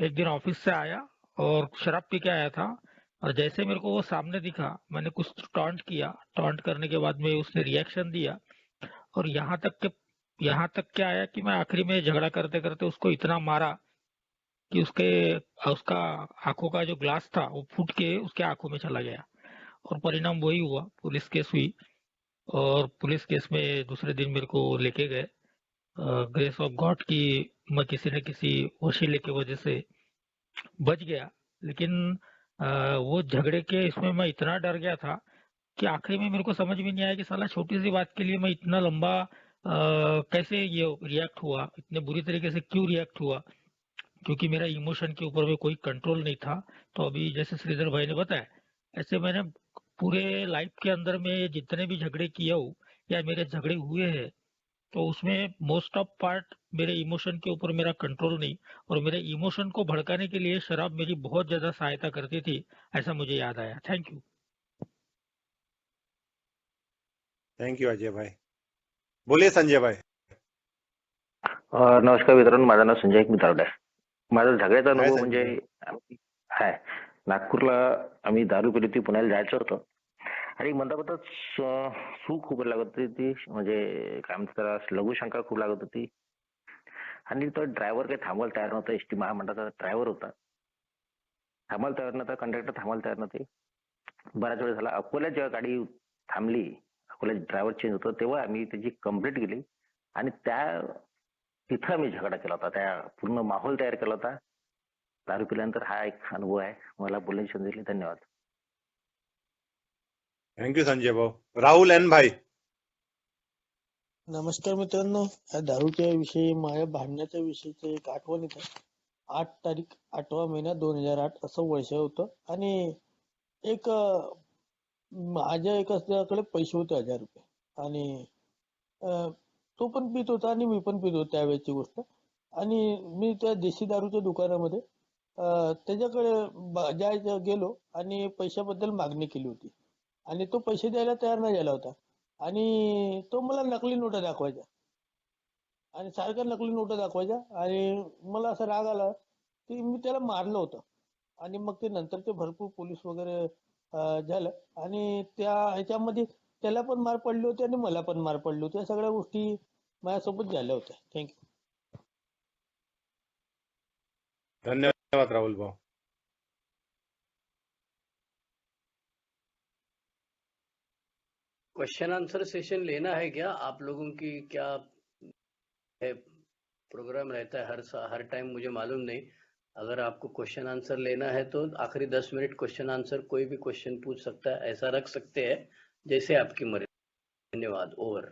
एक दिन ऑफिस से आया और शराब पी के आया था, और जैसे मेरे को वो सामने दिखा मैंने कुछ टॉन्ट किया। टॉन्ट करने के बाद में उसने रिएक्शन दिया, और यहाँ तक क्या आया कि मैं आखिरी में झगड़ा करते करते उसको इतना मारा कि उसका आंखों का जो ग्लास था वो फूट के उसके आंखों में चला गया, और परिणाम वही हुआ, पुलिस केस हुई। और पुलिस केस में दूसरे दिन मेरे को लेके गए। ग्रेस ऑफ गॉड की मैं किसी न किसी वसीले की वजह से बच गया, लेकिन वो झगड़े के इसमें मैं इतना डर गया था कि आखिरी में मेरे को समझ में नहीं आया कि साला छोटी सी बात के लिए मैं इतना लंबा कैसे ये रिएक्ट हुआ, इतने बुरी तरीके से क्यों रिएक्ट हुआ, क्योंकि मेरा इमोशन के ऊपर में कोई कंट्रोल नहीं था। तो अभी जैसे श्रीधर भाई ने बताया, ऐसे मैंने पूरे लाइफ के अंदर में जितने भी झगड़े किए हो या मेरे झगड़े हुए हैं, तो उसमें मोस्ट ऑफ पार्ट मेरे इमोशन के ऊपर मेरा कंट्रोल नहीं, और मेरे इमोशन को भड़काने के लिए शराब मेरी बहुत ज्यादा सहायता करती थी, ऐसा मुझे याद आया। Thank you. Thank you Ajay भाई। बोलिए संजय भाई। नमस्कार मित्रांनो, माझं नाव संजय दारुडे आहे. माझा झगड्याचा हाय अनुभव संजय म्हणजे भाई। हाय, नागपूरला आम्ही दारू पिली होती, पुण्याला जायचं होतं आणि मंदापतच सूक खूप लागत होती, म्हणजे काय म्हणतात त्याला लघुशंका खूप लागत होती. आणि तो ड्रायव्हर काही थांबवायला तयार नव्हता. एसटी महामंडळाचा ड्रायव्हर होता, थांबायला तयार नव्हता. कंडक्टर थांबायला तयार नव्हते. बराच वेळ झाला. अकोल्यात जेव्हा गाडी थांबली, अकोल्यात ड्रायव्हर चेंज होतो, तेव्हा आम्ही त्याची कंप्लेंट केली आणि तिथं मी झगडा केला होता. त्या पूर्ण माहोल तयार केला होता दारू पिल्यानंतर. हा एक अनुभव आहे. मला बोलण्याची संधी दिली. धन्यवाद. थँक्यू संजय भाऊ. राहुल एन भाई. नमस्कार मित्रांनो, या दारूच्या विषयी माझ्या भांडण्याच्या विषयीचं एक आठवण येत आहे. 8 तारीख 8वा महिना 2008 असं वर्ष होतं, आणि एक माझ्या एकाकडे पैसे होते 1000 रुपये, आणि तो पण पित होता आणि मी पण पित होतो त्यावेळेची गोष्ट. आणि मी त्या देशी दारूच्या दुकानामध्ये त्याच्याकडे जायचं गेलो आणि पैशाबद्दल मागणी केली होती, आणि तो पैसे द्यायला तयार नाही झाला होता. आणि तो मला नकली नोटा दाखवायचा, आणि सारख्या नकली नोटा दाखवायचा, आणि मला असा राग आला की मी त्याला मारलं होतं. आणि मग ते नंतर ते भरपूर पोलीस वगैरे झालं, आणि त्या ह्याच्यामध्ये त्याला पण मार पडली होती आणि मला पण मार पडली होती. या सगळ्या गोष्टी माझ्यासोबत झाल्या होत्या. थँक्यू. धन्यवाद राहुल भाऊ. क्वेश्चन आंसर सेशन लेना है क्या आप लोगों की? क्या है प्रोग्राम रहता है हर टाइम? मुझे मालूम नहीं। अगर आपको क्वेश्चन आंसर लेना है तो आखिरी 10 मिनट क्वेश्चन आंसर कोई भी क्वेश्चन पूछ सकता है, ऐसा रख सकते हैं जैसे आपकी मर्जी। धन्यवाद। ओवर।